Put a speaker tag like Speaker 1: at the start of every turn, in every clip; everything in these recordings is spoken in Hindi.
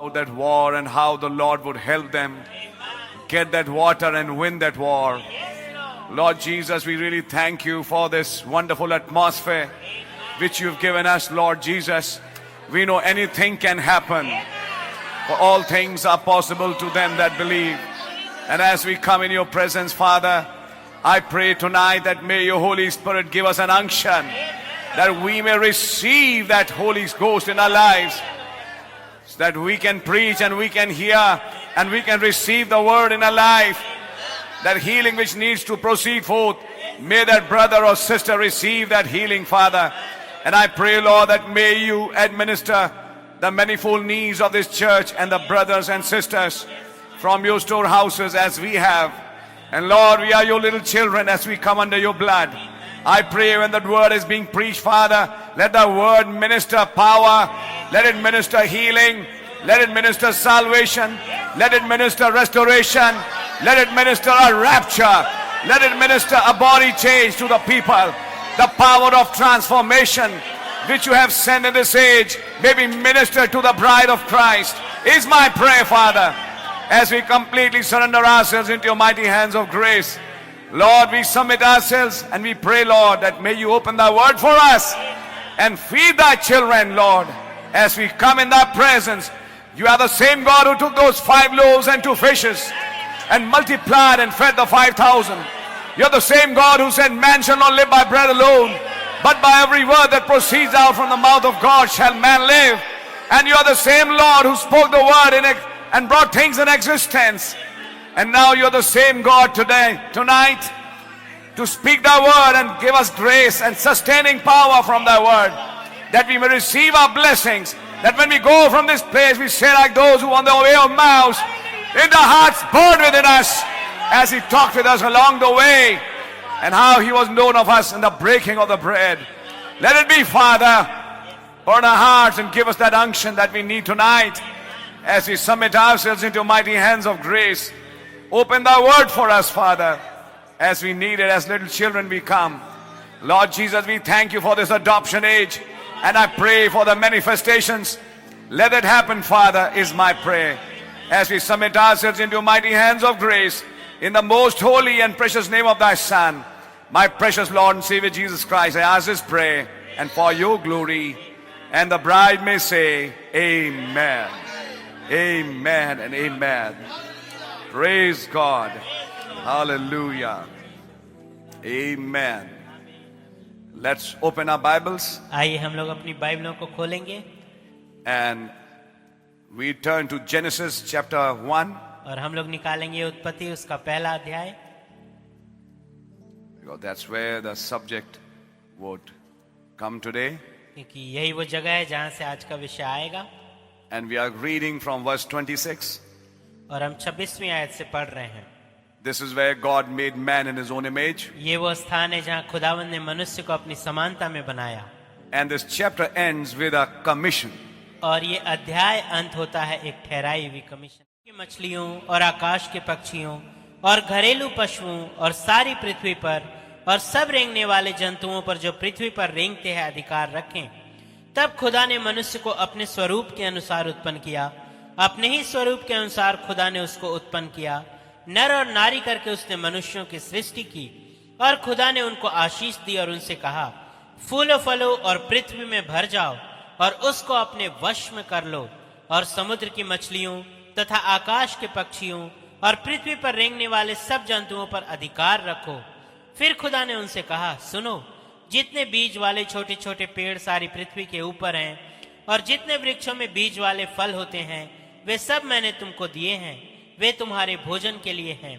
Speaker 1: that war and how the Lord would help them get that water and win that war. Lord Jesus, we really thank you for this wonderful atmosphere which you've given us, Lord Jesus. We know anything can happen, for all things are possible to them that believe. And as we come in your presence, Father, I pray tonight that may your Holy Spirit give us an unction, that we may receive that Holy Ghost in our lives, so that we can preach and we can hear and we can receive the word in our life. That healing which needs to proceed forth, may that brother or sister receive that healing, Father. And I pray, Lord, that may you administer the manifold needs of this church and the brothers and sisters from your storehouses as we have. And Lord, we are your little children as we come under your blood. I pray when that word is being preached, Father, let the word minister power, let it minister healing, let it minister salvation, let it minister restoration, let it minister a rapture, let it minister a body change to the people. The power of transformation which you have sent in this age may be ministered to the bride of Christ, is my prayer, Father, as we completely surrender ourselves into your mighty hands of grace. Lord, we submit ourselves and we pray, Lord, that may you open thy word for us and feed thy children, Lord, as we come in thy presence. You are the same God who took those 5 loaves and 2 fishes and multiplied and fed the 5,000. You're the same God who said, man shall not live by bread alone, but by every word that proceeds out from the mouth of God shall man live. And you are the same Lord who spoke the word and brought things in existence. And now you're the same God tonight, to speak thy word and give us grace and sustaining power from thy word, that we may receive our blessings, that when we go from this place, we say like those who on the way of Emmaus, in the hearts burned within us, as he talked with us along the way, and how he was known of us in the breaking of the bread. Let it be, Father, burn our hearts and give us that unction that we need tonight, as we submit ourselves into mighty hands of grace. Open thy word for us, Father, as we need it, as little children we come. Lord Jesus, we thank you for this adoption age, and I pray for the manifestations. Let it happen, Father, is my prayer, as we submit ourselves into mighty hands of grace, in the most holy and precious name of thy Son, my precious Lord and Savior Jesus Christ. I ask this prayer, and for your glory, and the bride may say, amen. Amen and amen. Praise God. Hallelujah. Amen. Let's open our Bibles.
Speaker 2: आइए हम लोग अपनी बाइबलों को खोलेंगे
Speaker 1: And we turn to Genesis chapter 1.
Speaker 2: और हम लोग निकालेंगे उत्पत्ति उसका पहला अध्याय,
Speaker 1: Because that's where the subject would come today.
Speaker 2: क्योंकि यही वो जगह है जहां से आज का विषय आएगा.
Speaker 1: And we are reading from verse 26.
Speaker 2: और हम 26वीं आयत से पढ़ रहे हैं.
Speaker 1: This is where God made man in his own image.
Speaker 2: ये वो स्थान है जहां खुदावंद ने मनुष्य को अपनी समानता में बनाया.
Speaker 1: And this chapter ends with a commission.
Speaker 2: और ये अध्याय अंत होता है एक ठहराई हुई कमीशन. मछलियों और आकाश के पक्षियों और घरेलू पशुओं और सारी पृथ्वी पर और सब रेंगने वाले जंतुओं पर जो पृथ्वी पर रेंगते हैं अधिकार रखें. तब खुदा ने मनुष्य को अपने स्वरूप के अनुसार उत्पन्न किया. अपने ही स्वरूप के अनुसार खुदा ने उसको उत्पन्न किया. नर और नारी करके उसने मनुष्यों की सृष्टि की. और खुदा ने उनको आशीष दी और उनसे कहा, फूलो फलो और पृथ्वी में भर जाओ और उसको अपने वश में कर लो. और समुद्र की मछलियों तथा आकाश के पक्षियों और पृथ्वी पर रेंगने वाले सब जंतुओं पर अधिकार रखो. फिर खुदा ने उनसे कहा, सुनो, जितने बीज वाले छोटे छोटे पेड़ सारी पृथ्वी के ऊपर हैं और जितने वृक्षों में बीज वाले फल होते हैं, वे सब मैंने तुमको दिए हैं. वे तुम्हारे भोजन के लिए हैं.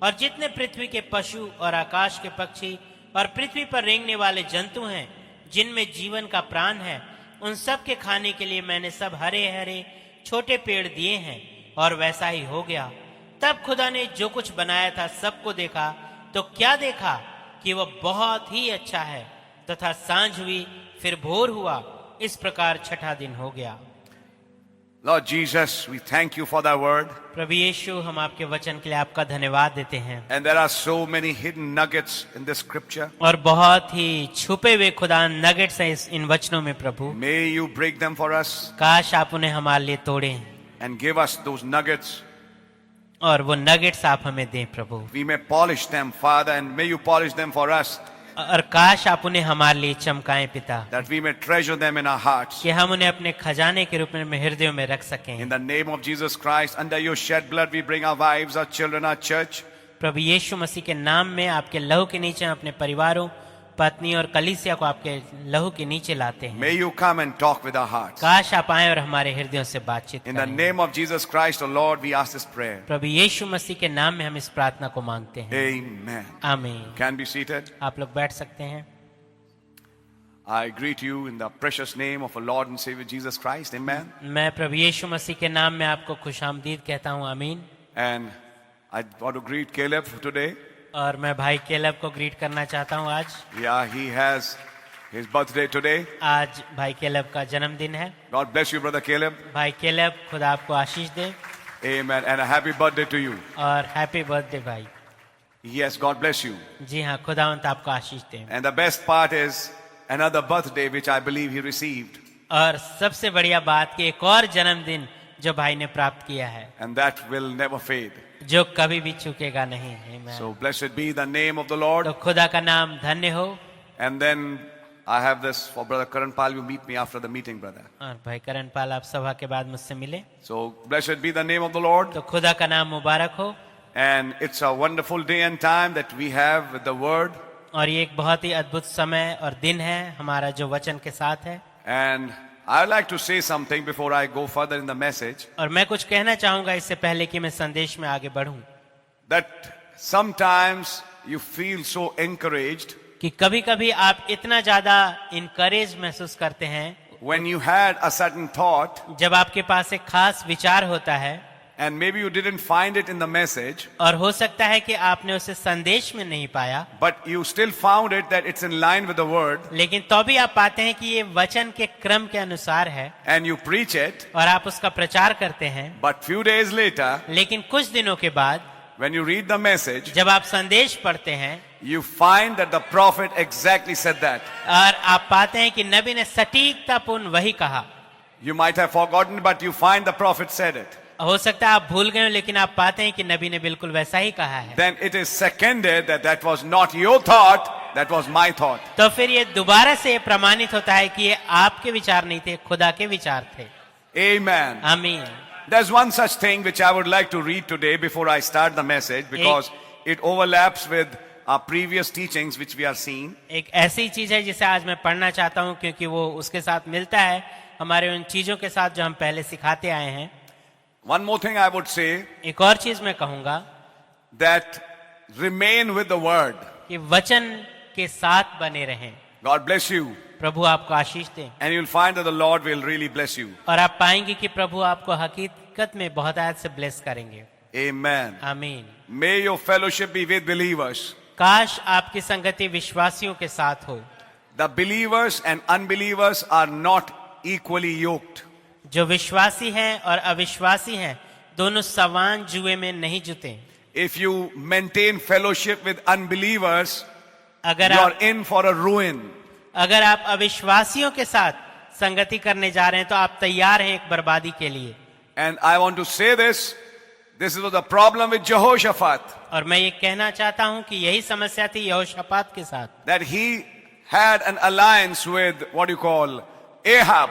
Speaker 2: और जितने पृथ्वी के पशु और आकाश के पक्षी और पृथ्वी पर रेंगने वाले जंतु हैं, जिनमें जीवन का प्राण है, उन सब के खाने के लिए मैंने सब हरे हरे छोटे पेड़ दिए हैं. और वैसा ही हो गया. तब खुदा ने जो कुछ बनाया था सबको देखा, तो क्या देखा कि वह बहुत ही अच्छा है. तथा सांझ हुई, फिर भोर हुआ. इस प्रकार छठा दिन हो गया.
Speaker 1: Lord Jesus, we thank you for thy word.
Speaker 2: प्रभु यीशु, हम आपके वचन के लिए आपका धन्यवाद देते हैं.
Speaker 1: And there are so many hidden nuggets in this scripture.
Speaker 2: और बहुत ही छुपे हुए खुदा नगेट्स हैं इन वचनों में. प्रभु,
Speaker 1: May you break them for us.
Speaker 2: काश आप उन्हें हमारे लिए तोड़ें.
Speaker 1: and give us those nuggets.
Speaker 2: और वो नगेट्स आप हमें दें प्रभु,
Speaker 1: We may polish them, Father, and may you polish them for us,
Speaker 2: और काश आप उन्हें हमारे लिए चमकाएं पिता,
Speaker 1: that we may treasure them in our hearts.
Speaker 2: कि हम उन्हें अपने खजाने के रूप में हृदयों में रख सकें।
Speaker 1: In the name of Jesus Christ, under your shed blood, we bring our wives, our children, our church.
Speaker 2: प्रभु यीशु मसीह के नाम में आपके लहू के नीचे हम अपने परिवारों, पत्नी और कलीसिया को आपके लहू के नीचे लाते हैं।
Speaker 1: May you come and talk with our hearts.
Speaker 2: काश आप आए और हमारे हृदयों से बातचीत
Speaker 1: In the
Speaker 2: करें।
Speaker 1: name of Jesus Christ, O Lord, we ask this prayer.
Speaker 2: प्रभु यीशु मसीह के नाम में हम इस प्रार्थना को मांगते हैं।
Speaker 1: Amen.
Speaker 2: आमीन।
Speaker 1: Can be seated.
Speaker 2: आप लोग बैठ सकते हैं।
Speaker 1: I greet you in the precious name of our Lord and Savior Jesus Christ. Amen.
Speaker 2: मैं प्रभु यीशु मसीह के नाम में आपको खुशामदीद कहता हूँ। आमीन।
Speaker 1: And I want to greet Caleb today.
Speaker 2: और मैं भाई केलब को ग्रीट करना चाहता हूँ आज।
Speaker 1: Yeah, he has his birthday today.
Speaker 2: आज भाई केलब का जन्मदिन है।
Speaker 1: God bless you, brother Caleb.
Speaker 2: भाई केलब, खुदा आपको आशीष दे
Speaker 1: Amen. And a happy birthday to you.
Speaker 2: और हैप्पी बर्थडे भाई।
Speaker 1: Yes, God bless you.
Speaker 2: जी हाँ, खुदावंत आपको आशीष दे।
Speaker 1: And the best part is another birthday which I believe he received.
Speaker 2: और सबसे बढ़िया बात कि एक और जन्मदिन जो भाई ने प्राप्त किया है,
Speaker 1: And that will never fade.
Speaker 2: जो कभी भी चूकेगा नहीं। Amen।
Speaker 1: So blessed be the name of the Lord.
Speaker 2: तो खुदा का नाम धन्य हो।
Speaker 1: And then I have this for brother Karan Pal. You meet me after the meeting, brother.
Speaker 2: और भाई करण पाल, आप सभा के बाद मुझसे मिले।
Speaker 1: So blessed be the name of the Lord.
Speaker 2: तो खुदा का नाम मुबारक हो।
Speaker 1: And it's a wonderful day and time that we have with the word.
Speaker 2: और ये एक बहुत ही अद्भुत समय और दिन है हमारा जो वचन के साथ है।
Speaker 1: And I'd like to say something before I go further in the message.
Speaker 2: और मैं कुछ कहना चाहूंगा इससे पहले कि मैं संदेश में आगे बढ़ूं,
Speaker 1: That sometimes you feel so encouraged
Speaker 2: कि कभी कभी आप इतना ज्यादा इनकरेज महसूस करते हैं
Speaker 1: when you had a certain thought
Speaker 2: जब आपके पास एक खास विचार होता है,
Speaker 1: and maybe you didn't find it in the message,
Speaker 2: और हो सकता है कि आपने उसे संदेश में नहीं पाया,
Speaker 1: but you still found it that it's in line with the word
Speaker 2: लेकिन तो भी आप पाते हैं कि ये वचन के क्रम के अनुसार है
Speaker 1: and you preach it,
Speaker 2: और आप उसका प्रचार करते हैं।
Speaker 1: but few days later
Speaker 2: लेकिन कुछ दिनों के बाद
Speaker 1: when you read the message,
Speaker 2: जब आप संदेश पढ़ते हैं
Speaker 1: you find that the prophet exactly said that.
Speaker 2: और आप पाते हैं कि नबी ने सटीकतापूर्ण वही कहा।
Speaker 1: You might have forgotten, but you find the prophet said it.
Speaker 2: हो सकता है आप भूल गए हो, लेकिन आप पाते हैं कि नबी ने बिल्कुल वैसा ही कहा है।
Speaker 1: Then it is seconded that that was not your thought, that was my thought.
Speaker 2: तो फिर ये दोबारा से प्रमाणित होता है कि ये आपके विचार नहीं थे, खुदा के विचार थे।
Speaker 1: Amen.
Speaker 2: आमीन।
Speaker 1: There's one such thing which I would like to read today before I start the message because it overlaps with our previous teachings which we are seeing.
Speaker 2: एक ऐसी चीज है जिसे आज मैं पढ़ना चाहता हूँ क्योंकि वो उसके साथ मिलता है हमारे उन चीजों के साथ जो हम पहले सिखाते आए हैं।
Speaker 1: One more thing I would say,
Speaker 2: एक और चीज मैं कहूंगा
Speaker 1: that remain with the word.
Speaker 2: कि वचन के साथ बने रहें।
Speaker 1: God bless you.
Speaker 2: प्रभु आपको आशीष दे।
Speaker 1: And you'll find that the Lord will really bless you.
Speaker 2: और आप पाएंगे कि प्रभु आपको हकीकत में बहुत आयत से ब्लेस करेंगे।
Speaker 1: Amen.
Speaker 2: आमीन।
Speaker 1: May your fellowship be with believers.
Speaker 2: काश आपकी संगति विश्वासियों के साथ हो।
Speaker 1: The believers and unbelievers are not equally yoked.
Speaker 2: जो विश्वासी हैं और अविश्वासी हैं दोनों समान जुए में नहीं जुते।
Speaker 1: If you maintain fellowship with unbelievers,
Speaker 2: अगर
Speaker 1: you
Speaker 2: आप
Speaker 1: are in for a ruin.
Speaker 2: अगर आप अविश्वासियों के साथ संगति करने जा रहे हैं तो आप तैयार हैं एक बर्बादी के लिए।
Speaker 1: And I want to say this. This was the problem with Jehoshaphat.
Speaker 2: और मैं ये कहना चाहता हूं कि यही समस्या थी यहोशापात के साथ,
Speaker 1: That he had an alliance with what you call Ahab.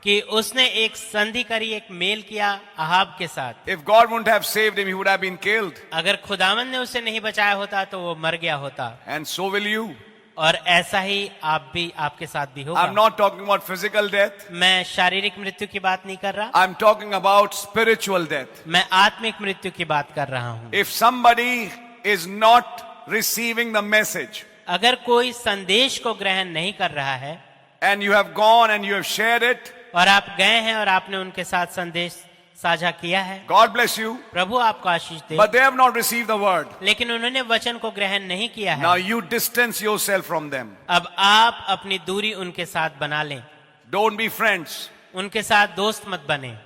Speaker 2: कि उसने एक संधि करी, एक मेल किया अहाब के साथ।
Speaker 1: If God wouldn't have saved him, he would have been killed.
Speaker 2: अगर खुदावन ने उसे नहीं बचाया होता तो वो मर गया होता।
Speaker 1: And so will you.
Speaker 2: और ऐसा ही आप भी, आपके साथ भी होगा।
Speaker 1: I'm not talking about physical death.
Speaker 2: मैं शारीरिक मृत्यु की बात नहीं कर रहा,
Speaker 1: I'm talking about spiritual death.
Speaker 2: मैं आत्मिक मृत्यु की बात कर रहा हूं।
Speaker 1: If somebody is not receiving the message
Speaker 2: अगर कोई संदेश को ग्रहण नहीं कर रहा है
Speaker 1: and you have gone and you have shared it,
Speaker 2: और आप गए हैं और आपने उनके साथ संदेश साझा किया है,
Speaker 1: God bless you.
Speaker 2: प्रभु आपको आशीष दे,
Speaker 1: But they have not received the word.
Speaker 2: लेकिन उन्होंने वचन को ग्रहण नहीं किया
Speaker 1: Now
Speaker 2: है।
Speaker 1: you distance yourself from them.
Speaker 2: अब आप अपनी दूरी उनके साथ बना लें,
Speaker 1: Don't be friends.
Speaker 2: उनके साथ दोस्त मत बने।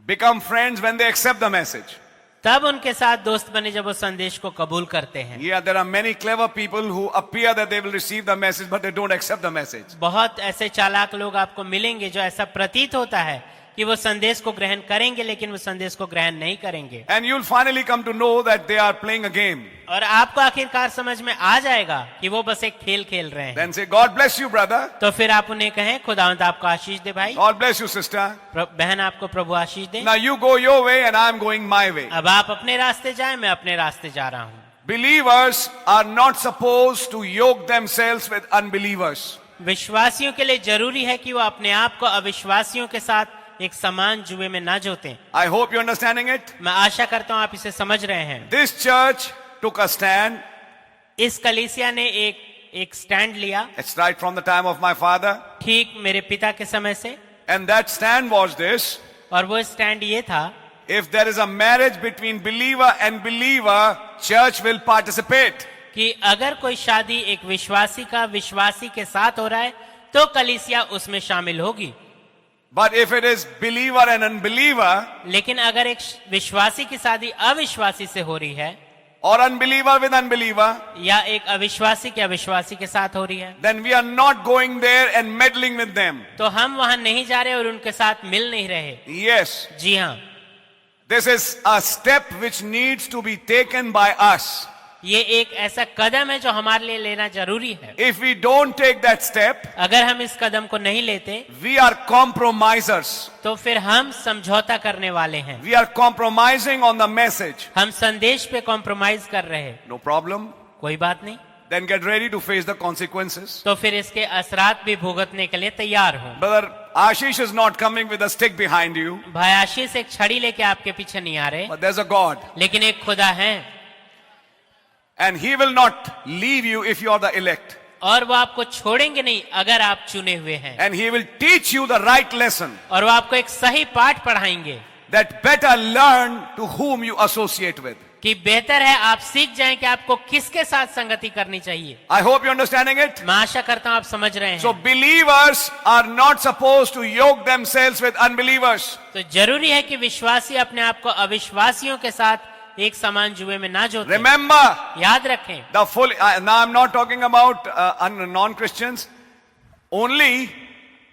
Speaker 1: Become friends when they accept the message.
Speaker 2: तब उनके साथ दोस्त बने जब वो संदेश को कबूल करते हैं।
Speaker 1: Yeah, there are many clever people who appear that they will receive the message, but they don't accept the message.
Speaker 2: बहुत ऐसे चालाक लोग आपको मिलेंगे जो ऐसा प्रतीत होता है कि वो संदेश को ग्रहण करेंगे, लेकिन वो संदेश को ग्रहण नहीं करेंगे।
Speaker 1: And you'll finally come to know that they are playing a game.
Speaker 2: और आपको आखिरकार समझ में आ जाएगा कि वो बस एक खेल खेल रहे हैं।
Speaker 1: Then say, God bless you, brother.
Speaker 2: तो फिर आप उन्हें कहें, खुदावंद आपको आशीष दे भाई,
Speaker 1: God bless you, sister.
Speaker 2: बहन आपको प्रभु आशीष दे।
Speaker 1: Now you go your way and I'm going my way.
Speaker 2: अब आप अपने रास्ते जाएं, मैं अपने रास्ते जा रहा हूँ।
Speaker 1: Believers are not supposed to yoke themselves with unbelievers.
Speaker 2: विश्वासियों के लिए जरूरी है कि वो अपने आप को अविश्वासियों के साथ एक समान जुए में ना जोतें।
Speaker 1: I hope you're understanding it.
Speaker 2: मैं आशा करता हूँ आप इसे समझ रहे हैं।
Speaker 1: This church took a stand.
Speaker 2: इस कलीसिया ने एक स्टैंड लिया,
Speaker 1: It's right from the time of my father.
Speaker 2: ठीक मेरे पिता के समय से।
Speaker 1: And that stand was this.
Speaker 2: और वो स्टैंड ये था,
Speaker 1: If there is a marriage between believer and believer, church will participate.
Speaker 2: कि अगर कोई शादी एक विश्वासी का विश्वासी के साथ हो रहा है तो कलीसिया उसमें शामिल होगी।
Speaker 1: But if it is believer and unbeliever,
Speaker 2: लेकिन अगर एक विश्वासी की शादी अविश्वासी से हो रही है,
Speaker 1: or unbeliever with unbeliever,
Speaker 2: या एक अविश्वासी के अविश्वासी के साथ हो रही है,
Speaker 1: then we are not going there and meddling with them.
Speaker 2: तो हम वहां नहीं जा रहे और उनके साथ मिल नहीं रहे।
Speaker 1: Yes,
Speaker 2: जी हाँ,
Speaker 1: this is a step which needs to be taken by us.
Speaker 2: ये एक ऐसा कदम है जो हमारे लिए लेना जरूरी है।
Speaker 1: If we don't take that step,
Speaker 2: अगर हम इस कदम को नहीं लेते
Speaker 1: we are compromisers.
Speaker 2: तो फिर हम समझौता करने वाले हैं।
Speaker 1: We are compromising on the message.
Speaker 2: हम संदेश पे कॉम्प्रोमाइज कर रहे हैं।
Speaker 1: No problem.
Speaker 2: कोई बात नहीं,
Speaker 1: Then get ready to face the consequences.
Speaker 2: तो फिर इसके असरात भी भुगतने के लिए तैयार हो।
Speaker 1: Brother Ashish is not coming with a stick behind you,
Speaker 2: भाई आशीष एक छड़ी लेके आपके पीछे नहीं आ रहे,
Speaker 1: but there's a God.
Speaker 2: लेकिन एक खुदा है
Speaker 1: And he will not leave you if you are the elect.
Speaker 2: और वो आपको छोड़ेंगे नहीं अगर आप चुने हुए हैं।
Speaker 1: And he will teach you the right lesson.
Speaker 2: और वो आपको एक सही पाठ पढ़ाएंगे
Speaker 1: That better learn to whom you associate with.
Speaker 2: कि बेहतर है आप सीख जाएं कि आपको किसके साथ संगति करनी चाहिए।
Speaker 1: I hope you're understanding it.
Speaker 2: मैं आशा करता हूं आप समझ रहे हैं।
Speaker 1: So believers are not supposed to yoke themselves with unbelievers.
Speaker 2: तो जरूरी है कि विश्वासी अपने आप को अविश्वासियों के साथ एक समान जुए में ना जोतें।
Speaker 1: Remember,
Speaker 2: याद रखें,
Speaker 1: the full, now I'm not talking about non-Christians. Only,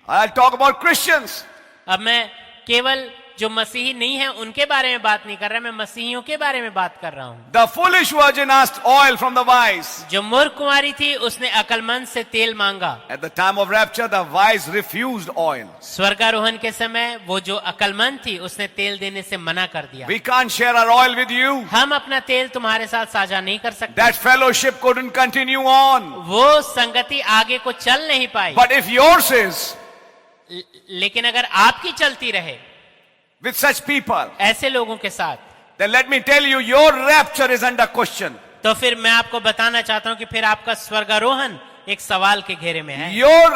Speaker 1: I'll talk about Christians.
Speaker 2: अब मैं केवल जो मसीही नहीं है उनके बारे में बात नहीं कर रहा, मैं मसीहियों के बारे में बात कर रहा हूं।
Speaker 1: The foolish virgin asked oil from the wise.
Speaker 2: जो मूर्ख कुंवारी थी उसने अक्लमंद से तेल मांगा।
Speaker 1: At the time of rapture, the wise refused oil.
Speaker 2: स्वर्गारोहण के समय वो जो अक्लमंद थी उसने तेल देने से मना कर दिया।
Speaker 1: We can't share our oil with you.
Speaker 2: हम अपना तेल तुम्हारे साथ साझा नहीं कर सकते।
Speaker 1: That fellowship couldn't continue on.
Speaker 2: वो संगति आगे को चल नहीं पाई।
Speaker 1: But if yours is,
Speaker 2: लेकिन अगर आपकी चलती रहे
Speaker 1: with such people,
Speaker 2: ऐसे लोगों के साथ,
Speaker 1: then let me tell you, your rapture is under question.
Speaker 2: तो फिर मैं आपको बताना चाहता हूं कि फिर आपका स्वर्गारोहण एक सवाल के घेरे में है।
Speaker 1: Your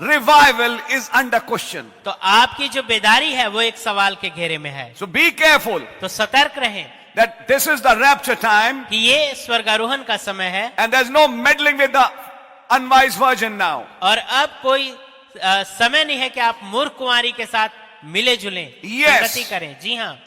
Speaker 1: revival is under question.
Speaker 2: तो आपकी जो बेदारी है वो एक सवाल के घेरे में है।
Speaker 1: So be careful
Speaker 2: तो सतर्क रहें
Speaker 1: that this is the rapture time
Speaker 2: कि ये स्वर्गारोहण का समय है
Speaker 1: and there's no meddling with the unwise virgin now.
Speaker 2: और अब कोई समय नहीं है कि आप मूर्ख कुंवारी के साथ मिले जुलें,
Speaker 1: Yes.
Speaker 2: संगति करें। जी हाँ,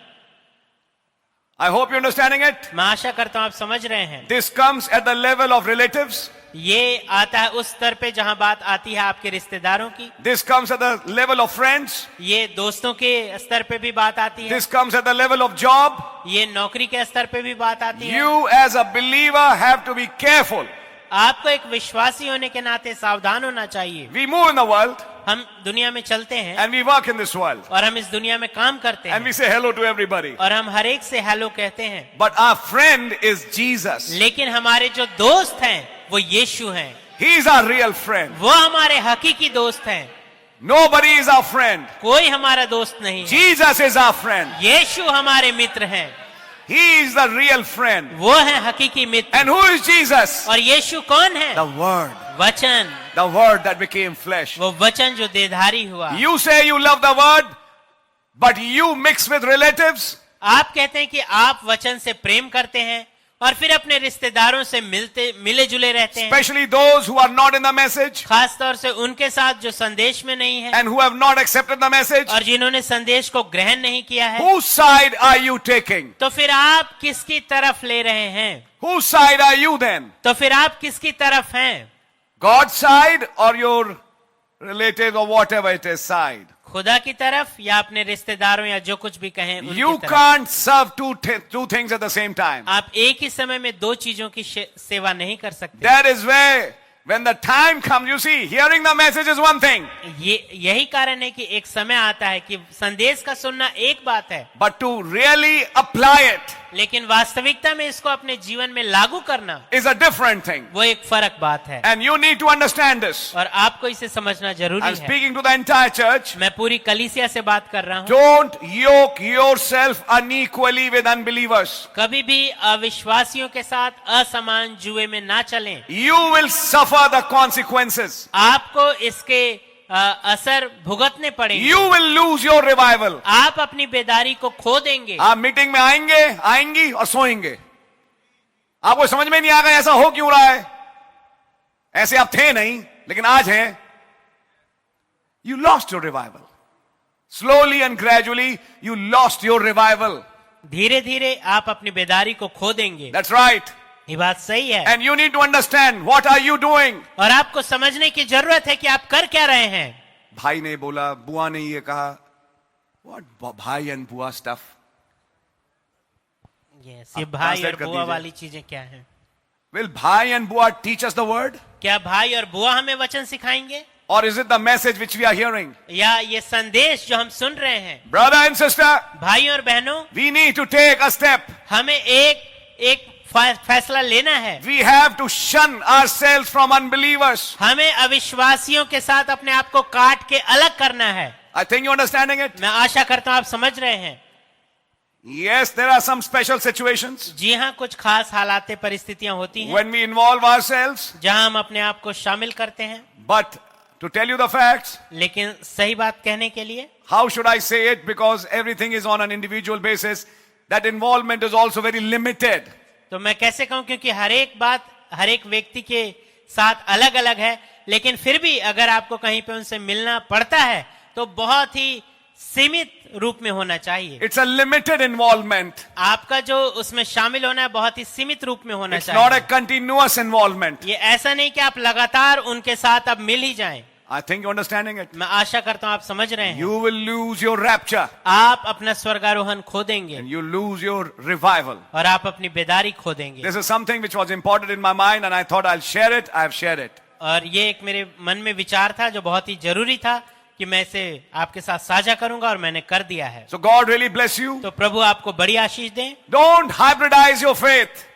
Speaker 1: I hope you're understanding it.
Speaker 2: मैं आशा करता हूं आप समझ रहे हैं।
Speaker 1: This comes at the level of relatives.
Speaker 2: ये आता है उस स्तर पे जहां बात आती है आपके रिश्तेदारों की।
Speaker 1: This comes at the level of friends.
Speaker 2: ये दोस्तों के स्तर पे भी बात आती है।
Speaker 1: This comes at the level of job.
Speaker 2: ये नौकरी के स्तर पे भी बात आती है।
Speaker 1: You as a believer have to be careful.
Speaker 2: आपको एक विश्वासी होने के नाते सावधान होना चाहिए।
Speaker 1: We move in the world
Speaker 2: हम दुनिया में चलते हैं
Speaker 1: and we work in this world
Speaker 2: और हम इस दुनिया में काम करते
Speaker 1: and we
Speaker 2: हैं
Speaker 1: say hello to everybody.
Speaker 2: और हम हर एक से हेलो कहते हैं।
Speaker 1: But our friend is Jesus.
Speaker 2: लेकिन हमारे जो दोस्त हैं वो यीशु हैं।
Speaker 1: He is our real friend.
Speaker 2: वो हमारे हकीकी दोस्त हैं।
Speaker 1: Nobody is our friend.
Speaker 2: कोई हमारा दोस्त नहीं है।
Speaker 1: Jesus is our friend.
Speaker 2: यीशु हमारे मित्र हैं।
Speaker 1: He is the real friend.
Speaker 2: वो है हकीकी मित्र।
Speaker 1: And who is Jesus?
Speaker 2: और यीशु कौन है?
Speaker 1: The Word.
Speaker 2: वचन,
Speaker 1: The Word that became flesh.
Speaker 2: वो वचन जो देधारी हुआ।
Speaker 1: You say you love the Word, but you mix with relatives.
Speaker 2: आप कहते हैं कि आप वचन से प्रेम करते हैं और फिर अपने रिश्तेदारों से मिले जुले रहते हैं,
Speaker 1: Especially those who are not in the message
Speaker 2: खास तौर से उनके साथ जो संदेश में नहीं है
Speaker 1: and who have not accepted the message.
Speaker 2: और जिन्होंने संदेश को ग्रहण नहीं किया है।
Speaker 1: Whose side are you taking?
Speaker 2: तो फिर आप किसकी तरफ ले रहे हैं?
Speaker 1: Whose side are you then?
Speaker 2: तो फिर आप किसकी तरफ हैं?
Speaker 1: God's side or your relatives or whatever it is side?
Speaker 2: खुदा की तरफ या अपने रिश्तेदारों या जो कुछ भी कहें उनकी
Speaker 1: You
Speaker 2: तरफ।
Speaker 1: can't serve two things at the same time.
Speaker 2: आप एक ही समय में दो चीजों की सेवा नहीं कर सकते।
Speaker 1: That is where, when the time comes, you see, hearing the message is one thing,
Speaker 2: यही कारण है कि एक समय आता है कि संदेश का सुनना एक बात है,
Speaker 1: but to really apply it
Speaker 2: लेकिन वास्तविकता में इसको अपने जीवन में लागू करना
Speaker 1: is a different thing.
Speaker 2: वो एक फर्क बात है।
Speaker 1: And you need to understand this.
Speaker 2: और आपको इसे समझना जरूरी
Speaker 1: I'm
Speaker 2: है।
Speaker 1: speaking to the entire church.
Speaker 2: मैं पूरी कलीसिया से बात कर रहा हूँ।
Speaker 1: Don't yoke yourself unequally with unbelievers.
Speaker 2: कभी भी अविश्वासियों के साथ असमान जुए में ना चलें।
Speaker 1: You will suffer the consequences.
Speaker 2: आपको इसके असर भुगतने पड़ेंगे।
Speaker 1: You will lose your revival.
Speaker 2: आप अपनी बेदारी को खो देंगे।
Speaker 1: आप मीटिंग में आएंगी और सोएंगे। आपको समझ में नहीं आएगा ऐसा हो क्यों रहा है। ऐसे आप थे नहीं, लेकिन आज हैं। You lost your revival. Slowly and gradually, you lost your revival.
Speaker 2: धीरे धीरे आप अपनी बेदारी को खो देंगे।
Speaker 1: That's right.
Speaker 2: ये बात सही है।
Speaker 1: And you need to understand what are you doing.
Speaker 2: और आपको समझने की जरूरत है कि आप कर क्या रहे हैं।
Speaker 1: भाई ने बोला, बुआ ने ये कहा, what भाई and बुआ stuff.
Speaker 2: Yes, ये भाई और बुआ वाली चीजें क्या हैं?
Speaker 1: Will भाई and बुआ teach us the word?
Speaker 2: क्या भाई और बुआ हमें वचन सिखाएंगे?
Speaker 1: Or is it the message which we are hearing?
Speaker 2: या ये संदेश जो हम सुन रहे हैं?
Speaker 1: Brother and sister,
Speaker 2: भाई और बहनों,
Speaker 1: we need to take a step.
Speaker 2: हमें एक फैसला लेना है।
Speaker 1: We have to shun ourselves from unbelievers.
Speaker 2: हमें अविश्वासियों के साथ अपने आप को काट के अलग करना है।
Speaker 1: I think you're understanding it.
Speaker 2: मैं आशा करता हूं आप समझ रहे हैं।
Speaker 1: Yes, there are some special situations
Speaker 2: जी हाँ, कुछ खास हालातें परिस्थितियां होती हैं
Speaker 1: when we involve ourselves.
Speaker 2: जहां हम अपने आप को शामिल करते हैं।
Speaker 1: But to tell you the facts,
Speaker 2: लेकिन सही बात कहने के लिए
Speaker 1: how should I say it? Because everything is on an individual basis. That involvement is also very limited.
Speaker 2: तो मैं कैसे कहूं, क्योंकि हर एक बात हर एक व्यक्ति के साथ अलग अलग है, लेकिन फिर भी अगर आपको कहीं पे उनसे मिलना पड़ता है तो बहुत ही सीमित रूप में होना चाहिए।
Speaker 1: It's a limited involvement.
Speaker 2: आपका जो उसमें शामिल होना है बहुत ही सीमित रूप में होना
Speaker 1: It's not a
Speaker 2: चाहिए।
Speaker 1: continuous involvement.
Speaker 2: ये ऐसा नहीं कि आप लगातार उनके साथ अब मिल ही जाएं।
Speaker 1: I think you're understanding it.
Speaker 2: मैं आशा करता हूं आप समझ रहे हैं।
Speaker 1: You will lose your rapture
Speaker 2: आप अपना स्वर्गारोहण खो देंगे
Speaker 1: and you lose your revival.
Speaker 2: और आप अपनी बेदारी खो देंगे।
Speaker 1: This is something which was important in my mind and I thought I'll share it. I have shared it.
Speaker 2: और ये एक मेरे मन में विचार था जो बहुत ही जरूरी था कि मैं इसे आपके साथ साझा करूंगा और मैंने कर दिया है।
Speaker 1: So God really bless you.
Speaker 2: तो प्रभु आपको बड़ी आशीष दें।
Speaker 1: Don't hybridize your faith.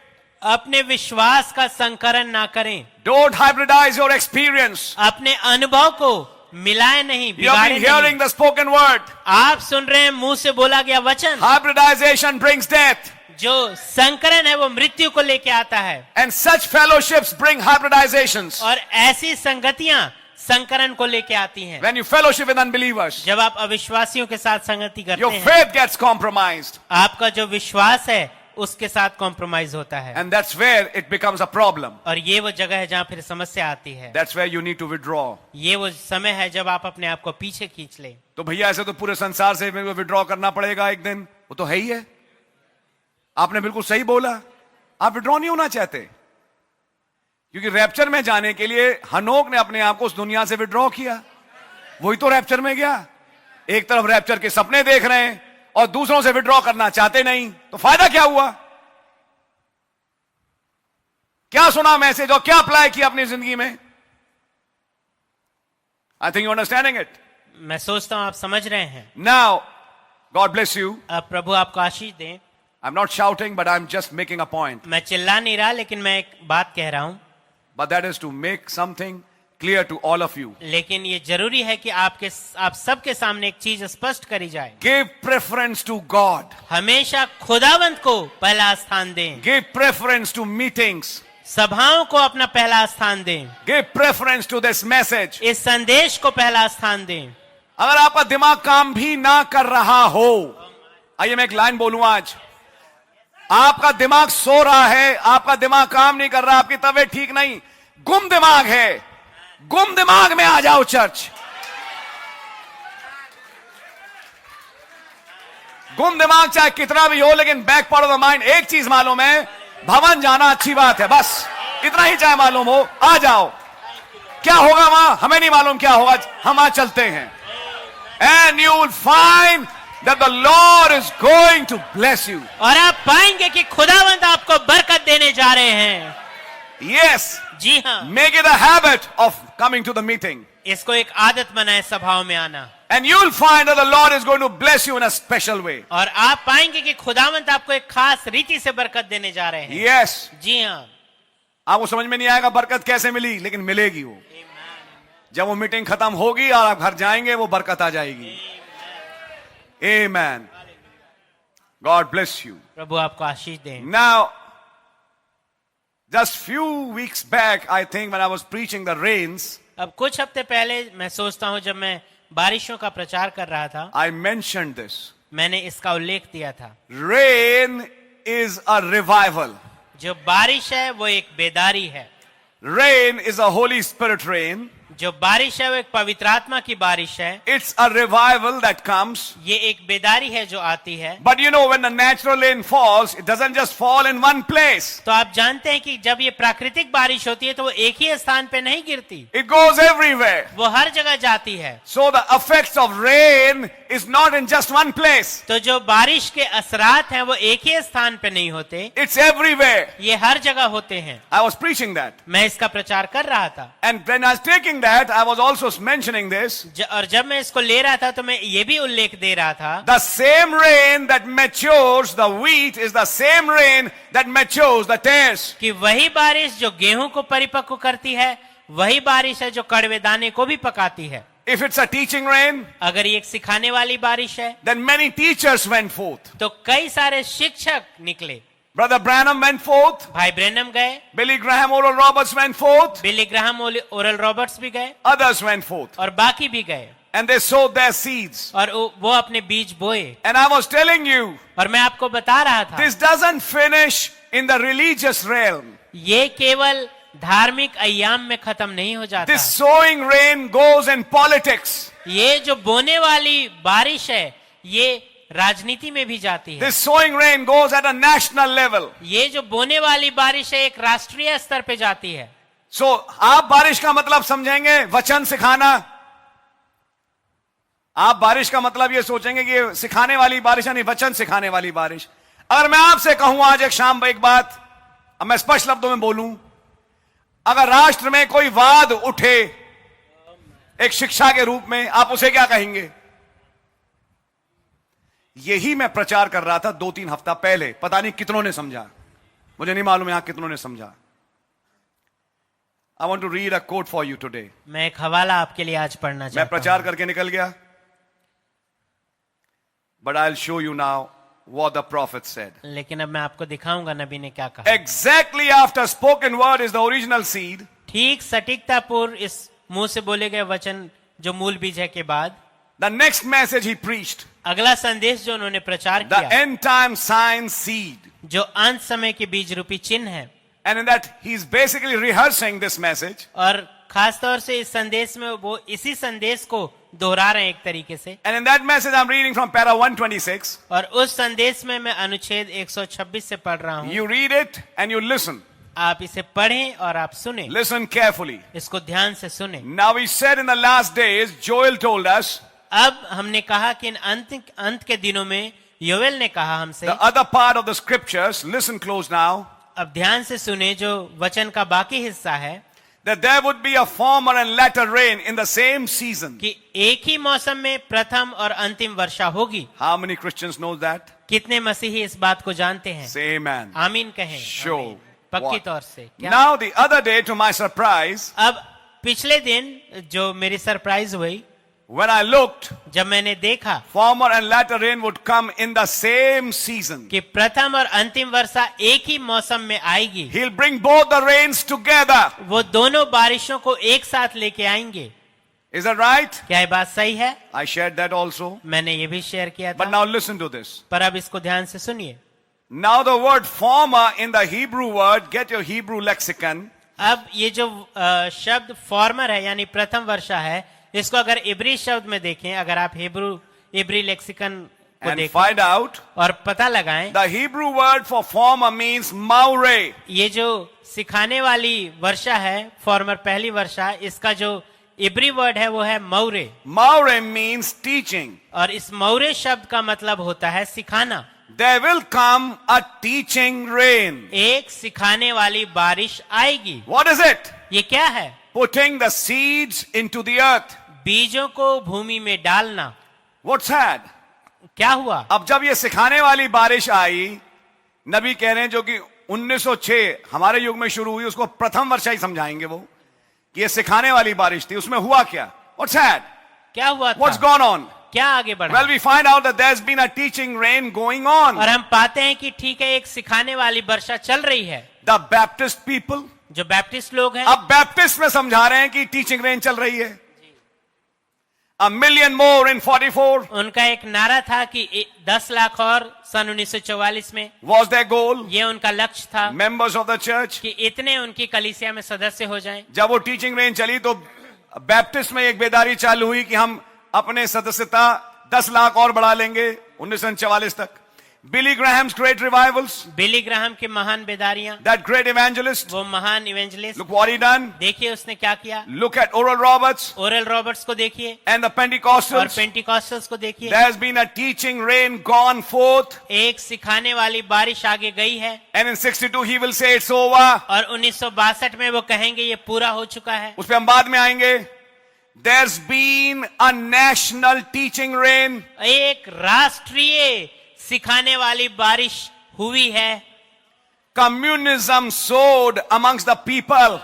Speaker 2: अपने विश्वास का संकरण ना करें।
Speaker 1: Don't hybridize your experience.
Speaker 2: अपने अनुभव को मिलाए नहीं,
Speaker 1: You have
Speaker 2: बिगाड़े
Speaker 1: been hearing
Speaker 2: नहीं।
Speaker 1: the spoken word.
Speaker 2: आप सुन रहे हैं मुंह से बोला गया वचन।
Speaker 1: Hybridization brings death.
Speaker 2: जो संकरण है वो मृत्यु को लेके आता है।
Speaker 1: And such fellowships bring hybridizations.
Speaker 2: और ऐसी संगतियां संकरण को लेके आती हैं।
Speaker 1: When you fellowship with unbelievers,
Speaker 2: जब आप अविश्वासियों के साथ संगति करते
Speaker 1: your
Speaker 2: हैं,
Speaker 1: faith gets compromised.
Speaker 2: आपका जो विश्वास है उसके साथ कॉम्प्रोमाइज होता है।
Speaker 1: And that's where it becomes a problem.
Speaker 2: और ये वो जगह है जहाँ फिर समस्या आती है।
Speaker 1: That's where you need to withdraw.
Speaker 2: ये वो समय है जब आप अपने आप को पीछे खींच ले।
Speaker 1: तो भैया ऐसे तो पूरे संसार से मेरे को विड्रॉ करना पड़ेगा एक दिन, वो तो है ही है। आपने बिल्कुल सही बोला, आप विड्रॉ नहीं होना चाहते, क्योंकि रैप्चर में जाने के लिए हनोक ने अपने आप को उस दुनिया से विड्रॉ किया, वही तो रैप्चर में गया। एक तरफ रैप्चर के सपने देख रहे हैं और दूसरों से विड्रॉ करना चाहते नहीं, तो फायदा क्या हुआ? क्या सुना मैसेज और क्या अप्लाई किया अपनी जिंदगी में? I think you understanding it.
Speaker 2: मैं सोचता हूं आप समझ रहे हैं।
Speaker 1: Now God bless you.
Speaker 2: अब प्रभु आपको आशीष दें।
Speaker 1: I'm not shouting, but I'm just making a point.
Speaker 2: मैं चिल्ला नहीं रहा, लेकिन मैं एक बात कह रहा हूं।
Speaker 1: But that is to make something clear to all of you.
Speaker 2: लेकिन ये जरूरी है कि आप सबके सामने एक चीज स्पष्ट करी जाए।
Speaker 1: Give preference to God.
Speaker 2: हमेशा खुदावंत को पहला स्थान दें।
Speaker 1: Give preference to meetings.
Speaker 2: सभाओं को अपना पहला स्थान दें।
Speaker 1: Give preference to this message.
Speaker 2: इस संदेश को पहला स्थान दें।
Speaker 1: अगर आपका दिमाग काम भी ना कर रहा हो, आइए मैं एक लाइन बोलूं आज, आपका दिमाग सो रहा है, आपका दिमाग काम नहीं कर रहा, आपकी तबीयत ठीक नहीं, गुम दिमाग है, गुम दिमाग में आ जाओ चर्च। गुम दिमाग चाहे कितना भी हो, लेकिन back part of the mind एक चीज मालूम है, भवन जाना अच्छी बात है, बस इतना ही चाहे मालूम हो, आ जाओ। क्या होगा वहां हमें नहीं मालूम क्या होगा, हम आज चलते हैं। And you will find that the Lord is going to bless you.
Speaker 2: और आप पाएंगे कि खुदावंद आपको बरकत देने जा रहे हैं।
Speaker 1: Yes.
Speaker 2: जी हाँ,
Speaker 1: Make it a habit of coming to the meeting.
Speaker 2: इसको एक आदत बनाए सभाओं में आना।
Speaker 1: And you will find that the Lord is going to bless you in a special way.
Speaker 2: और आप पाएंगे कि खुदावंद आपको एक खास रीति से बरकत देने जा रहे हैं।
Speaker 1: Yes.
Speaker 2: जी हाँ,
Speaker 1: आपको समझ में नहीं आएगा बरकत कैसे मिली, लेकिन मिलेगी वो। जब वो मीटिंग खत्म होगी और आप घर जाएंगे, वो बरकत आ जाएगी। Amen. God bless you.
Speaker 2: प्रभु आपको आशीष दें।
Speaker 1: Now, just few weeks back, I think when I was preaching the rains,
Speaker 2: अब कुछ हफ्ते पहले मैं सोचता हूँ जब मैं बारिशों का प्रचार कर रहा था,
Speaker 1: I mentioned this.
Speaker 2: मैंने इसका उल्लेख दिया था।
Speaker 1: Rain is a revival.
Speaker 2: जो बारिश है वो एक बेदारी है।
Speaker 1: Rain is a Holy Spirit rain.
Speaker 2: जो बारिश है वो एक पवित्र आत्मा की बारिश है।
Speaker 1: It's a revival that comes.
Speaker 2: ये एक बेदारी है जो आती है।
Speaker 1: But you know, when the natural rain falls, it doesn't just fall in one place.
Speaker 2: तो आप जानते हैं कि जब ये प्राकृतिक बारिश होती है तो वो एक ही स्थान पे नहीं गिरती,
Speaker 1: It goes everywhere.
Speaker 2: वो हर जगह जाती है।
Speaker 1: So the effects of rain is not in just one place.
Speaker 2: तो जो बारिश के असरात हैं वो एक ही स्थान पे नहीं होते,
Speaker 1: It's everywhere.
Speaker 2: ये हर जगह होते हैं।
Speaker 1: I was preaching that.
Speaker 2: मैं इसका प्रचार कर रहा था।
Speaker 1: And when I was taking that, I was also mentioning this.
Speaker 2: और जब मैं इसको ले रहा था तो मैं ये भी उल्लेख दे रहा था,
Speaker 1: The same rain that matures the wheat is the same rain that matures the tares.
Speaker 2: कि वही बारिश जो गेहूं को परिपक्व करती है वही बारिश है जो कड़वे दाने को भी पकाती है।
Speaker 1: If it's a teaching rain,
Speaker 2: अगर ये एक सिखाने वाली बारिश है
Speaker 1: then many teachers went forth.
Speaker 2: तो कई सारे शिक्षक निकले।
Speaker 1: Brother Branham went forth.
Speaker 2: भाई ब्रेनम गए,
Speaker 1: Billy Graham, Oral Roberts went forth.
Speaker 2: Billy Graham, Oral Roberts भी गए
Speaker 1: Others went forth.
Speaker 2: और बाकी भी गए
Speaker 1: And they sowed their seeds.
Speaker 2: और वो अपने बीज बोए।
Speaker 1: And I was telling you,
Speaker 2: और मैं आपको बता रहा था
Speaker 1: this doesn't finish in the religious realm.
Speaker 2: ये केवल धार्मिक अय्याम में खत्म नहीं हो जाता।
Speaker 1: This sowing rain goes in politics.
Speaker 2: ये जो बोने वाली बारिश है ये राजनीति में भी जाती है।
Speaker 1: This sowing rain goes at a national level.
Speaker 2: ये जो बोने वाली बारिश है एक राष्ट्रीय स्तर पे जाती है।
Speaker 1: So, आप बारिश का मतलब समझेंगे वचन सिखाना। आप बारिश का मतलब ये सोचेंगे कि ये सिखाने वाली बारिश है, नहीं, वचन सिखाने वाली बारिश। अगर मैं आपसे कहूं आज एक शाम एक बात, अब मैं स्पष्ट शब्दों में बोलूं, अगर राष्ट्र में कोई वाद उठे एक शिक्षा के रूप में, आप उसे क्या कहेंगे? यही मैं प्रचार कर रहा था 2-3 हफ्ता पहले। पता नहीं कितनों ने समझा, मुझे नहीं मालूम यहां कितनों ने समझा। I want to read a quote for you today.
Speaker 2: मैं एक हवाला आपके लिए आज पढ़ना चाहता
Speaker 1: मैं
Speaker 2: हूं।
Speaker 1: प्रचार करके निकल गया, but I'll show you now what the prophet said.
Speaker 2: लेकिन अब मैं आपको दिखाऊंगा नबी ने क्या कहा।
Speaker 1: Exactly after spoken word is the original seed.
Speaker 2: ठीक सटीकता पूर्व इस मुंह से बोले गए वचन जो मूल बीज है के बाद
Speaker 1: The next message he preached,
Speaker 2: अगला संदेश जो उन्होंने प्रचार
Speaker 1: the
Speaker 2: किया,
Speaker 1: end time sign seed.
Speaker 2: जो अंत समय के बीज रूपी चिन्ह है।
Speaker 1: And in that he's basically rehearsing this message.
Speaker 2: और खास तौर से इस संदेश में वो इसी संदेश को दोहरा रहे हैं एक तरीके से।
Speaker 1: And in that message I'm reading from para 126.
Speaker 2: और उस संदेश में मैं अनुच्छेद 126 से पढ़ रहा हूँ।
Speaker 1: You read it and you listen.
Speaker 2: आप इसे पढ़ें और आप सुने,
Speaker 1: Listen carefully.
Speaker 2: इसको ध्यान से सुने।
Speaker 1: Now he said in the last days, Joel told us,
Speaker 2: अब हमने कहा कि इन अंत के दिनों में योवेल ने कहा हमसे।
Speaker 1: the other part of the scriptures, listen close now,
Speaker 2: अब ध्यान से सुने जो वचन का बाकी हिस्सा है,
Speaker 1: that there would be a former and latter rain in the same season.
Speaker 2: कि एक ही मौसम में प्रथम और अंतिम वर्षा होगी।
Speaker 1: How many Christians know that?
Speaker 2: कितने मसीही इस बात को जानते हैं?
Speaker 1: Say amen.
Speaker 2: आमीन कहें।
Speaker 1: Sure.
Speaker 2: आमीन। पक्की
Speaker 1: What?
Speaker 2: तौर से क्या?
Speaker 1: Now the other day, to my surprise,
Speaker 2: अब पिछले दिन जो मेरी सरप्राइज हुई,
Speaker 1: when I looked,
Speaker 2: जब मैंने देखा
Speaker 1: former and latter rain would come in the same season.
Speaker 2: कि प्रथम और अंतिम वर्षा एक ही मौसम में आएगी,
Speaker 1: He'll bring both the rains together.
Speaker 2: वो दोनों बारिशों को एक साथ लेके आएंगे।
Speaker 1: Is that right?
Speaker 2: क्या ये बात सही है?
Speaker 1: I shared that also.
Speaker 2: मैंने ये भी शेयर किया
Speaker 1: But
Speaker 2: था।
Speaker 1: now listen to this.
Speaker 2: पर अब इसको ध्यान से सुनिए।
Speaker 1: Now the word former in the Hebrew word, get your Hebrew lexicon.
Speaker 2: अब ये जो शब्द फॉर्मर है यानी प्रथम वर्षा है, इसको अगर इब्री शब्द में देखें, अगर आप इब्री लेक्सिकन को
Speaker 1: And
Speaker 2: देखें
Speaker 1: find out,
Speaker 2: और पता लगाएं,
Speaker 1: the Hebrew word for former means maure.
Speaker 2: ये जो सिखाने वाली वर्षा है, फॉर्मर पहली वर्षा, इसका जो इब्री वर्ड है वो है मौरे,
Speaker 1: Maure means teaching.
Speaker 2: और इस मौरे शब्द का मतलब होता है सिखाना।
Speaker 1: There will come a teaching rain.
Speaker 2: एक सिखाने वाली बारिश आएगी।
Speaker 1: What is it?
Speaker 2: ये क्या है?
Speaker 1: Putting the seeds into the earth.
Speaker 2: बीजों को भूमि में डालना।
Speaker 1: What's that?
Speaker 2: क्या हुआ?
Speaker 1: अब जब ये सिखाने वाली बारिश आई, नबी कह रहे हैं जो कि 1906 हमारे युग में शुरू हुई, उसको प्रथम वर्षा ही समझाएंगे वो, कि ये सिखाने वाली बारिश थी। उसमें हुआ क्या? What's that?
Speaker 2: क्या हुआ था?
Speaker 1: What's gone on?
Speaker 2: क्या आगे बढ़ा?
Speaker 1: Well, we find out that there's been a teaching rain going on.
Speaker 2: और हम पाते हैं कि ठीक है, एक सिखाने वाली वर्षा चल रही है।
Speaker 1: The Baptist people,
Speaker 2: जो बैप्टिस्ट लोग हैं,
Speaker 1: अब बैप्टिस्ट में समझा रहे हैं कि टीचिंग रेन चल रही है। A million more in 44
Speaker 2: उनका एक नारा था कि 10 लाख और सन 1944 में,
Speaker 1: was their goal.
Speaker 2: ये उनका लक्ष्य था
Speaker 1: Members of the church.
Speaker 2: कि इतने उनकी कलीसिया में सदस्य हो जाएं।
Speaker 1: जब वो टीचिंग रेन चली तो बैप्टिस्ट में एक बेदारी चालू हुई कि हम अपने सदस्यता 10 लाख और बढ़ा लेंगे 1944 तक। Billy Graham's great revivals,
Speaker 2: Billy Graham की महान बेदारियां,
Speaker 1: दैट ग्रेट इवेंजलिस्ट,
Speaker 2: वो महान evangelist,
Speaker 1: look what he done,
Speaker 2: देखिए उसने क्या किया।
Speaker 1: Look at Oral Roberts,
Speaker 2: Oral Roberts को देखिए,
Speaker 1: एंड द
Speaker 2: और
Speaker 1: पेंटिकॉस्टल्स,
Speaker 2: पेंटिकॉस्टल्स को देखिए।
Speaker 1: There has been a teaching rain gone forth,
Speaker 2: एक सिखाने वाली बारिश आगे गई है,
Speaker 1: and in 62 he will say it's over,
Speaker 2: और 1962 में वो कहेंगे ये पूरा हो चुका है।
Speaker 1: उस पे हम बाद में आएंगे। There's been a national teaching rain.
Speaker 2: एक राष्ट्रीय सिखाने वाली बारिश हुई है।
Speaker 1: Communism sowed amongst the people.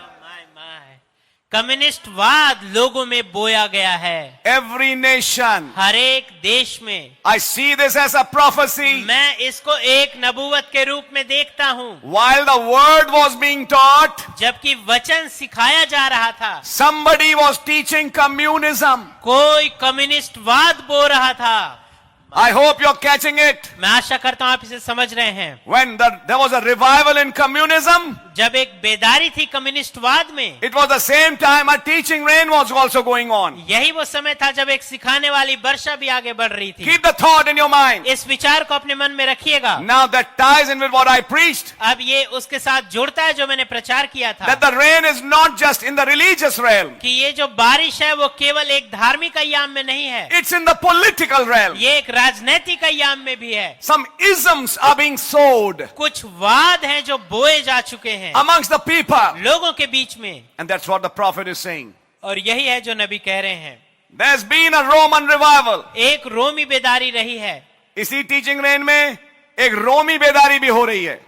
Speaker 2: Communist वाद लोगों में बोया गया है,
Speaker 1: Every nation.
Speaker 2: हर एक देश में।
Speaker 1: I see this as a prophecy.
Speaker 2: मैं इसको एक नबूवत के रूप में देखता हूँ।
Speaker 1: While the word was being taught,
Speaker 2: जबकि वचन सिखाया जा रहा था,
Speaker 1: somebody was teaching communism.
Speaker 2: कोई कम्युनिस्ट वाद बो रहा था।
Speaker 1: I hope you're catching it.
Speaker 2: मैं आशा करता हूं आप इसे समझ रहे हैं।
Speaker 1: When there was a revival in communism,
Speaker 2: जब एक बेदारी थी कम्युनिस्ट वाद में,
Speaker 1: it was the same time a teaching rain was also going on.
Speaker 2: यही वो समय था जब एक सिखाने वाली वर्षा भी आगे बढ़ रही थी।
Speaker 1: Keep the thought in your mind.
Speaker 2: इस विचार को अपने मन में रखिएगा।
Speaker 1: Now that ties in with what I preached.
Speaker 2: अब ये उसके साथ जुड़ता है जो मैंने प्रचार किया था,
Speaker 1: That the rain is not just in the religious realm.
Speaker 2: कि ये जो बारिश है वो केवल एक धार्मिक अय्याम में नहीं है,
Speaker 1: It's in the political realm.
Speaker 2: ये एक राजनीतिक अय्याम में भी है।
Speaker 1: Some isms are being sowed
Speaker 2: कुछ वाद हैं जो बोए जा चुके हैं
Speaker 1: amongst the people.
Speaker 2: लोगों के बीच में,
Speaker 1: And that's what the prophet is saying.
Speaker 2: और यही है जो नबी कह रहे हैं।
Speaker 1: There's been a Roman revival.
Speaker 2: एक रोमी बेदारी रही है।
Speaker 1: इसी टीचिंग रेन में एक रोमी बेदारी भी हो रही है।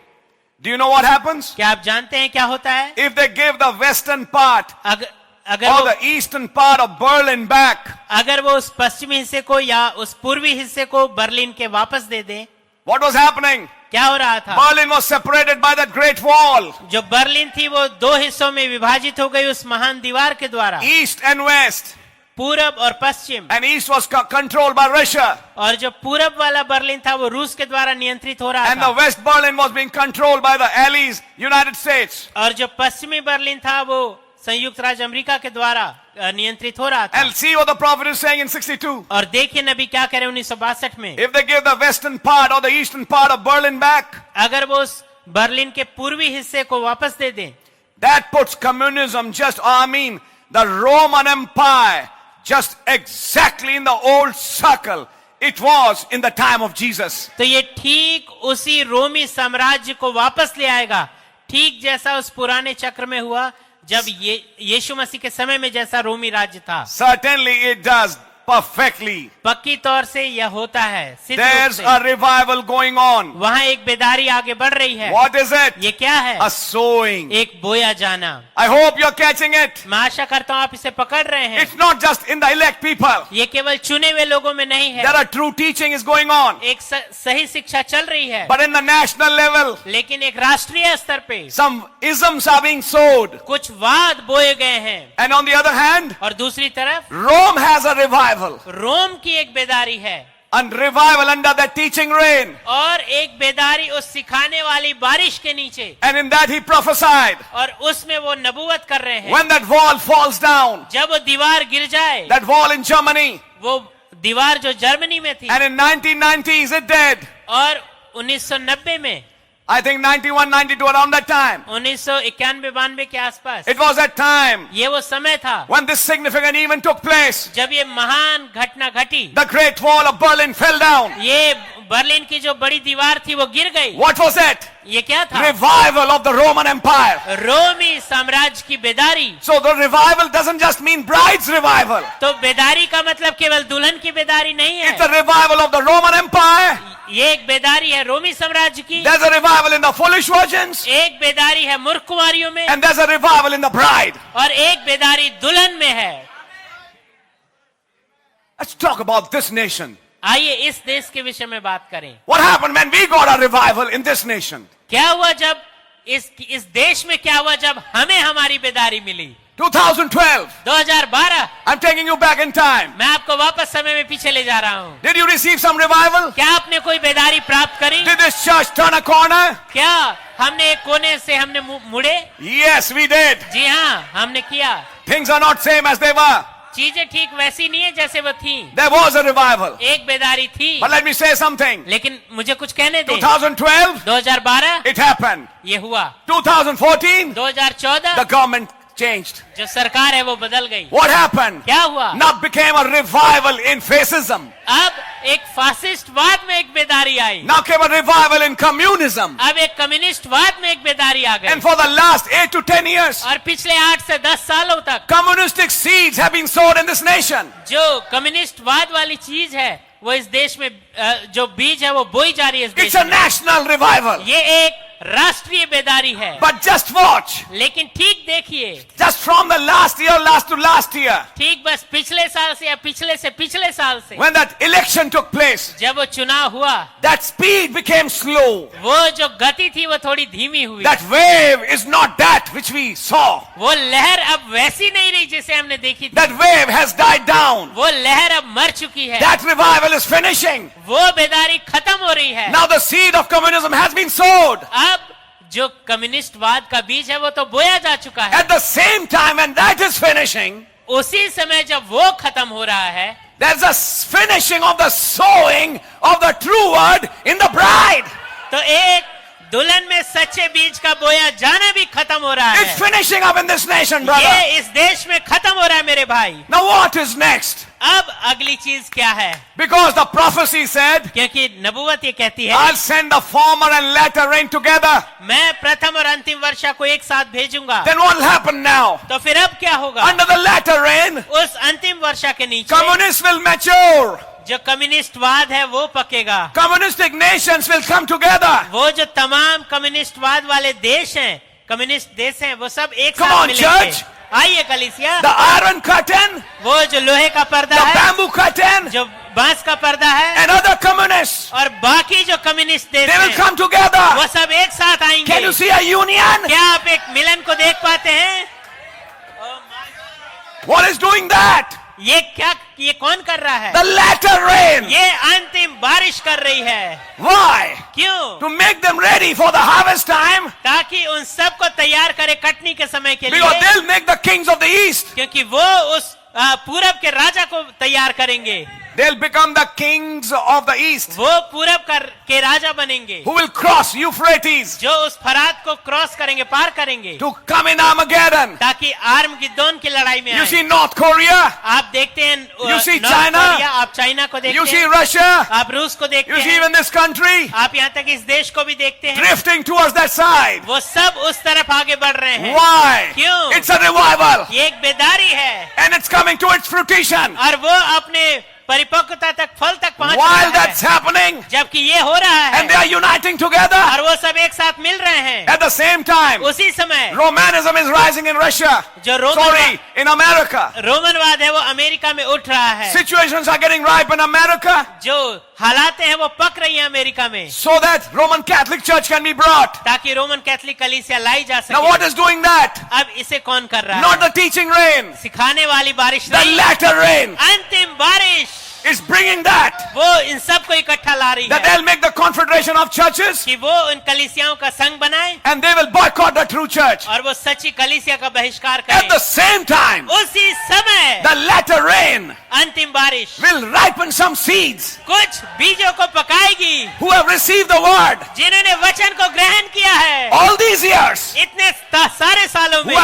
Speaker 1: Do you know what happens?
Speaker 2: क्या आप जानते हैं क्या होता है?
Speaker 1: If they give the western part
Speaker 2: अगर
Speaker 1: or
Speaker 2: वो,
Speaker 1: the eastern part of Berlin back,
Speaker 2: अगर वो उस पश्चिमी हिस्से को या उस पूर्वी हिस्से को बर्लिन के वापस दे दे,
Speaker 1: what was happening?
Speaker 2: क्या हो रहा था?
Speaker 1: Berlin was separated by that great wall.
Speaker 2: जो बर्लिन थी वो दो हिस्सों में विभाजित हो गई उस महान दीवार के द्वारा,
Speaker 1: East and west.
Speaker 2: पूरब और पश्चिम।
Speaker 1: And east was controlled by Russia.
Speaker 2: और जो पूरब वाला बर्लिन था वो रूस के द्वारा नियंत्रित हो रहा
Speaker 1: And the
Speaker 2: था,
Speaker 1: west Berlin was being controlled by the Allies, United States.
Speaker 2: और जो पश्चिमी बर्लिन था वो संयुक्त राज्य अमेरिका के द्वारा नियंत्रित हो रहा था।
Speaker 1: And see what the prophet is saying in 62.
Speaker 2: और देखिए नबी क्या कह रहे हैं 1962 में,
Speaker 1: If they give the western part or the eastern part of Berlin back,
Speaker 2: अगर वो उस बर्लिन के पूर्वी हिस्से को वापस दे दें,
Speaker 1: that puts communism the Roman Empire just exactly in the old circle it was in the time of Jesus.
Speaker 2: तो ये ठीक उसी रोमी साम्राज्य को वापस ले आएगा, ठीक जैसा उस पुराने चक्र में हुआ जब यीशु मसीह के समय में जैसा रोमी राज्य था।
Speaker 1: Certainly it does perfectly.
Speaker 2: पक्की तौर से यह होता है, सिद्ध रूप
Speaker 1: There's
Speaker 2: से।
Speaker 1: a revival going on.
Speaker 2: वहाँ एक बेदारी आगे बढ़ रही है।
Speaker 1: What is it?
Speaker 2: ये क्या है?
Speaker 1: A sowing.
Speaker 2: एक बोया जाना।
Speaker 1: I hope you're catching it.
Speaker 2: मैं आशा करता हूँ आप इसे पकड़ रहे हैं।
Speaker 1: It's not just in the elect people.
Speaker 2: ये केवल चुने हुए लोगों में नहीं है,
Speaker 1: There are true teaching is going on.
Speaker 2: एक सही शिक्षा चल रही है,
Speaker 1: But in the national level,
Speaker 2: लेकिन एक राष्ट्रीय स्तर पे
Speaker 1: some isms are being sowed.
Speaker 2: कुछ वाद बोए गए हैं।
Speaker 1: And on the other hand,
Speaker 2: और दूसरी तरफ
Speaker 1: Rome has a revival.
Speaker 2: रोम की एक बेदारी है,
Speaker 1: And revival under that teaching rain.
Speaker 2: और एक बेदारी उस सिखाने वाली बारिश के नीचे,
Speaker 1: And in that he prophesied.
Speaker 2: और उसमें वो नबूवत कर रहे हैं।
Speaker 1: When that wall falls down,
Speaker 2: जब वो दीवार गिर जाए,
Speaker 1: that wall in Germany,
Speaker 2: वो दीवार जो जर्मनी में थी,
Speaker 1: and in 1990s it did.
Speaker 2: और 1990 में
Speaker 1: I think 91, 92, around that time.
Speaker 2: 1991-92 के आसपास
Speaker 1: It was that time
Speaker 2: ये वो समय था
Speaker 1: when this significant event took place.
Speaker 2: जब ये महान घटना घटी।
Speaker 1: The Great Wall of Berlin fell down.
Speaker 2: ये बर्लिन की जो बड़ी दीवार थी वो गिर गई।
Speaker 1: What was it?
Speaker 2: ये क्या था?
Speaker 1: Revival of the Roman Empire.
Speaker 2: रोमी साम्राज्य की बेदारी।
Speaker 1: So the revival doesn't just mean bride's revival.
Speaker 2: तो बेदारी का मतलब केवल दुल्हन की बेदारी नहीं है।
Speaker 1: It's the revival of the Roman Empire.
Speaker 2: ये एक बेदारी है रोमी साम्राज्य की।
Speaker 1: There's a revival in the foolish virgins.
Speaker 2: एक बेदारी है मूर्ख कुंवारियों में।
Speaker 1: And there's a revival in the bride.
Speaker 2: और एक बेदारी दुल्हन में है।
Speaker 1: Let's talk about this nation.
Speaker 2: आइए इस देश के विषय में बात करें।
Speaker 1: What happened when we got a revival in this nation?
Speaker 2: क्या हुआ जब इस देश में क्या हुआ जब हमें हमारी बेदारी मिली?
Speaker 1: 2012.
Speaker 2: 2012।
Speaker 1: I'm taking you back in time.
Speaker 2: मैं आपको वापस समय में पीछे ले जा रहा हूँ।
Speaker 1: Did you receive some revival?
Speaker 2: क्या आपने कोई बेदारी प्राप्त करी?
Speaker 1: Did this church turn a corner?
Speaker 2: क्या हमने एक कोने से हमने मुड़े?
Speaker 1: Yes, we did.
Speaker 2: जी हाँ, हमने किया।
Speaker 1: Things are not same as they were.
Speaker 2: चीजें ठीक वैसी नहीं है जैसे वो थी।
Speaker 1: There was a revival.
Speaker 2: एक बेदारी थी।
Speaker 1: But let me say something.
Speaker 2: लेकिन मुझे कुछ कहने दे।
Speaker 1: 2012,
Speaker 2: 2012
Speaker 1: it happened.
Speaker 2: ये हुआ।
Speaker 1: 2014,
Speaker 2: 2014
Speaker 1: the government changed.
Speaker 2: जो सरकार है वो बदल गई।
Speaker 1: What happened?
Speaker 2: क्या हुआ?
Speaker 1: Now became a revival in fascism.
Speaker 2: अब एक फासिस्टवाद में एक बेदारी आई।
Speaker 1: Now came a revival in communism.
Speaker 2: अब एक कम्युनिस्टवाद में एक बेदारी आ गई।
Speaker 1: And for the last 8 to 10 years,
Speaker 2: और पिछले 8 से 10 सालों तक
Speaker 1: communistic seeds have been sowed in this nation.
Speaker 2: जो कम्युनिस्टवाद वाली चीज है वो इस देश में जो बीज है वो बोई जा रही है इस देश
Speaker 1: It's a
Speaker 2: में।
Speaker 1: national revival.
Speaker 2: ये एक राष्ट्रीय बेदारी है।
Speaker 1: But just watch.
Speaker 2: लेकिन ठीक देखिए,
Speaker 1: Just from the last to last year,
Speaker 2: ठीक बस पिछले साल से या पिछले से पिछले साल से
Speaker 1: when that election took place,
Speaker 2: जब वो चुनाव हुआ
Speaker 1: that speed became slow.
Speaker 2: वो जो गति थी वो थोड़ी धीमी हुई।
Speaker 1: That wave is not that which we saw.
Speaker 2: वो लहर अब वैसी नहीं रही जिसे हमने देखी थी।
Speaker 1: That wave has died down.
Speaker 2: वो लहर अब मर चुकी है।
Speaker 1: That revival is finishing.
Speaker 2: वो बेदारी खत्म हो रही है।
Speaker 1: Now the seed of communism has been sowed.
Speaker 2: अब जो कम्युनिस्टवाद का बीज है वो तो बोया जा चुका है।
Speaker 1: At the same time, when that is finishing,
Speaker 2: उसी समय जब वो खत्म हो रहा है,
Speaker 1: there's a finishing of the sowing of the true word in the bride.
Speaker 2: तो एक दुल्हन में सच्चे बीज का बोया जाना भी खत्म हो रहा
Speaker 1: It's
Speaker 2: है।
Speaker 1: finishing up in this nation, brother.
Speaker 2: ये इस देश में खत्म हो रहा है मेरे भाई।
Speaker 1: Now what is next?
Speaker 2: अब अगली चीज क्या है?
Speaker 1: Because the prophecy said,
Speaker 2: क्योंकि नबूवत ये कहती है
Speaker 1: I'll send the former and latter rain together.
Speaker 2: मैं प्रथम और अंतिम वर्षा को एक साथ भेजूंगा।
Speaker 1: Then what will happen now?
Speaker 2: तो फिर अब क्या होगा?
Speaker 1: Under the latter rain,
Speaker 2: उस अंतिम वर्षा के नीचे
Speaker 1: communists will mature.
Speaker 2: जो कम्युनिस्टवाद है वो पकेगा।
Speaker 1: Communistic nations will come together.
Speaker 2: वो जो तमाम कम्युनिस्टवाद वाले देश हैं, कम्युनिस्ट देश हैं, वो सब एक
Speaker 1: Come
Speaker 2: साथ
Speaker 1: on,
Speaker 2: मिलेंगे।
Speaker 1: church.
Speaker 2: आइए कलीसिया।
Speaker 1: The iron curtain,
Speaker 2: वो जो लोहे का पर्दा
Speaker 1: the
Speaker 2: है,
Speaker 1: bamboo curtain,
Speaker 2: जो बांस का पर्दा है,
Speaker 1: and other communists,
Speaker 2: और बाकी जो कम्युनिस्ट देश
Speaker 1: they will
Speaker 2: हैं,
Speaker 1: come together.
Speaker 2: वो सब एक साथ आएंगे।
Speaker 1: Can you see a union?
Speaker 2: क्या आप एक मिलन को देख पाते हैं?
Speaker 1: What is doing that?
Speaker 2: ये कौन कर रहा है?
Speaker 1: The latter rain.
Speaker 2: ये अंतिम बारिश कर रही है।
Speaker 1: Why?
Speaker 2: क्यों?
Speaker 1: To make them ready for the harvest time.
Speaker 2: ताकि उन सबको तैयार करे कटनी के समय के
Speaker 1: Because
Speaker 2: लिए।
Speaker 1: they'll make the kings of the east.
Speaker 2: क्योंकि वो उस पूरब के राजा को तैयार करेंगे।
Speaker 1: They'll become the kings of the east
Speaker 2: वो पूरब के राजा बनेंगे
Speaker 1: who will cross Euphrates
Speaker 2: जो उस फरात को क्रॉस करेंगे, पार करेंगे,
Speaker 1: to come in Armageddon.
Speaker 2: ताकि आर्मगिद्दोन की लड़ाई में
Speaker 1: You
Speaker 2: आए।
Speaker 1: see North Korea.
Speaker 2: आप देखते हैं
Speaker 1: You see
Speaker 2: north
Speaker 1: China.
Speaker 2: Korea, आप चाइना को देखते
Speaker 1: You see
Speaker 2: हैं,
Speaker 1: Russia.
Speaker 2: आप रूस को देखते
Speaker 1: You see
Speaker 2: हैं,
Speaker 1: even this country
Speaker 2: आप यहाँ तक इस देश को भी देखते हैं।
Speaker 1: drifting towards that side.
Speaker 2: वो सब उस तरफ आगे बढ़ रहे हैं।
Speaker 1: Why?
Speaker 2: क्यों?
Speaker 1: It's a revival.
Speaker 2: ये एक बेदारी है
Speaker 1: And it's coming to its fruition.
Speaker 2: और वो अपने परिपक्वता तक, फल तक पहुंच
Speaker 1: While
Speaker 2: रहा
Speaker 1: that's
Speaker 2: है।
Speaker 1: happening,
Speaker 2: जबकि ये हो रहा है
Speaker 1: and they are uniting together,
Speaker 2: और वो सब एक साथ मिल रहे हैं,
Speaker 1: at the same time,
Speaker 2: उसी समय
Speaker 1: Romanism is rising in Russia.
Speaker 2: जो
Speaker 1: In America.
Speaker 2: रोमनवाद है वो अमेरिका में उठ रहा है।
Speaker 1: Situations are getting ripe in America
Speaker 2: जो हालातें हैं वो पक रही हैं अमेरिका में,
Speaker 1: so that Roman Catholic Church can be brought.
Speaker 2: ताकि रोमन कैथलिक कलीसिया लाई जा
Speaker 1: Now what
Speaker 2: सके।
Speaker 1: is doing that?
Speaker 2: अब इसे कौन कर रहा
Speaker 1: Not
Speaker 2: है?
Speaker 1: the teaching rain,
Speaker 2: सिखाने वाली बारिश
Speaker 1: the
Speaker 2: नहीं,
Speaker 1: latter rain.
Speaker 2: अंतिम बारिश।
Speaker 1: is bringing that.
Speaker 2: वो इन सब को इकट्ठा ला रही
Speaker 1: That
Speaker 2: है
Speaker 1: they'll make the confederation of churches
Speaker 2: कि वो उन कलीसियाओं का संग बनाए
Speaker 1: and they will boycott the true church.
Speaker 2: और वो सच्ची कलीसिया का बहिष्कार
Speaker 1: At
Speaker 2: करें।
Speaker 1: the same time,
Speaker 2: उसी समय
Speaker 1: the latter rain
Speaker 2: अंतिम बारिश
Speaker 1: will ripen some seeds
Speaker 2: कुछ बीजों को पकाएगी
Speaker 1: who have received the word
Speaker 2: जिन्होंने वचन को ग्रहण किया है
Speaker 1: all these years,
Speaker 2: इतने सारे सालों में,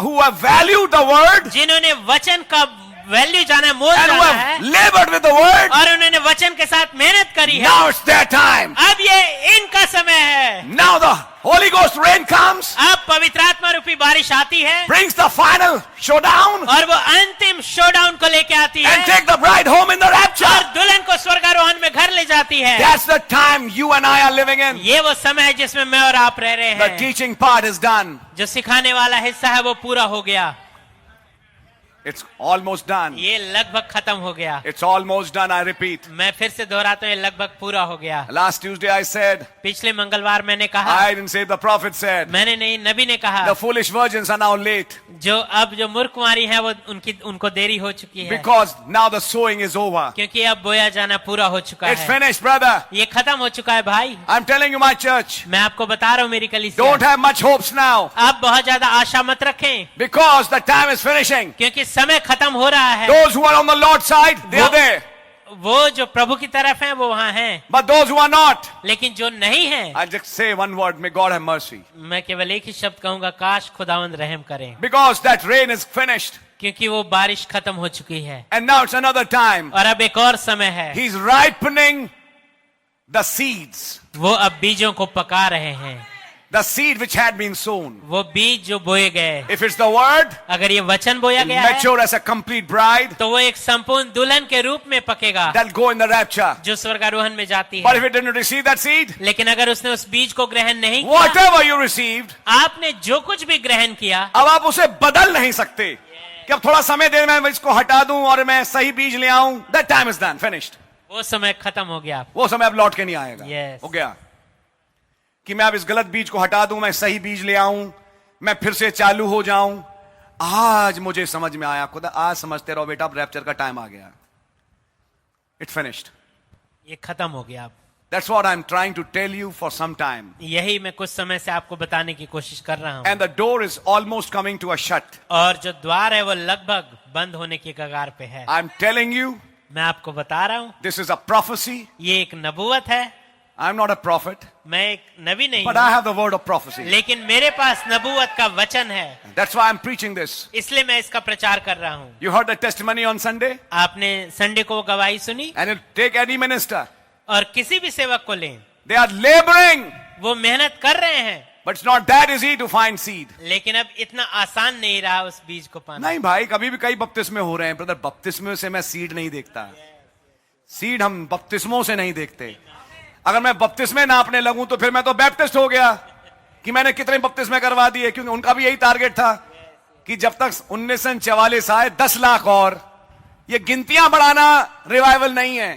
Speaker 1: who have valued the word
Speaker 2: जिन्होंने वचन का वैल्यू जाना, मोल
Speaker 1: and who
Speaker 2: जाना
Speaker 1: have
Speaker 2: है
Speaker 1: labored with the word.
Speaker 2: और उन्होंने वचन के साथ मेहनत करी है।
Speaker 1: Now it's their time.
Speaker 2: अब ये इनका समय है।
Speaker 1: Now the Holy Ghost rain comes,
Speaker 2: अब पवित्र आत्मा रूपी बारिश आती है
Speaker 1: brings the final showdown,
Speaker 2: और वो अंतिम शोडाउन को लेके आती
Speaker 1: and
Speaker 2: है
Speaker 1: take the bride home in the
Speaker 2: और
Speaker 1: rapture.
Speaker 2: दुल्हन को स्वर्गारोहण में घर ले जाती है।
Speaker 1: That's the time you and I are living in.
Speaker 2: ये वो समय है जिसमें मैं और आप रह रहे
Speaker 1: The
Speaker 2: हैं।
Speaker 1: teaching part is done.
Speaker 2: जो सिखाने वाला हिस्सा है वो पूरा हो गया,
Speaker 1: It's almost done.
Speaker 2: ये लगभग खत्म हो गया।
Speaker 1: It's almost done, I repeat.
Speaker 2: मैं फिर से दोहराता हूँ, ये लगभग पूरा हो गया।
Speaker 1: Last Tuesday I said,
Speaker 2: पिछले मंगलवार मैंने कहा,
Speaker 1: I didn't say, the prophet said,
Speaker 2: मैंने नहीं, नबी ने कहा,
Speaker 1: the foolish virgins are now late
Speaker 2: जो मूर्ख कुंवारी है वो उनको देरी हो चुकी है
Speaker 1: because now the sowing is over.
Speaker 2: क्योंकि अब बोया जाना पूरा हो चुका
Speaker 1: It's
Speaker 2: है।
Speaker 1: finished, brother.
Speaker 2: ये खत्म हो चुका है भाई।
Speaker 1: I'm telling you, my church,
Speaker 2: मैं आपको बता रहा हूँ मेरी कलीसिया,
Speaker 1: don't have much hopes now
Speaker 2: आप बहुत ज्यादा आशा मत रखें
Speaker 1: because the time is finishing.
Speaker 2: क्योंकि समय खत्म हो रहा है।
Speaker 1: Those who are on the Lord's side, they are there.
Speaker 2: वो जो प्रभु की तरफ हैं वो वहाँ हैं,
Speaker 1: But those who are not,
Speaker 2: लेकिन जो नहीं हैं,
Speaker 1: I'll just say one word, may God have mercy.
Speaker 2: मैं केवल एक ही शब्द कहूंगा, काश खुदावंद रहम करें,
Speaker 1: Because that rain is finished.
Speaker 2: क्योंकि वो बारिश खत्म हो चुकी है
Speaker 1: And now it's another time.
Speaker 2: और अब एक और समय है।
Speaker 1: He's ripening the seeds.
Speaker 2: वो अब बीजों को पका रहे हैं,
Speaker 1: The seed which had been sown.
Speaker 2: वो बीज जो बोए गए।
Speaker 1: If it's the word,
Speaker 2: अगर ये वचन बोया
Speaker 1: it'll
Speaker 2: गया है
Speaker 1: mature as a complete bride
Speaker 2: तो वो एक संपूर्ण दुल्हन के रूप में पकेगा
Speaker 1: that'll go in the rapture.
Speaker 2: जो स्वर्गारोहण में जाती
Speaker 1: But
Speaker 2: है।
Speaker 1: if it didn't receive that seed,
Speaker 2: लेकिन अगर उसने उस बीज को ग्रहण नहीं किया,
Speaker 1: whatever you received,
Speaker 2: आपने जो कुछ भी ग्रहण किया,
Speaker 1: अब आप उसे बदल नहीं सकते कि अब थोड़ा समय दे, मैं इसको हटा दूं और मैं सही बीज ले आऊं. That time is done, finished.
Speaker 2: वो समय खत्म हो गया।
Speaker 1: वो समय अब लौट के नहीं आएगा.
Speaker 2: Yes.
Speaker 1: हो गया कि मैं अब इस गलत बीज को हटा दूं, मैं सही बीज ले आऊं, मैं फिर से चालू हो जाऊं. आज मुझे समझ में आया, खुदा आज समझते रहो बेटा, अब रैप्चर का टाइम आ गया. It's finished.
Speaker 2: ये खत्म हो गया।
Speaker 1: That's what I'm trying to tell you for some time.
Speaker 2: यही मैं कुछ समय से आपको बताने की कोशिश कर रहा हूँ।
Speaker 1: And the door is almost coming to a shut.
Speaker 2: और जो द्वार है वो लगभग बंद होने की कगार पे है।
Speaker 1: I'm telling you,
Speaker 2: मैं आपको बता रहा हूँ,
Speaker 1: this is a prophecy.
Speaker 2: ये एक नबूवत है।
Speaker 1: I'm not a prophet,
Speaker 2: मैं एक नबी नहीं
Speaker 1: but
Speaker 2: हूँ,
Speaker 1: I have the word of prophecy.
Speaker 2: लेकिन मेरे पास नबूवत का वचन है,
Speaker 1: That's why I'm preaching this.
Speaker 2: इसलिए मैं इसका प्रचार कर रहा हूँ।
Speaker 1: You heard the testimony on Sunday?
Speaker 2: आपने संडे को गवाही सुनी,
Speaker 1: And it take any minister.
Speaker 2: और किसी भी सेवक को लें,
Speaker 1: They are laboring,
Speaker 2: वो मेहनत कर रहे हैं,
Speaker 1: but it's not that easy to find seed.
Speaker 2: लेकिन अब इतना आसान नहीं रहा उस बीज को पाना।
Speaker 1: नहीं भाई, कभी भी कई बपतिस्मे हो रहे हैं ब्रदर, बपतिस्मे से मैं सीड नहीं देखता. सीड हम बपतिस्मों से नहीं देखते. अगर मैं बपतिस्मे नापने लगूं तो फिर मैं तो बैप्टिस्ट हो गया कि मैंने कितने बपतिस्मे करवा दिए, क्योंकि उनका भी यही टारगेट था कि जब तक 1944 आए 10 लाख और. ये गिनतियां बढ़ाना रिवाइवल नहीं है.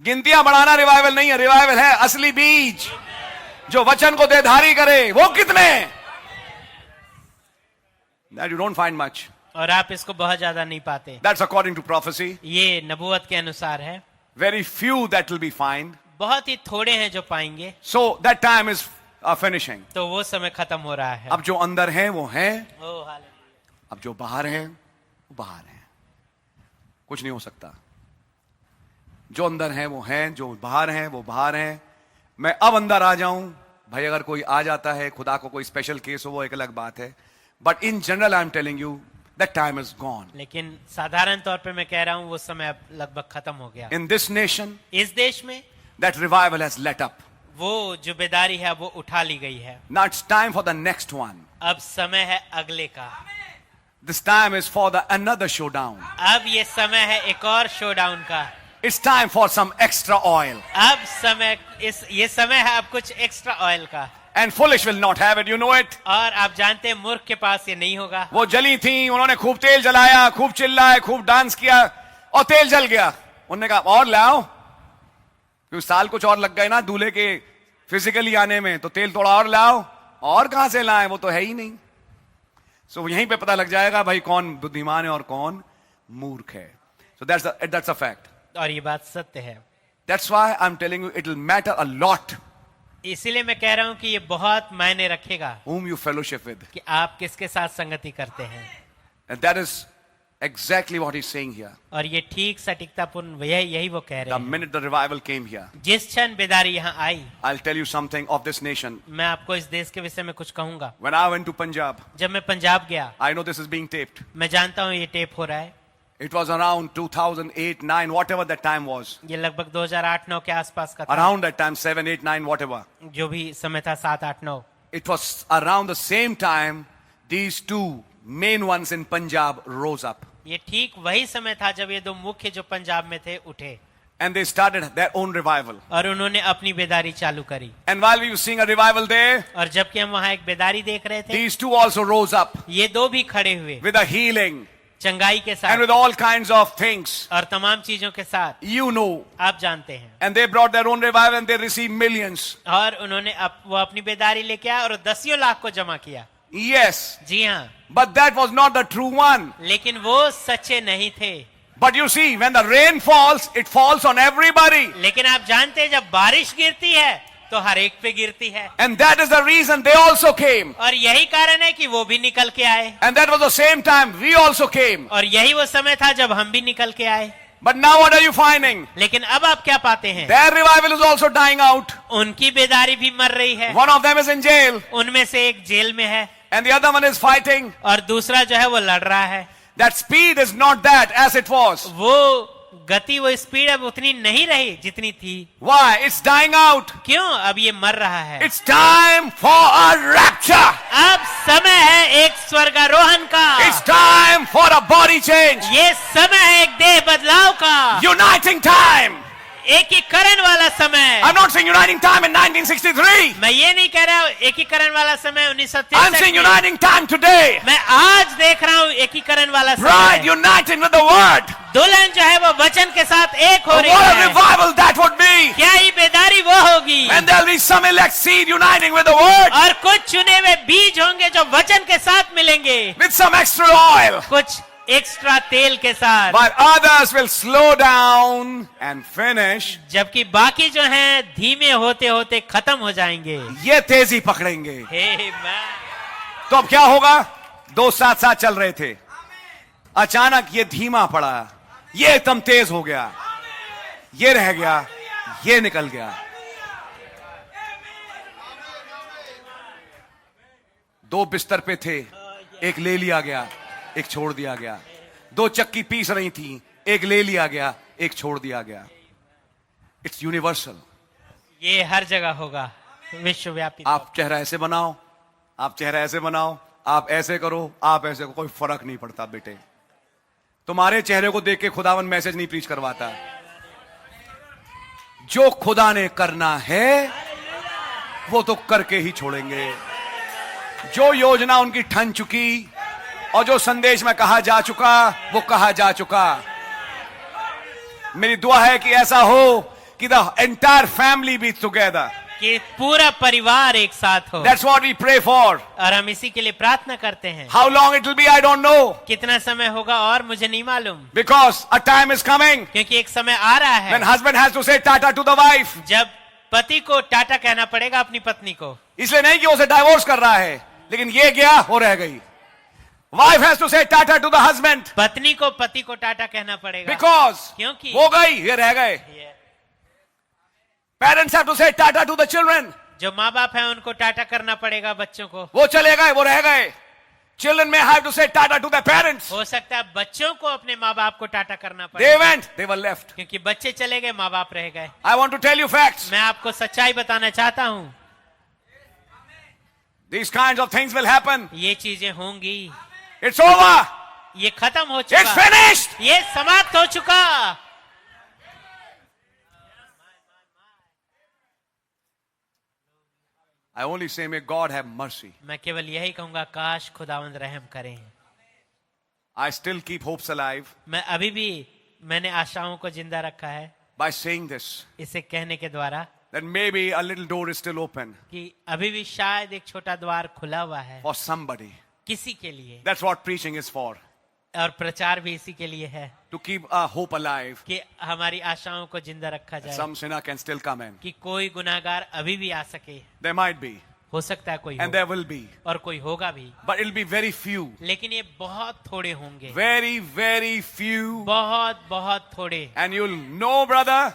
Speaker 1: गिनतियां बढ़ाना रिवाइवल नहीं है. रिवाइवल है असली बीज जो वचन को देधारी करे. वो कितने? That you don't find much.
Speaker 2: और आप इसको बहुत ज्यादा नहीं पाते।
Speaker 1: That's according to prophecy.
Speaker 2: ये नबूवत के अनुसार है।
Speaker 1: Very few that will be found.
Speaker 2: बहुत ही थोड़े हैं जो पाएंगे।
Speaker 1: So that time is finishing.
Speaker 2: तो वो समय खत्म हो रहा है।
Speaker 1: अब जो अंदर है वो है,
Speaker 2: ओह हालेलुया।
Speaker 1: अब जो बाहर है वो बाहर है. कुछ नहीं हो सकता. जो अंदर है वो है, जो बाहर है वो बाहर है. मैं अब अंदर आ जाऊं भाई, अगर कोई आ जाता है, खुदा को कोई स्पेशल केस हो, वो एक अलग बात है. But in general I am telling you that time is gone.
Speaker 2: लेकिन साधारण तौर पे मैं कह रहा हूँ वो समय अब लगभग खत्म हो गया।
Speaker 1: इन दिस नेशन
Speaker 2: इस देश में
Speaker 1: that revival has let up.
Speaker 2: वो जो बेदारी है वो उठा ली गई है।
Speaker 1: Now it's time for the next one.
Speaker 2: अब समय है अगले का।
Speaker 1: This time is for the another showdown.
Speaker 2: अब ये समय है एक और शोडाउन का।
Speaker 1: It's time for some extra oil.
Speaker 2: अब समय ये समय है अब कुछ एक्स्ट्रा ऑयल का।
Speaker 1: And foolish will not have it, you know it.
Speaker 2: और आप जानते हैं मूर्ख के पास ये नहीं होगा।
Speaker 1: वो जली थी, उन्होंने खूब तेल जलाया, खूब चिल्लाए, खूब डांस किया और तेल जल गया. उन्होंने कहा और लाओ, क्योंकि साल कुछ और लग गए ना दूल्हे के फिजिकली आने में, तो तेल थोड़ा और लाओ. और कहां से लाए, वो तो है ही नहीं. सो यहीं पे पता लग जाएगा भाई कौन बुद्धिमान है और कौन मूर्ख है. So that's a fact.
Speaker 2: और ये बात सत्य है।
Speaker 1: That's why I'm telling you it will matter a lot
Speaker 2: इसीलिए मैं कह रहा हूं कि ये बहुत मायने रखेगा
Speaker 1: whom you fellowship with.
Speaker 2: कि आप किसके साथ संगति करते हैं।
Speaker 1: And that is exactly what he's saying here.
Speaker 2: और ये ठीक सटीकतापूर्ण यही वो कह
Speaker 1: The
Speaker 2: रहे हैं।
Speaker 1: minute the revival came here,
Speaker 2: जिस क्षण बेदारी यहाँ आई,
Speaker 1: I'll tell you something of this nation.
Speaker 2: मैं आपको इस देश के विषय में कुछ कहूंगा।
Speaker 1: When I went to Punjab,
Speaker 2: जब मैं पंजाब गया,
Speaker 1: I know this is being taped.
Speaker 2: मैं जानता हूँ ये टेप हो रहा है।
Speaker 1: It was around 2008, 9, whatever that time was.
Speaker 2: ये लगभग 2008-9 के आसपास का था।
Speaker 1: Around that time, 7, 8, 9, whatever.
Speaker 2: जो भी समय था 7-8-9।
Speaker 1: It was around the same time these two main ones in Punjab rose up.
Speaker 2: ये ठीक वही समय था जब ये दो मुख्य जो पंजाब में थे उठे
Speaker 1: And they started their own revival.
Speaker 2: और उन्होंने अपनी बेदारी चालू करी।
Speaker 1: And while we were seeing a revival there,
Speaker 2: और जबकि हम वहाँ एक बेदारी देख रहे थे,
Speaker 1: these two also rose up
Speaker 2: ये दो भी खड़े हुए
Speaker 1: with a healing
Speaker 2: चंगाई के
Speaker 1: and
Speaker 2: साथ
Speaker 1: with all kinds of things.
Speaker 2: और तमाम चीजों के साथ।
Speaker 1: You know.
Speaker 2: आप जानते हैं।
Speaker 1: And they brought their own revival and they received millions.
Speaker 2: और उन्होंने वो अपनी बेदारी लेके आए और 10 लाख को जमा किया।
Speaker 1: Yes.
Speaker 2: जी हाँ,
Speaker 1: But that was not the true one.
Speaker 2: लेकिन वो सच्चे नहीं थे।
Speaker 1: But you see, when the rain falls, it falls on everybody.
Speaker 2: लेकिन आप जानते हैं जब बारिश गिरती है तो हर एक पे गिरती है।
Speaker 1: And that is the reason they also came.
Speaker 2: और यही कारण है कि वो भी निकल के आए।
Speaker 1: And that was the same time we also came.
Speaker 2: और यही वो समय था जब हम भी निकल के आए।
Speaker 1: But now what are you finding?
Speaker 2: लेकिन अब आप क्या पाते हैं?
Speaker 1: Their revival is also dying out.
Speaker 2: उनकी बेदारी भी मर रही है।
Speaker 1: One of them is in jail.
Speaker 2: उनमें से एक जेल में है
Speaker 1: And the other one is fighting.
Speaker 2: और दूसरा जो है वो लड़ रहा है।
Speaker 1: That speed is not that as it was.
Speaker 2: वो गति, वो स्पीड अब उतनी नहीं रही जितनी थी।
Speaker 1: Why? It's dying out.
Speaker 2: क्यों? अब ये मर रहा है।
Speaker 1: It's time for a rapture.
Speaker 2: अब समय है एक स्वर्गारोहण का।
Speaker 1: It's time for a body change.
Speaker 2: ये समय है एक देह बदलाव का।
Speaker 1: Uniting time.
Speaker 2: एकीकरण वाला समय।
Speaker 1: I'm not saying uniting time in 1963.
Speaker 2: मैं ये नहीं कह रहा हूँ एकीकरण वाला समय 1963।
Speaker 1: I'm saying uniting time today.
Speaker 2: मैं आज देख रहा हूँ एकीकरण वाला
Speaker 1: Bride
Speaker 2: समय।
Speaker 1: uniting with the word.
Speaker 2: दुल्हन जो है वो वचन के साथ एक हो रही
Speaker 1: What a
Speaker 2: है।
Speaker 1: revival that would be.
Speaker 2: क्या ही बेदारी वो होगी।
Speaker 1: And there'll be some elect seed uniting with the word.
Speaker 2: और कुछ चुने हुए बीज होंगे जो वचन के साथ मिलेंगे।
Speaker 1: With some extra oil.
Speaker 2: कुछ एक्स्ट्रा तेल के साथ।
Speaker 1: But others will slow down and finish.
Speaker 2: जबकि बाकी जो हैं धीमे होते होते खत्म हो जाएंगे।
Speaker 1: ये तेजी पकड़ेंगे।
Speaker 2: Amen।
Speaker 1: तो अब क्या होगा? दो साथ साथ चल रहे थे, अचानक ये धीमा पड़ा, ये एकदम तेज हो गया, ये रह गया, ये निकल गया। दो बिस्तर पे थे, एक ले लिया गया, एक छोड़ दिया गया। दो चक्की पीस रही थी, एक ले लिया गया, एक छोड़ दिया गया। It's universal.
Speaker 2: ये हर जगह होगा, विश्वव्यापी।
Speaker 1: आप चेहरा ऐसे बनाओ, आप चेहरा ऐसे बनाओ, आप ऐसे करो, आप ऐसे करो, कोई फर्क नहीं पड़ता बेटे। तुम्हारे चेहरे को देख के खुदावन मैसेज नहीं प्रीच करवाता। जो खुदा ने करना है वो तो करके ही छोड़ेंगे। जो योजना उनकी ठन चुकी और जो संदेश में कहा जा चुका वो कहा जा चुका। मेरी दुआ है कि ऐसा हो कि the entire family be together,
Speaker 2: कि पूरा परिवार एक साथ हो।
Speaker 1: That's what we pray for.
Speaker 2: और हम इसी के लिए प्रार्थना करते हैं।
Speaker 1: How long it will be I don't know.
Speaker 2: कितना समय होगा और मुझे नहीं मालूम।
Speaker 1: Because a time is coming
Speaker 2: क्योंकि एक समय आ रहा है
Speaker 1: व्हेन हस्बैंड हैज टू से टाटा टू द वाइफ।
Speaker 2: जब पति को टाटा कहना पड़ेगा अपनी पत्नी को।
Speaker 1: इसलिए नहीं कि उसे डाइवोर्स कर रहा है, लेकिन ये गया हो रह गई। वाइफ हैज टू से टाटा टू द हस्बैंड।
Speaker 2: पत्नी को पति को टाटा कहना पड़ेगा।
Speaker 1: बिकॉज
Speaker 2: क्योंकि
Speaker 1: हो गई, ये रह गए। पेरेंट्स हैव टू से टाटा टू द चिल्ड्रन।
Speaker 2: जो माँ बाप हैं उनको टाटा करना पड़ेगा बच्चों को।
Speaker 1: वो चले गए, वो रह गए। चिल्ड्रन में हैव टू से टाटा टू द पेरेंट्स।
Speaker 2: हो सकता है बच्चों को अपने माँ बाप को टाटा करना
Speaker 1: They
Speaker 2: पड़े।
Speaker 1: went, they were left.
Speaker 2: क्योंकि बच्चे चले गए, माँ बाप रह गए।
Speaker 1: I want to tell you facts.
Speaker 2: मैं आपको सच्चाई बताना चाहता हूँ।
Speaker 1: These kinds of things will happen.
Speaker 2: ये चीजें होंगी।
Speaker 1: It's over.
Speaker 2: ये खत्म हो
Speaker 1: It's
Speaker 2: चुका।
Speaker 1: finished.
Speaker 2: ये समाप्त हो चुका।
Speaker 1: I only say may God have mercy.
Speaker 2: मैं केवल यही कहूंगा, काश खुदावंद रहम करें।
Speaker 1: I still keep hopes alive
Speaker 2: मैं अभी भी मैंने आशाओं को जिंदा रखा है
Speaker 1: by saying this,
Speaker 2: इसे कहने के द्वारा
Speaker 1: that maybe a little door is still open
Speaker 2: कि अभी भी शायद एक छोटा द्वार खुला हुआ है
Speaker 1: for somebody.
Speaker 2: किसी के लिए।
Speaker 1: That's what preaching is for.
Speaker 2: और प्रचार भी इसी के लिए है
Speaker 1: to keep our hope alive.
Speaker 2: कि हमारी आशाओं को जिंदा रखा जाए,
Speaker 1: Some sinner can still come in.
Speaker 2: कि कोई गुनाहगार अभी भी आ सके।
Speaker 1: There might be,
Speaker 2: हो सकता है कोई
Speaker 1: and
Speaker 2: हो,
Speaker 1: there will be,
Speaker 2: और कोई होगा भी,
Speaker 1: but it'll be very few.
Speaker 2: लेकिन ये बहुत थोड़े होंगे,
Speaker 1: Very, very few.
Speaker 2: बहुत बहुत थोड़े।
Speaker 1: And you'll know, brother,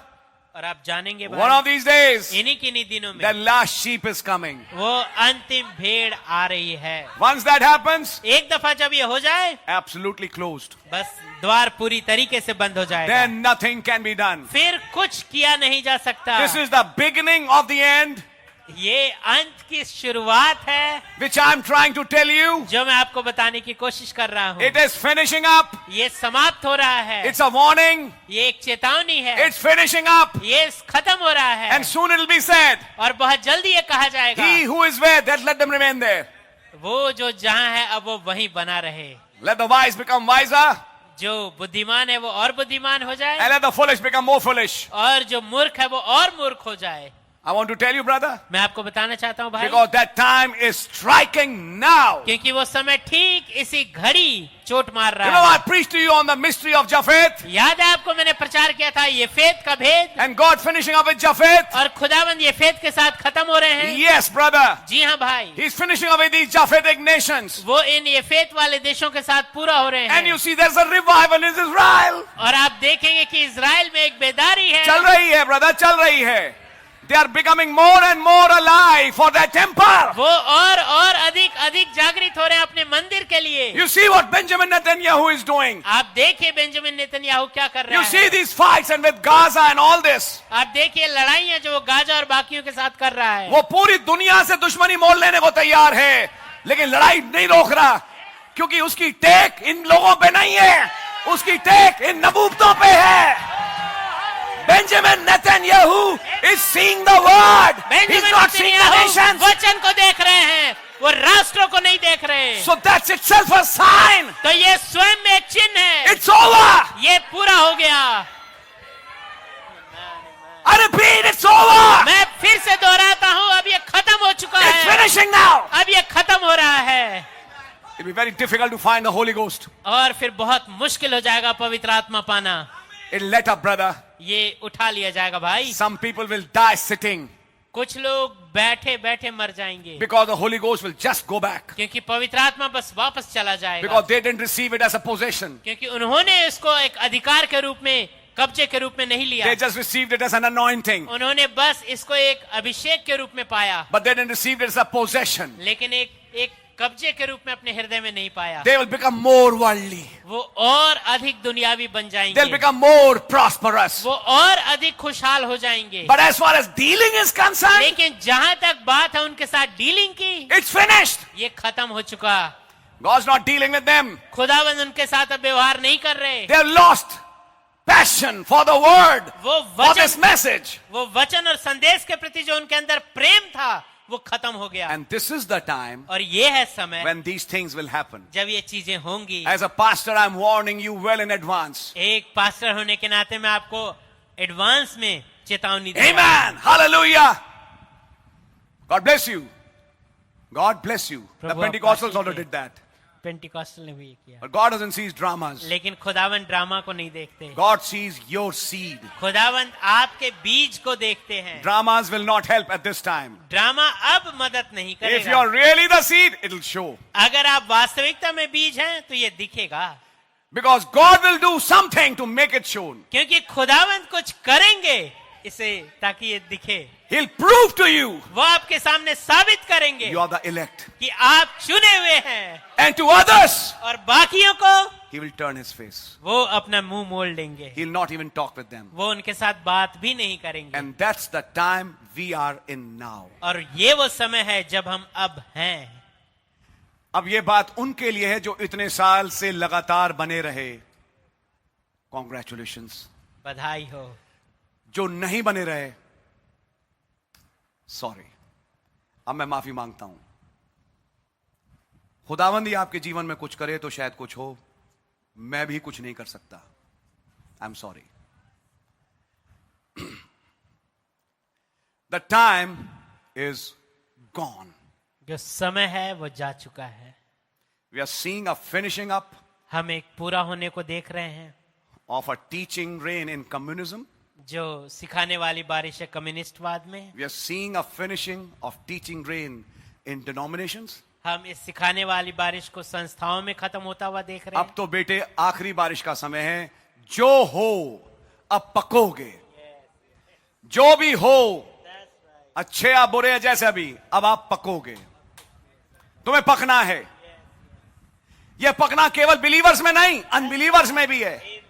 Speaker 2: और आप जानेंगे
Speaker 1: one
Speaker 2: भाई,
Speaker 1: of these days,
Speaker 2: इन्हीं किन्हीं दिनों में
Speaker 1: that last sheep is coming.
Speaker 2: वो अंतिम भेड़ आ रही है।
Speaker 1: Once that happens,
Speaker 2: एक दफा जब ये हो जाए,
Speaker 1: absolutely closed.
Speaker 2: बस द्वार पूरी तरीके से बंद हो जाएगा,
Speaker 1: Then nothing can be done.
Speaker 2: फिर कुछ किया नहीं जा सकता।
Speaker 1: This is the beginning of the end,
Speaker 2: ये अंत की शुरुआत है,
Speaker 1: which I'm trying to tell you.
Speaker 2: जो मैं आपको बताने की कोशिश कर रहा हूँ।
Speaker 1: It is finishing up.
Speaker 2: ये समाप्त हो रहा है,
Speaker 1: It's a warning.
Speaker 2: ये एक चेतावनी है,
Speaker 1: It's finishing up.
Speaker 2: ये खत्म हो रहा है,
Speaker 1: And soon it'll be said,
Speaker 2: और बहुत जल्दी ये कहा जाएगा,
Speaker 1: he who is where, that let them remain there.
Speaker 2: वो जो जहाँ है अब वो वहीं बना रहे।
Speaker 1: Let the wise become wiser,
Speaker 2: जो बुद्धिमान है वो और बुद्धिमान हो जाए,
Speaker 1: and let the foolish become more foolish.
Speaker 2: और जो मूर्ख है वो और मूर्ख हो जाए।
Speaker 1: I want to tell you, brother,
Speaker 2: मैं आपको बताना चाहता हूँ भाई,
Speaker 1: because that time is striking now.
Speaker 2: क्योंकि वो समय ठीक इसी घड़ी चोट मार
Speaker 1: You know,
Speaker 2: रहा
Speaker 1: I
Speaker 2: है।
Speaker 1: preached to you on the mystery of Japheth,
Speaker 2: याद है आपको, मैंने प्रचार किया था येफेत का भेद,
Speaker 1: and God finishing up with Japheth.
Speaker 2: और खुदाबंद येफेत के साथ खत्म हो रहे हैं।
Speaker 1: Yes, brother.
Speaker 2: जी हाँ भाई,
Speaker 1: He's finishing up with these Japhethic nations.
Speaker 2: वो इन येफेत वाले देशों के साथ पूरा हो रहे
Speaker 1: And you
Speaker 2: हैं।
Speaker 1: see, there's a revival in Israel.
Speaker 2: और आप देखेंगे कि इजराइल में एक बेदारी है,
Speaker 1: चल रही है, brother, चल रही है. They are becoming more and more alive for their temple.
Speaker 2: वो और अधिक अधिक जागृत हो रहे हैं अपने मंदिर के लिए।
Speaker 1: You see what Benjamin Netanyahu is doing.
Speaker 2: आप देखिए बेंजामिन नेतन्याहू क्या कर रहा
Speaker 1: You see
Speaker 2: है।
Speaker 1: these fights and with Gaza and all this.
Speaker 2: आप देखिए लड़ाइयां जो वो गाजा और बाकियों के साथ कर रहा है।
Speaker 1: वो पूरी दुनिया से दुश्मनी मोल लेने को तैयार है, लेकिन लड़ाई नहीं रोक रहा, क्योंकि उसकी टेक इन लोगों पे नहीं है, उसकी टेक इन नबूवतों पे है. Benjamin Netanyahu is seeing the word. He's not seeing the nations.
Speaker 2: वचन को देख रहे हैं, वो राष्ट्रों को नहीं देख रहे।
Speaker 1: So that's itself a sign.
Speaker 2: तो ये स्वयं में एक चिन्ह है,
Speaker 1: It's over.
Speaker 2: ये पूरा हो गया।
Speaker 1: I repeat, it's over.
Speaker 2: मैं फिर से दोहराता हूँ, अब ये खत्म हो चुका
Speaker 1: It's
Speaker 2: है,
Speaker 1: finishing now.
Speaker 2: अब ये खत्म हो रहा है।
Speaker 1: It'll be very difficult to find the Holy Ghost.
Speaker 2: और फिर बहुत मुश्किल हो जाएगा पवित्र आत्मा पाना।
Speaker 1: It'll let up, brother.
Speaker 2: ये उठा लिया जाएगा भाई।
Speaker 1: Some people will die sitting
Speaker 2: कुछ लोग बैठे बैठे मर जाएंगे,
Speaker 1: because the Holy Ghost will just go back.
Speaker 2: क्योंकि पवित्र आत्मा बस वापस चला जाएगा,
Speaker 1: Because they didn't receive it as a possession.
Speaker 2: क्योंकि उन्होंने इसको एक अधिकार के रूप में, कब्जे के रूप में नहीं लिया।
Speaker 1: They just received it as an anointing.
Speaker 2: उन्होंने बस इसको एक अभिषेक के रूप में पाया,
Speaker 1: But they didn't receive it as a possession.
Speaker 2: लेकिन एक कब्जे के रूप में अपने हृदय में नहीं पाया।
Speaker 1: They will become more worldly.
Speaker 2: वो और अधिक दुनियावी बन
Speaker 1: They'll
Speaker 2: जाएंगे,
Speaker 1: become more prosperous.
Speaker 2: वो और अधिक खुशहाल हो जाएंगे।
Speaker 1: But as far as dealing is concerned,
Speaker 2: लेकिन जहां तक बात है उनके साथ डीलिंग की,
Speaker 1: it's finished.
Speaker 2: ये खत्म हो चुका।
Speaker 1: God's not dealing with them.
Speaker 2: खुदावंद उनके साथ अब व्यवहार नहीं कर रहे।
Speaker 1: They have lost passion for the word,
Speaker 2: वो
Speaker 1: for this
Speaker 2: वचन,
Speaker 1: message.
Speaker 2: वो वचन और संदेश के प्रति जो उनके अंदर प्रेम था, वो खत्म हो गया।
Speaker 1: And this is the time
Speaker 2: और ये है समय
Speaker 1: when these things will happen.
Speaker 2: जब ये चीजें होंगी।
Speaker 1: As a pastor, I'm warning you well in advance.
Speaker 2: एक पास्टर होने के नाते मैं आपको एडवांस में चेतावनी दे रहा हूं।
Speaker 1: Amen. Hallelujah. God bless you. God bless you. The
Speaker 2: Prabhu
Speaker 1: Pentecostals
Speaker 2: आपका
Speaker 1: also
Speaker 2: Ashish
Speaker 1: did that.
Speaker 2: Pentecostal ने भी ये किया,
Speaker 1: But God doesn't see dramas.
Speaker 2: लेकिन खुदावंद ड्रामा को नहीं देखते।
Speaker 1: God sees your seed.
Speaker 2: खुदावंद आपके बीज को देखते हैं।
Speaker 1: Dramas will not help at this time.
Speaker 2: Drama अब मदद नहीं
Speaker 1: If
Speaker 2: करेगा।
Speaker 1: you're really the seed, it'll show.
Speaker 2: अगर आप वास्तविकता में बीज हैं तो ये दिखेगा,
Speaker 1: Because God will do something to make it shown.
Speaker 2: क्योंकि खुदावंद कुछ करेंगे इसे ताकि ये दिखे।
Speaker 1: He'll prove to you
Speaker 2: वो आपके सामने साबित करेंगे
Speaker 1: you are the elect.
Speaker 2: कि आप चुने हुए हैं,
Speaker 1: And to others,
Speaker 2: और बाकियों को
Speaker 1: He will turn His face.
Speaker 2: वो अपना मुंह मोड़ लेंगे,
Speaker 1: He'll not even talk with them.
Speaker 2: वो उनके साथ बात भी नहीं करेंगे।
Speaker 1: And that's the time we are in now.
Speaker 2: और ये वो समय है जब हम अब हैं।
Speaker 1: अब ये बात उनके लिए है जो इतने साल से लगातार बने रहे। Congratulations.
Speaker 2: बधाई हो।
Speaker 1: जो नहीं बने रहे, सॉरी, अब मैं माफी मांगता हूं। खुदावंद ही आपके जीवन में कुछ करे तो शायद कुछ हो, मैं भी कुछ नहीं कर सकता। I am sorry. The time is gone.
Speaker 2: जो समय है वो जा चुका है।
Speaker 1: We are seeing a finishing up.
Speaker 2: हम एक पूरा होने को देख रहे हैं
Speaker 1: of a teaching reign in communism.
Speaker 2: जो सिखाने वाली बारिश है कम्युनिस्टवाद में।
Speaker 1: We are seeing a finishing of teaching reign in denominations.
Speaker 2: हम इस सिखाने वाली बारिश को संस्थाओं में खत्म होता हुआ देख रहे
Speaker 1: अब
Speaker 2: हैं।
Speaker 1: तो बेटे आखिरी बारिश का समय है। जो हो अब पकोगे, जो भी हो, अच्छे या बुरे जैसे अभी, अब आप पकोगे। तुम्हें पकना है। यह पकना केवल बिलीवर्स में नहीं, अनबिलीवर्स में भी है।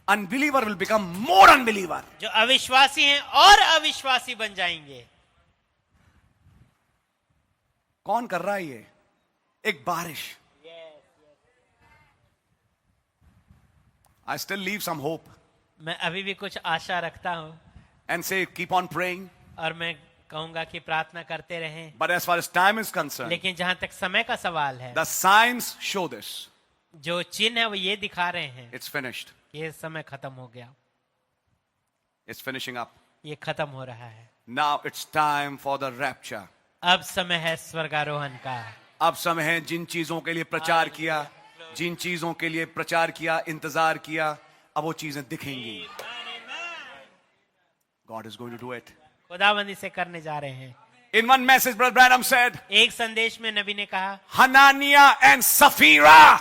Speaker 1: Unbeliever will become more unbeliever.
Speaker 2: जो अविश्वासी हैं और अविश्वासी बन जाएंगे।
Speaker 1: कौन कर रहा है ये? एक बारिश। I still leave some hope
Speaker 2: मैं अभी भी कुछ आशा रखता हूं
Speaker 1: and say keep on praying.
Speaker 2: और मैं कहूंगा कि प्रार्थना करते रहें।
Speaker 1: But as far as time is concerned,
Speaker 2: लेकिन जहां तक समय का सवाल है,
Speaker 1: the signs show this.
Speaker 2: जो चिन्ह है वो ये दिखा रहे हैं
Speaker 1: It's finished.
Speaker 2: कि ये समय खत्म हो गया,
Speaker 1: It's finishing up.
Speaker 2: ये खत्म हो रहा है।
Speaker 1: Now it's time for the rapture.
Speaker 2: अब समय है स्वर्गारोहण का।
Speaker 1: अब समय है जिन चीजों के लिए प्रचार किया, जिन चीजों के लिए प्रचार किया, इंतजार किया, अब वो चीजें दिखेंगी। God is going to do it.
Speaker 2: खुदाबंदी से करने जा रहे हैं।
Speaker 1: In one message, Brother Branham said,
Speaker 2: एक संदेश में नबी ने कहा,
Speaker 1: Hananiah and Sapphira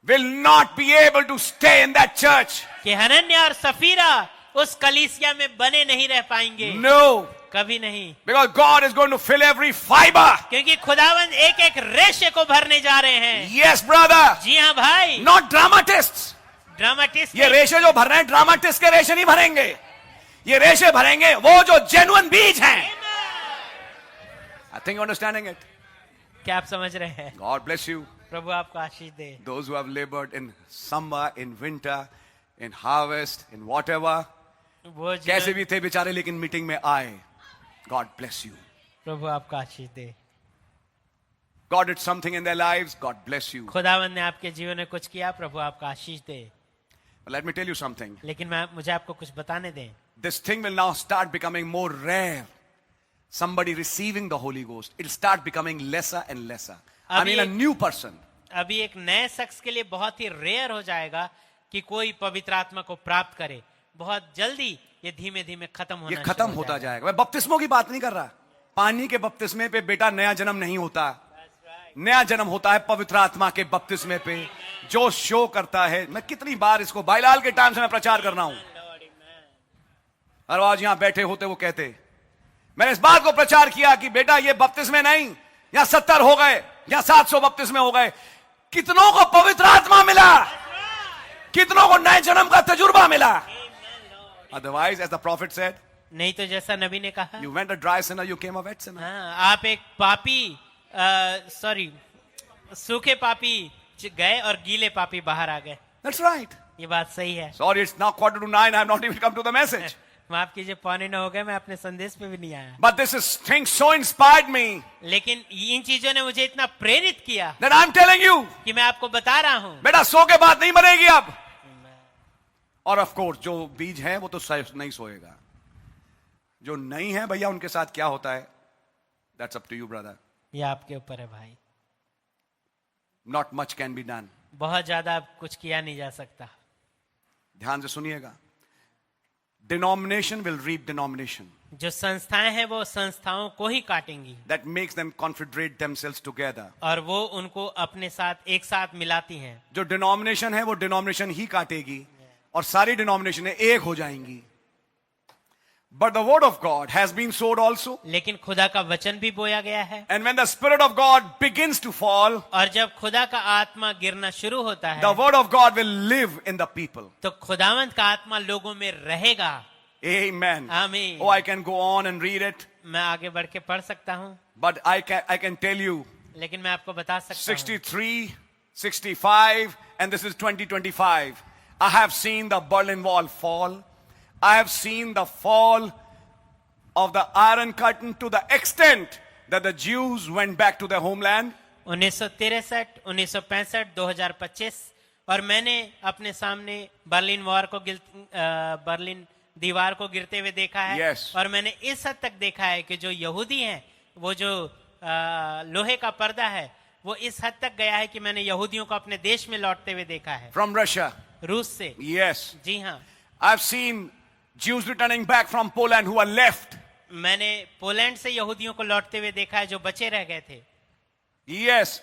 Speaker 1: will not be able to stay in that church.
Speaker 2: कि हनन्याह और सफीरा उस कलीसिया में बने नहीं रह पाएंगे।
Speaker 1: No,
Speaker 2: कभी नहीं,
Speaker 1: because God is going to fill every fiber.
Speaker 2: क्योंकि खुदावंद एक एक रेशे को भरने जा रहे हैं।
Speaker 1: Yes, brother.
Speaker 2: जी हाँ भाई,
Speaker 1: Not dramatists.
Speaker 2: ड्रामाटिस्ट
Speaker 1: ये रेशे जो भर रहे हैं, ड्रामाटिस्ट के रेशे नहीं भरेंगे। ये रेशे भरेंगे वो जो जेन्युइन बीज हैं। I think you're understanding it.
Speaker 2: क्या आप समझ रहे हैं?
Speaker 1: God bless you.
Speaker 2: प्रभु आपको आशीष दे।
Speaker 1: Those who have labored in summer, in winter, in harvest, in whatever,
Speaker 2: वो
Speaker 1: कैसे
Speaker 2: जिन्होंने-
Speaker 1: भी थे बेचारे लेकिन मीटिंग में आए। God bless you.
Speaker 2: प्रभु आपको आशीष दे।
Speaker 1: God did something in their lives. God bless you.
Speaker 2: खुदावंद ने आपके जीवन में कुछ किया, प्रभु आपको आशीष दे।
Speaker 1: But let me tell you something.
Speaker 2: लेकिन मुझे आपको कुछ बताने दें।
Speaker 1: This thing will now start becoming more rare. Somebody receiving the Holy Ghost. It'll start becoming lesser and lesser. I mean, a new person.
Speaker 2: अभी एक नए शख्स के लिए बहुत ही रेयर हो जाएगा कि कोई पवित्र आत्मा को प्राप्त करे। बहुत जल्दी ये धीमे धीमे खत्म होना
Speaker 1: ये खत्म होता जाएगा। मैं बपतिस्मों की बात नहीं कर रहा। पानी के बपतिस्मे पे बेटा नया जन्म नहीं होता। नया जन्म होता है पवित्र आत्मा के बपतिस्मे पे, जो शो करता है। मैं कितनी बार इसको भाईलाल के टाइम से मैं प्रचार कर रहा हूं। और आज यहां बैठे होते वो कहते, मैंने इस बात को प्रचार किया कि बेटा ये बपतिस्मे नहीं, या 70 हो गए या 700 बपतिस्मे हो गए। कितनों को पवित्र आत्मा मिला, कितनों को नए जन्म का तजुर्बा मिला। Otherwise, as the prophet said,
Speaker 2: नहीं तो जैसा नबी ने कहा,
Speaker 1: you went a dry sinner, you came a wet sinner.
Speaker 2: हाँ, आप एक पापी सूखे पापी गए और गीले पापी बाहर आ गए।
Speaker 1: That's right.
Speaker 2: ये बात सही है।
Speaker 1: Sorry, it's now 8:45. I have not even come to the message.
Speaker 2: माफ कीजिए, 8:45 हो गए, मैं अपने संदेश पे भी नहीं आया।
Speaker 1: But this is thing so inspired me
Speaker 2: लेकिन इन चीजों ने मुझे इतना प्रेरित किया
Speaker 1: that I'm telling you,
Speaker 2: कि मैं आपको बता रहा हूं।
Speaker 1: बेटा सो के बाद नहीं बनेगी अब। और ऑफ कोर्स जो बीज है वो तो नहीं सोएगा। जो नहीं है भैया उनके साथ क्या होता है, that's up to you, brother.
Speaker 2: ये आपके ऊपर है भाई।
Speaker 1: Not much can be done.
Speaker 2: बहुत ज्यादा कुछ किया नहीं जा सकता।
Speaker 1: ध्यान से सुनिएगा। Denomination will reap denomination.
Speaker 2: जो संस्थाएं हैं वो संस्थाओं को ही काटेंगी,
Speaker 1: That makes them confederate themselves together.
Speaker 2: और वो उनको अपने साथ एक साथ मिलाती हैं।
Speaker 1: जो डिनोमिनेशन है वो डिनोमिनेशन ही काटेगी और सारी डिनोमिनेशनें एक हो जाएंगी। But the word of God has been sowed also.
Speaker 2: लेकिन खुदा का वचन भी बोया गया है,
Speaker 1: And when the Spirit of God begins to fall,
Speaker 2: और जब खुदा का आत्मा गिरना शुरू होता है
Speaker 1: the word of God will live in the people.
Speaker 2: तो खुदावंत का आत्मा लोगों में रहेगा।
Speaker 1: Amen.
Speaker 2: आमीन।
Speaker 1: Oh, I can go on and read it,
Speaker 2: मैं आगे बढ़ के पढ़ सकता हूँ,
Speaker 1: but I can tell you,
Speaker 2: लेकिन मैं आपको बता सकता हूँ
Speaker 1: 63, 65, and this is 2025. I have seen the Berlin Wall fall. I have seen the fall of the Iron Curtain to the extent that the Jews went back to their homeland.
Speaker 2: 1963, 1965, 2025, और मैंने अपने सामने बर्लिन दीवार को गिरते हुए देखा है।
Speaker 1: Yes.
Speaker 2: और मैंने इस हद तक देखा है कि जो यहूदी हैं, वो जो लोहे का पर्दा है वो इस हद तक गया है कि मैंने यहूदियों को अपने देश में लौटते हुए देखा है,
Speaker 1: from Russia.
Speaker 2: रूस से।
Speaker 1: Yes.
Speaker 2: जी हाँ,
Speaker 1: I've seen Jews returning back from Poland who are left.
Speaker 2: मैंने पोलैंड से यहूदियों को लौटते हुए देखा है जो बचे रह गए थे।
Speaker 1: Yes.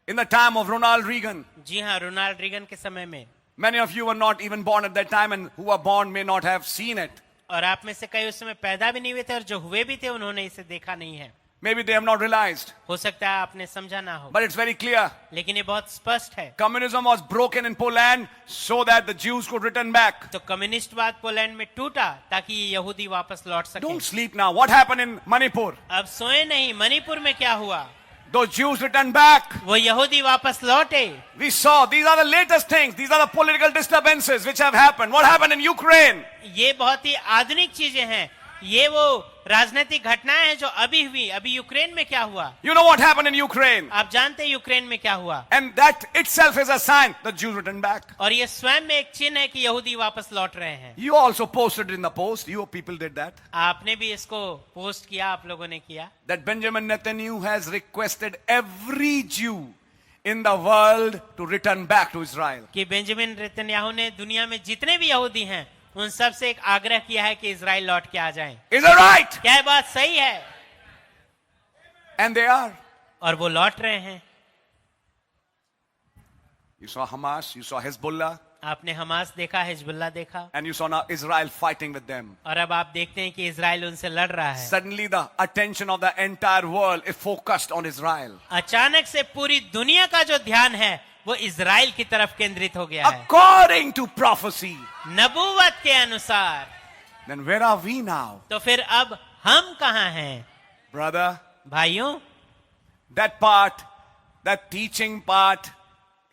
Speaker 1: In the time of Ronald Reagan.
Speaker 2: जी हाँ, रोनाल्ड रीगन के समय में।
Speaker 1: Many of you were not even born at that time, and who were born may not have seen it.
Speaker 2: और आप में से कई उस समय पैदा भी नहीं हुए थे, और जो हुए भी थे उन्होंने इसे देखा नहीं है।
Speaker 1: Maybe they have not realized.
Speaker 2: हो सकता है आपने समझा ना हो,
Speaker 1: But it's very clear.
Speaker 2: लेकिन ये बहुत स्पष्ट है।
Speaker 1: Communism was broken in Poland so that the Jews could return back.
Speaker 2: तो कम्युनिस्टवाद पोलैंड में टूटा ताकि ये यहूदी वापस लौट सके।
Speaker 1: Don't sleep now. What happened in Manipur?
Speaker 2: अब सोए नहीं, मणिपुर में क्या हुआ?
Speaker 1: Those Jews returned back.
Speaker 2: वो यहूदी वापस लौटे।
Speaker 1: We saw these are the latest things. These are the political disturbances which have happened. What happened in Ukraine?
Speaker 2: ये बहुत ही आधुनिक चीजें हैं। ये वो राजनीतिक घटनाएं हैं जो अभी हुई। अभी यूक्रेन में क्या हुआ?
Speaker 1: You know what happened in Ukraine?
Speaker 2: आप जानते हैं यूक्रेन में क्या हुआ?
Speaker 1: And that itself is a sign the Jews returned back.
Speaker 2: और ये स्वयं में एक चिन्ह है कि यहूदी वापस लौट रहे हैं।
Speaker 1: You also posted in the post. You people did that.
Speaker 2: आपने भी इसको पोस्ट किया, आप लोगों ने किया,
Speaker 1: That Benjamin Netanyahu has requested every Jew in the world to return back to Israel.
Speaker 2: कि बेंजामिन नेतन्याहू ने दुनिया में जितने भी यहूदी हैं उन सब से एक आग्रह किया है कि इजराइल लौट के आ जाएं।
Speaker 1: Is that right?
Speaker 2: क्या ये बात सही है?
Speaker 1: And they are.
Speaker 2: और वो लौट रहे हैं।
Speaker 1: You saw Hamas, you saw Hezbollah,
Speaker 2: आपने हमास देखा, हिजबुल्लाह देखा,
Speaker 1: and you saw now Israel fighting with them.
Speaker 2: और अब आप देखते हैं कि इजराइल उनसे लड़ रहा है।
Speaker 1: Suddenly the attention of the entire world is focused on Israel.
Speaker 2: अचानक से पूरी दुनिया का जो ध्यान है वो इजराइल की तरफ केंद्रित हो गया है।
Speaker 1: According to prophecy.
Speaker 2: नबूवत के अनुसार।
Speaker 1: Then where are we now?
Speaker 2: तो फिर अब हम कहाँ हैं?
Speaker 1: Brother,
Speaker 2: भाइयों,
Speaker 1: that part, that teaching part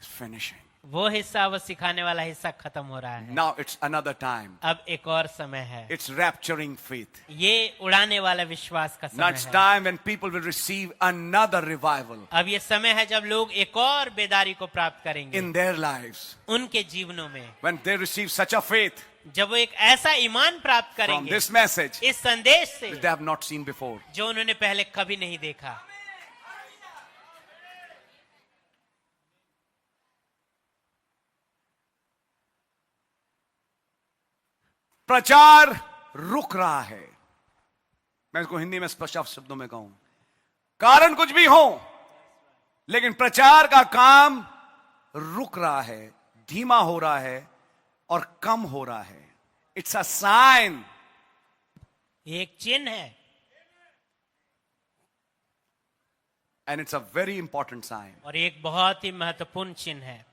Speaker 1: is finishing.
Speaker 2: वो हिस्सा, वो सिखाने वाला हिस्सा खत्म हो रहा है।
Speaker 1: Now it's another time.
Speaker 2: अब एक और समय है।
Speaker 1: It's rapturing faith.
Speaker 2: ये उड़ाने वाला विश्वास का
Speaker 1: Now
Speaker 2: समय
Speaker 1: it's
Speaker 2: है।
Speaker 1: time when people will receive another revival
Speaker 2: अब ये समय है जब लोग एक और बेदारी को प्राप्त करेंगे
Speaker 1: in their lives.
Speaker 2: उनके जीवनों में।
Speaker 1: When they receive such a faith
Speaker 2: जब वो एक ऐसा ईमान प्राप्त
Speaker 1: from
Speaker 2: करेंगे
Speaker 1: this message
Speaker 2: इस संदेश से
Speaker 1: that they have not seen before.
Speaker 2: जो उन्होंने पहले कभी नहीं देखा।
Speaker 1: प्रचार रुक रहा है। मैं इसको हिंदी में स्पष्ट शब्दों में कहूं, कारण कुछ भी हो, लेकिन प्रचार का काम रुक रहा है, धीमा हो रहा है और कम हो रहा है। इट्स अ साइन,
Speaker 2: एक चिन्ह है,
Speaker 1: and it's a very important sign
Speaker 2: और एक बहुत ही महत्वपूर्ण चिन्ह है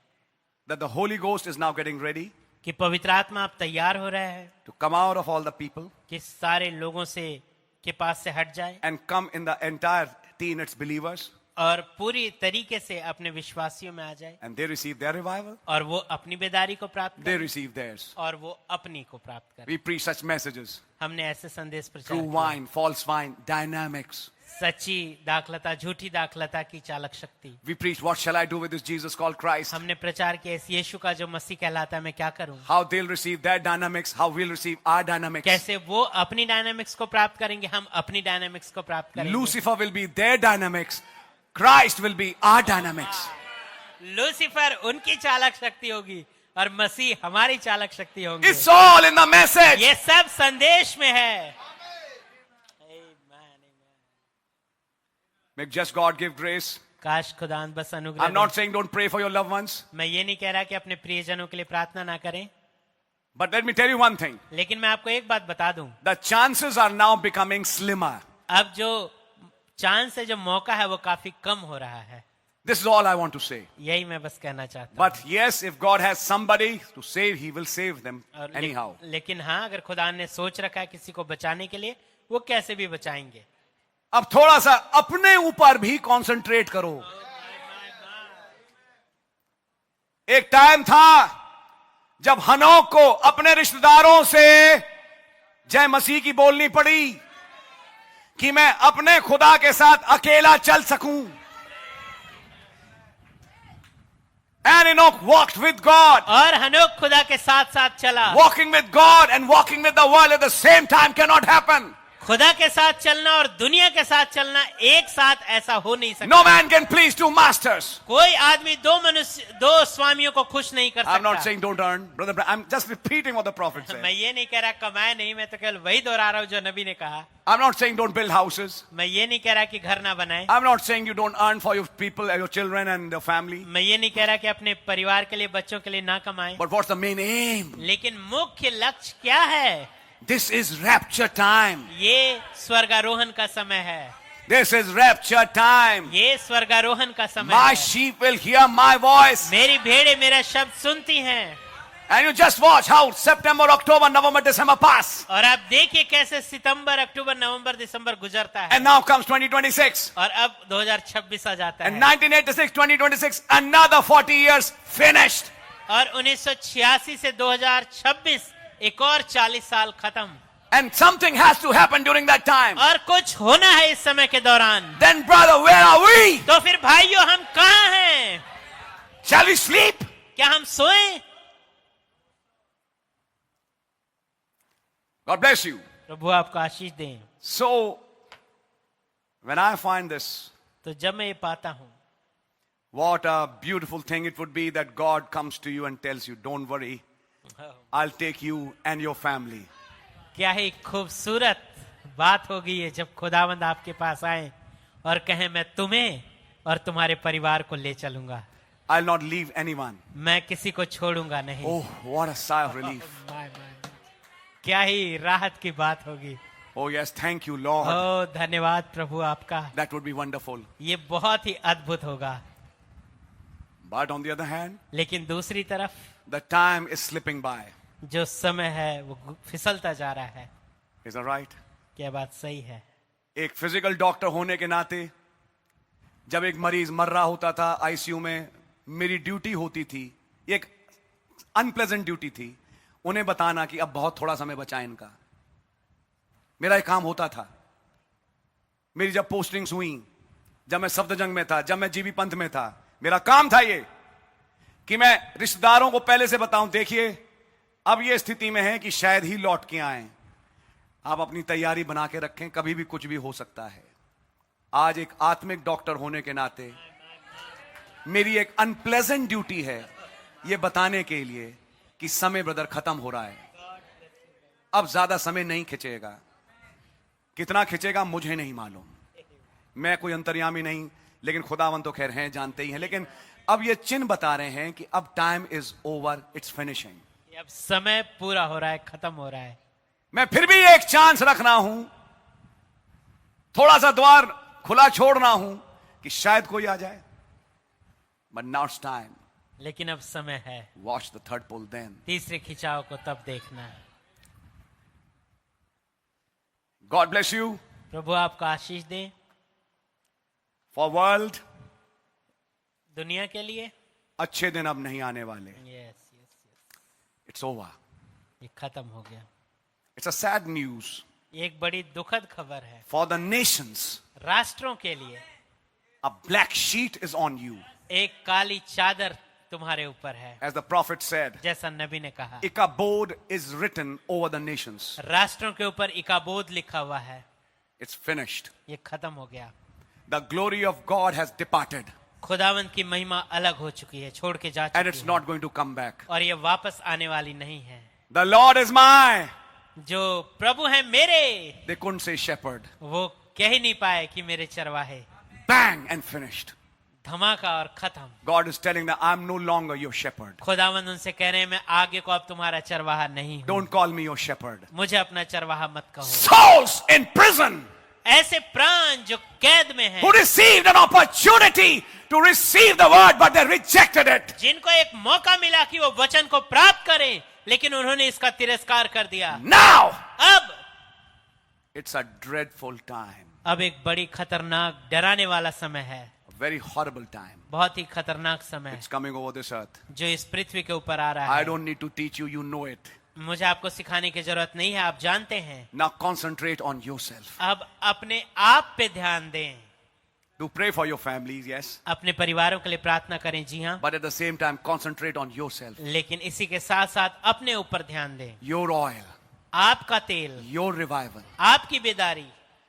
Speaker 1: that the Holy Ghost is now getting ready
Speaker 2: कि पवित्र आत्मा आप तैयार हो रहे हैं
Speaker 1: to come out of all the people
Speaker 2: कि सारे लोगों से के पास से हट जाए
Speaker 1: and come in the entire teen its believers
Speaker 2: और पूरी तरीके से अपने विश्वासियों में आ जाए
Speaker 1: and they receive their revival,
Speaker 2: और वो अपनी बेदारी को प्राप्त
Speaker 1: they
Speaker 2: करें
Speaker 1: receive theirs.
Speaker 2: और वो अपनी को प्राप्त करें।
Speaker 1: We preach such messages,
Speaker 2: हमने ऐसे संदेश प्रचार
Speaker 1: true
Speaker 2: किए।
Speaker 1: wine, false wine, dynamics.
Speaker 2: सच्ची दाखलता, झूठी दाखलता की चालक शक्ति।
Speaker 1: We preach, what shall I do with this Jesus called Christ?
Speaker 2: हमने प्रचार किया इस यीशु का जो मसीह कहलाता है मैं क्या करूं?
Speaker 1: How they'll receive their dynamics, how we'll receive our dynamics.
Speaker 2: कैसे वो अपनी डायनामिक्स को प्राप्त करेंगे, हम अपनी डायनामिक्स को प्राप्त करेंगे।
Speaker 1: Lucifer will be their dynamics, Christ will be our dynamics.
Speaker 2: Lucifer उनकी चालक शक्ति होगी और मसीह हमारी चालक शक्ति होंगे।
Speaker 1: It's all in the message.
Speaker 2: ये सब संदेश में है।
Speaker 1: May just God give grace.
Speaker 2: काश खुदावंद बस अनुग्रह
Speaker 1: I'm not
Speaker 2: they.
Speaker 1: saying don't pray for your loved ones,
Speaker 2: मैं ये नहीं कह रहा कि अपने प्रियजनों के लिए प्रार्थना ना करें,
Speaker 1: but let me tell you one thing.
Speaker 2: लेकिन मैं आपको एक बात बता दूं,
Speaker 1: The chances are now becoming slimmer.
Speaker 2: अब जो चांस है, जो मौका है वो काफी कम हो रहा है।
Speaker 1: This is all I want to say.
Speaker 2: यही मैं बस कहना चाहता हूं।
Speaker 1: But yes, if God has somebody to save, He will save them
Speaker 2: और
Speaker 1: anyhow.
Speaker 2: लेकिन हाँ, अगर खुदा ने सोच रखा है किसी को बचाने के लिए, वो कैसे भी बचाएंगे।
Speaker 1: अब थोड़ा सा अपने ऊपर भी कंसंट्रेट करो। एक टाइम था जब हनोक को अपने रिश्तेदारों से जय मसीह की बोलनी पड़ी कि मैं अपने खुदा के साथ अकेला चल सकूं। And Enoch walked with God.
Speaker 2: और हनोक खुदा के साथ साथ चला।
Speaker 1: Walking with God and walking with the world at the same time cannot happen.
Speaker 2: खुदा के साथ चलना और दुनिया के साथ चलना एक साथ ऐसा हो नहीं सकता।
Speaker 1: No man can please two masters.
Speaker 2: कोई आदमी दो स्वामियों को खुश नहीं कर
Speaker 1: I'm not
Speaker 2: सकता।
Speaker 1: saying don't earn, brother. I'm just repeating what the prophet said.
Speaker 2: मैं ये नहीं कह रहा कमाए नहीं, मैं तो केवल वही दोहरा रहा हूँ जो नबी ने कहा।
Speaker 1: I'm not saying don't build houses.
Speaker 2: मैं ये नहीं कह रहा कि घर ना बनाए।
Speaker 1: I'm not saying you don't earn for your people, your children and your family.
Speaker 2: मैं ये नहीं कह रहा कि अपने परिवार के लिए, बच्चों के लिए ना कमाएं।
Speaker 1: But what's the main aim?
Speaker 2: लेकिन मुख्य लक्ष्य क्या है?
Speaker 1: This is rapture time.
Speaker 2: ये स्वर्गारोहण का समय है।
Speaker 1: This is rapture time.
Speaker 2: ये स्वर्गारोहण का समय
Speaker 1: My
Speaker 2: है।
Speaker 1: sheep will hear my voice.
Speaker 2: मेरी भेड़ें मेरा शब्द सुनती हैं।
Speaker 1: And you just watch how September, October, November, December pass.
Speaker 2: और आप देखिए कैसे सितंबर, अक्टूबर, नवंबर, दिसंबर गुजरता है।
Speaker 1: And now comes 2026.
Speaker 2: और अब 2026 आ जाता
Speaker 1: And
Speaker 2: है।
Speaker 1: 1986, 2026, another 40 years finished.
Speaker 2: और 1986 से 2026 एक और 40 साल खत्म।
Speaker 1: And something has to happen during that time.
Speaker 2: और कुछ होना है इस समय के दौरान।
Speaker 1: Then brother, where are we?
Speaker 2: तो फिर भाइयों हम कहाँ हैं?
Speaker 1: Shall we sleep?
Speaker 2: क्या हम सोएं?
Speaker 1: God bless you.
Speaker 2: प्रभु आपको आशीष दें।
Speaker 1: So, when I find this,
Speaker 2: तो जब मैं ये पाता हूँ,
Speaker 1: what a beautiful thing it would be that God comes to you and tells you, don't worry, I'll take you and your family.
Speaker 2: क्या ही खूबसूरत बात होगी ये जब खुदावंद आपके पास आए और कहे मैं तुम्हें और तुम्हारे परिवार को ले चलूंगा।
Speaker 1: I'll not leave anyone.
Speaker 2: मैं किसी को छोड़ूंगा नहीं।
Speaker 1: Oh, what a sigh of relief.
Speaker 2: क्या ही राहत की बात होगी।
Speaker 1: Oh yes, thank you Lord.
Speaker 2: ओ धन्यवाद प्रभु आपका।
Speaker 1: That would be wonderful.
Speaker 2: ये बहुत ही अद्भुत होगा।
Speaker 1: But on the other hand,
Speaker 2: लेकिन दूसरी तरफ
Speaker 1: the time is slipping by.
Speaker 2: जो समय है वो फिसलता जा रहा है।
Speaker 1: Is that right?
Speaker 2: क्या बात सही है?
Speaker 1: एक फिजिकल डॉक्टर होने के नाते जब एक मरीज मर रहा होता था आईसीयू में, मेरी ड्यूटी होती थी, एक अनप्लेजेंट ड्यूटी थी, उन्हें बताना कि अब बहुत थोड़ा समय बचा है इनका। मेरा एक काम होता था। मेरी जब पोस्टिंग्स हुई, जब मैं सफदरजंग में था, जब मैं जीबी पंथ में था, मेरा काम था ये कि मैं रिश्तेदारों को पहले से बताऊं, देखिए अब ये स्थिति में है कि शायद ही लौट के आए, आप अपनी तैयारी बना के रखें, कभी भी कुछ भी हो सकता है। आज एक आत्मिक डॉक्टर होने के नाते मेरी एक अनप्लेजेंट ड्यूटी है ये बताने के लिए कि समय ब्रदर खत्म हो रहा है, अब ज्यादा समय नहीं खिंचेगा। कितना खिंचेगा मुझे नहीं मालूम, मैं कोई अंतर्यामी नहीं, लेकिन खुदावंत तो खैर हैं, जानते ही हैं। लेकिन अब ये चिन्ह बता रहे हैं कि अब time is over, it's finishing.
Speaker 2: अब समय पूरा हो रहा है, खत्म हो रहा है।
Speaker 1: मैं फिर भी एक चांस रख रहा हूं, थोड़ा सा द्वार खुला छोड़ रहा हूं कि शायद कोई आ जाए। But now it's time.
Speaker 2: लेकिन अब समय है।
Speaker 1: Watch the third pull then.
Speaker 2: तीसरे खिंचाव को तब देखना है।
Speaker 1: God bless you.
Speaker 2: प्रभु आपको आशीष दे।
Speaker 1: फॉर वर्ल्ड,
Speaker 2: दुनिया के लिए
Speaker 1: अच्छे दिन अब नहीं आने वाले।
Speaker 2: यस,
Speaker 1: इट्स ओवर,
Speaker 2: ये खत्म हो गया।
Speaker 1: It's a sad news.
Speaker 2: ये एक बड़ी दुखद खबर है
Speaker 1: फॉर द नेशंस।
Speaker 2: राष्ट्रों के लिए।
Speaker 1: अ black sheet is on you.
Speaker 2: एक काली चादर तुम्हारे ऊपर है।
Speaker 1: As the prophet said,
Speaker 2: जैसा नबी ने कहा,
Speaker 1: Ichabod is written over the nations.
Speaker 2: राष्ट्रों के ऊपर इकाबोद लिखा हुआ है।
Speaker 1: It's finished.
Speaker 2: ये खत्म हो गया।
Speaker 1: The glory of God has departed.
Speaker 2: खुदावंत की महिमा अलग हो चुकी है, छोड़ के जा
Speaker 1: And
Speaker 2: चुकी
Speaker 1: it's
Speaker 2: है,
Speaker 1: not going to come back.
Speaker 2: और ये वापस आने वाली नहीं है।
Speaker 1: The Lord is my.
Speaker 2: जो प्रभु है मेरे,
Speaker 1: They couldn't say shepherd.
Speaker 2: वो कह ही नहीं पाए कि मेरे चरवाहे।
Speaker 1: Bang and finished.
Speaker 2: धमाका और खत्म।
Speaker 1: God is telling them, I'm no longer your shepherd.
Speaker 2: खुदावंद उनसे कह रहे हैं, मैं आगे को अब तुम्हारा चरवाहा नहीं हूं।
Speaker 1: Don't call me your shepherd.
Speaker 2: मुझे अपना चरवाहा मत कहो।
Speaker 1: Souls in prison
Speaker 2: ऐसे प्राण जो कैद में हैं,
Speaker 1: who received an opportunity to receive the word, but they rejected it.
Speaker 2: जिनको एक मौका मिला कि वो वचन को प्राप्त करें, लेकिन उन्होंने इसका तिरस्कार कर दिया।
Speaker 1: Now,
Speaker 2: अब
Speaker 1: it's a dreadful time.
Speaker 2: अब एक बड़ी खतरनाक डराने वाला समय है।
Speaker 1: A very horrible time.
Speaker 2: बहुत ही खतरनाक समय
Speaker 1: It's coming over this earth.
Speaker 2: जो इस पृथ्वी के ऊपर आ रहा
Speaker 1: I
Speaker 2: है।
Speaker 1: don't need to teach you, you know it.
Speaker 2: मुझे आपको सिखाने की जरूरत नहीं है, आप जानते हैं।
Speaker 1: Now concentrate on yourself.
Speaker 2: अब अपने आप पे ध्यान दें।
Speaker 1: Do pray for your families, yes.
Speaker 2: अपने परिवारों के लिए प्रार्थना करें, जी हाँ,
Speaker 1: But at the same time, concentrate on yourself.
Speaker 2: लेकिन इसी के साथ साथ अपने ऊपर ध्यान दें।
Speaker 1: Your oil.
Speaker 2: आपका तेल,
Speaker 1: your revival.
Speaker 2: आपकी बेदारी।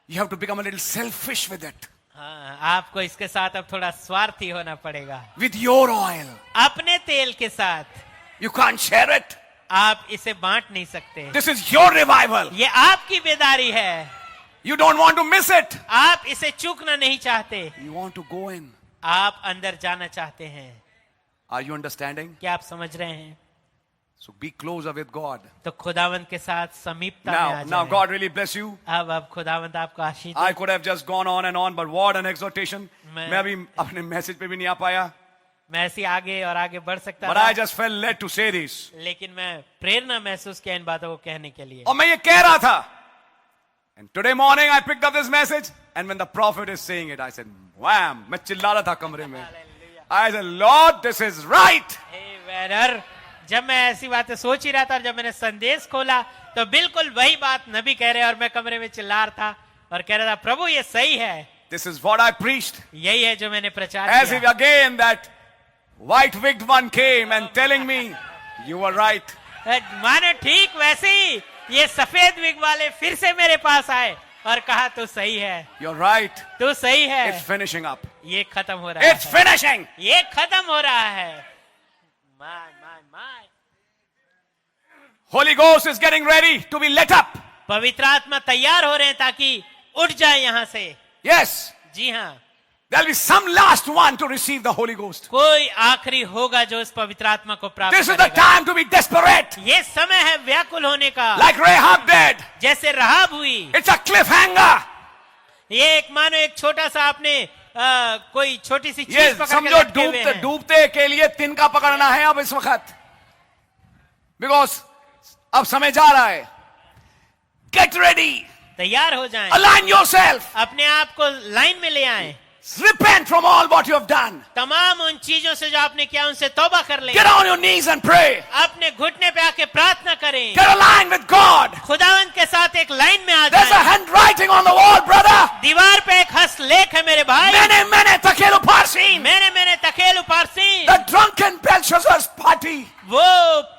Speaker 1: You have to become a little selfish with it.
Speaker 2: हाँ, आपको इसके साथ अब थोड़ा स्वार्थी होना पड़ेगा।
Speaker 1: With your oil.
Speaker 2: अपने तेल के साथ
Speaker 1: You can't share it.
Speaker 2: आप इसे बांट नहीं सकते।
Speaker 1: This is your revival.
Speaker 2: ये आपकी बेदारी है,
Speaker 1: You don't want to miss it.
Speaker 2: आप इसे चूकना नहीं चाहते,
Speaker 1: You want to go in.
Speaker 2: आप अंदर जाना चाहते हैं।
Speaker 1: Are you understanding?
Speaker 2: क्या आप समझ रहे हैं?
Speaker 1: So be closer with God.
Speaker 2: तो खुदावंत के साथ समीपता में आ
Speaker 1: Now
Speaker 2: जाएं।
Speaker 1: God really bless you.
Speaker 2: अब खुदावंत आपको आशीष दे।
Speaker 1: I could have just gone on and on, but what an exhortation.
Speaker 2: मैं-
Speaker 1: मैं अभी अपने मैसेज पे भी नहीं आ पाया.
Speaker 2: मैं ऐसे आगे और आगे बढ़ सकता
Speaker 1: But
Speaker 2: था,
Speaker 1: I just felt led to say this.
Speaker 2: लेकिन मैं प्रेरणा महसूस किया इन बातों को कहने के लिए।
Speaker 1: और मैं ये कह रहा था. And today morning I picked up this message, and when the prophet is saying it, I said, wham! मैं चिल्ला रहा था कमरे में. I said, Lord, this is right.
Speaker 2: Amen. जब मैं ऐसी बातें सोच ही रहा था और जब मैंने संदेश खोला तो बिल्कुल वही बात नबी कह रहे हैं और मैं कमरे में चिल्ला रहा था और कह रहा था, प्रभु ये सही है।
Speaker 1: This is what I preached.
Speaker 2: यही है जो मैंने प्रचार
Speaker 1: As if
Speaker 2: किया।
Speaker 1: again that white-wigged one came and telling me, you were right.
Speaker 2: मानो ठीक वैसे ही ये सफेद विग वाले फिर से मेरे पास आए और कहा तू सही है,
Speaker 1: You're right.
Speaker 2: तू सही है।
Speaker 1: It's finishing up.
Speaker 2: ये खत्म हो रहा
Speaker 1: It's
Speaker 2: है,
Speaker 1: finishing.
Speaker 2: ये खत्म हो रहा है। My my my
Speaker 1: Holy Ghost is getting ready to be lit up.
Speaker 2: पवित्र आत्मा तैयार हो रहे हैं ताकि उठ जाए यहाँ से।
Speaker 1: Yes.
Speaker 2: जी हाँ,
Speaker 1: There'll be some last one to receive the Holy Ghost.
Speaker 2: कोई आखिरी होगा जो इस पवित्र आत्मा को प्राप्त
Speaker 1: This is the
Speaker 2: करेगा।
Speaker 1: time to be desperate.
Speaker 2: ये समय है व्याकुल होने का,
Speaker 1: Like Rahab did.
Speaker 2: जैसे राहाब हुई।
Speaker 1: It's a cliffhanger.
Speaker 2: ये एक मानो एक छोटा सा आपने कोई छोटी सी
Speaker 1: ये
Speaker 2: चीज पकड़ के
Speaker 1: समझो
Speaker 2: लटके हुए हैं।
Speaker 1: डूबते के लिए तिनका पकड़ना है अब इस वक्त. Because अब समय जा रहा है. Get ready.
Speaker 2: तैयार हो जाएं,
Speaker 1: Align yourself.
Speaker 2: अपने आप को लाइन में ले आएं।
Speaker 1: Repent from all what you have done.
Speaker 2: तमाम उन चीजों से जो आपने किया उनसे तौबा कर लें।
Speaker 1: Get on your knees and pray.
Speaker 2: अपने घुटने पे आके प्रार्थना करें।
Speaker 1: Get aligned with God.
Speaker 2: खुदावंत के साथ एक लाइन में आ
Speaker 1: There's a
Speaker 2: जाएं।
Speaker 1: handwriting on the wall, brother.
Speaker 2: दीवार पे एक हस्तलेख है मेरे भाई।
Speaker 1: Mene takelu parsin.
Speaker 2: मैंने तखेल उपारसी,
Speaker 1: The drunken Belshazzar's party.
Speaker 2: वो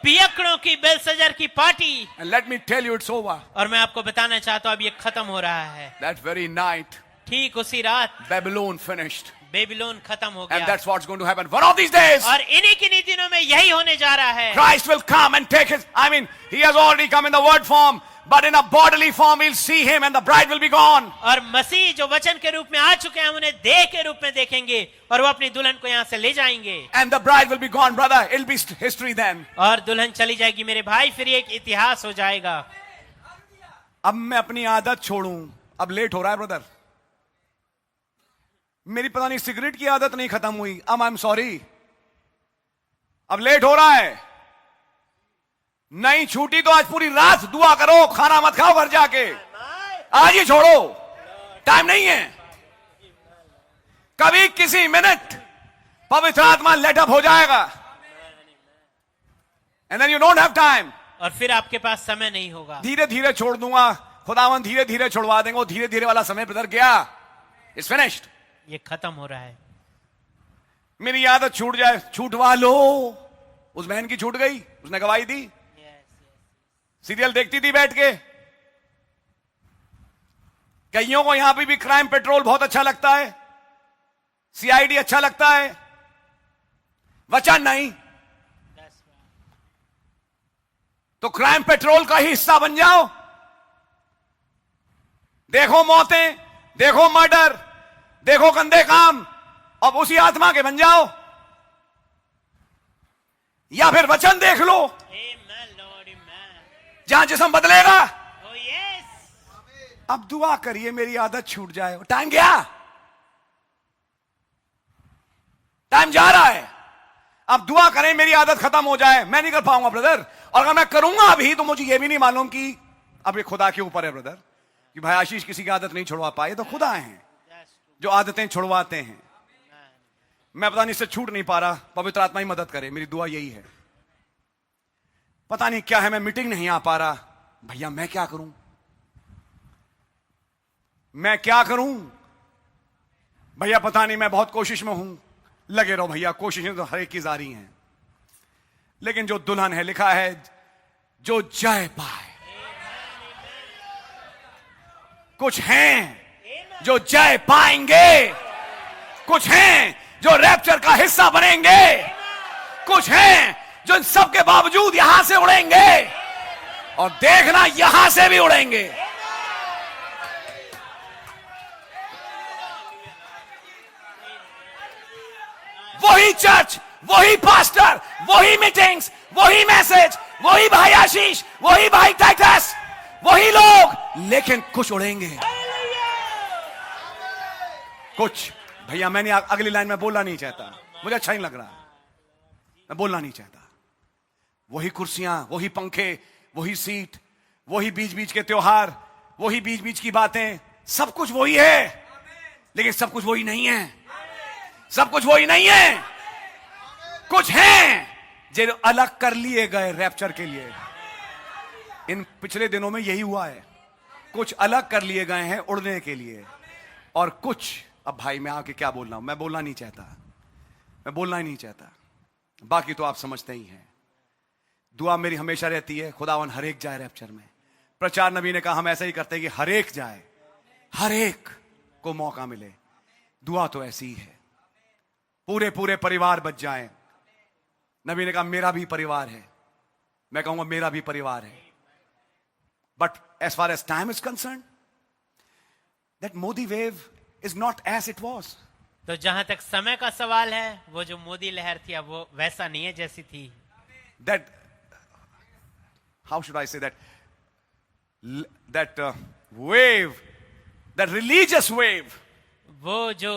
Speaker 2: पियकड़ों की बेलसजर की party.
Speaker 1: And let me tell you, it's over.
Speaker 2: और मैं आपको बताना चाहता हूं अब ये खत्म हो रहा है।
Speaker 1: That very night,
Speaker 2: ठीक उसी रात
Speaker 1: Babylon finished.
Speaker 2: बेबीलोन खत्म हो
Speaker 1: And
Speaker 2: गया।
Speaker 1: that's what's going to happen. One of these days,
Speaker 2: और इन्हीं दिनों में यही होने जा रहा है।
Speaker 1: Christ will come and take his, he has already come in the word form, but in a bodily form, we'll see him and the bride will be gone.
Speaker 2: और मसीह जो वचन के रूप में आ चुके हैं, हम उन्हें देह के रूप में देखेंगे और वो अपनी दुल्हन को यहाँ से ले जाएंगे।
Speaker 1: And the bride will be gone, brother. It'll be history then.
Speaker 2: और दुल्हन चली जाएगी मेरे भाई, फिर ये एक इतिहास हो जाएगा।
Speaker 1: अब मैं अपनी आदत छोड़ूं, अब लेट हो रहा है ब्रदर। मेरी पता नहीं सिगरेट की आदत नहीं खत्म हुई। आई एम सॉरी, अब लेट हो रहा है। नहीं छूटी तो आज पूरी रात दुआ करो, खाना मत खाओ घर जाके, आज ही छोड़ो, टाइम नहीं है। कभी किसी मिनट पवित्र आत्मा लेट अप हो जाएगा, and then you don't have time.
Speaker 2: और फिर आपके पास समय नहीं होगा।
Speaker 1: धीरे धीरे छोड़ दूंगा, खुदावन धीरे धीरे छुड़वा देंगे। वो धीरे धीरे वाला समय ब्रदर गया, इट्स फिनिश्ड।
Speaker 2: ये खत्म हो रहा है।
Speaker 1: मेरी आदत छूट जाए, छूटवा लो। उस बहन की छूट गई, उसने गवाही दी, सीरियल देखती थी बैठ के। कईयों को यहां पे भी क्राइम पेट्रोल बहुत अच्छा लगता है, सीआईडी अच्छा लगता है, वचन नहीं। तो क्राइम पेट्रोल का ही हिस्सा बन जाओ। देखो मौतें, देखो मर्डर, देखो गंदे काम, अब उसी आत्मा के बन जाओ। या फिर वचन देख लो, जहां जिस्म बदलेगा। अब दुआ करिए मेरी आदत छूट जाए। टाइम गया, टाइम जा रहा है। अब दुआ करें मेरी आदत खत्म हो जाए। मैं नहीं कर पाऊंगा ब्रदर, और अगर मैं करूंगा अभी तो मुझे यह भी नहीं मालूम कि अब ये खुदा के ऊपर है ब्रदर, कि भाई आशीष किसी की आदत नहीं छुड़वा पाए। तो खुदा हैं जो आदतें छुड़वाते हैं। मैं पता नहीं इससे छूट नहीं पा रहा, पवित्र आत्मा ही मदद करे, मेरी दुआ यही है। पता नहीं क्या है, मैं मीटिंग नहीं आ पा रहा। भैया मैं क्या करूं, मैं क्या करूं भैया, पता नहीं, मैं बहुत कोशिश में हूं। लगे रहो भैया, कोशिशें तो हर एक की जारी हैं, लेकिन जो दुल्हन है लिखा है जो जय पाए कुछ हैं जो जय पाएंगे, कुछ हैं जो रैप्चर का हिस्सा बनेंगे, कुछ हैं जो इन सब के बावजूद यहां से उड़ेंगे, और देखना यहां से भी उड़ेंगे। वही चर्च, वही पास्टर, वही मीटिंग्स, वही मैसेज, वही भाई आशीष, वही भाई टाइटस, वही लोग, लेकिन कुछ उड़ेंगे। कुछ, भैया मैंने अगली लाइन में बोलना नहीं चाहता, मुझे अच्छा नहीं लग रहा, मैं बोलना नहीं चाहता। वही कुर्सियां, वही पंखे, वही सीट, वही बीच बीच के त्योहार, वही बीच बीच की बातें, सब कुछ वही है, लेकिन सब कुछ वही नहीं है। सब कुछ वही नहीं है। कुछ हैं जो अलग कर लिए गए रैप्चर के लिए। इन पिछले दिनों में यही हुआ है, कुछ अलग कर लिए गए हैं उड़ने के लिए, और कुछ, अब भाई मैं आके क्या बोल रहा हूं, मैं बोलना नहीं चाहता, मैं बोलना ही नहीं चाहता, बाकी तो आप समझते ही हैं। दुआ मेरी हमेशा रहती है, खुदावन हर एक जाए रैप्चर में। प्रचार नबी ने कहा हम ऐसा ही करते हैं कि हर एक जाए, हर एक को मौका मिले। दुआ तो ऐसी ही है, पूरे पूरे परिवार बच जाएं। नबी ने कहा मेरा भी परिवार है, मैं कहूंगा मेरा भी परिवार है। But as far as time is concerned, that Modi wave is not as it was.
Speaker 2: तो जहां तक समय का सवाल है, वो जो मोदी लहर थी अब वो वैसा नहीं है जैसी थी।
Speaker 1: That, how should I say that? That wave, that religious wave,
Speaker 2: वो जो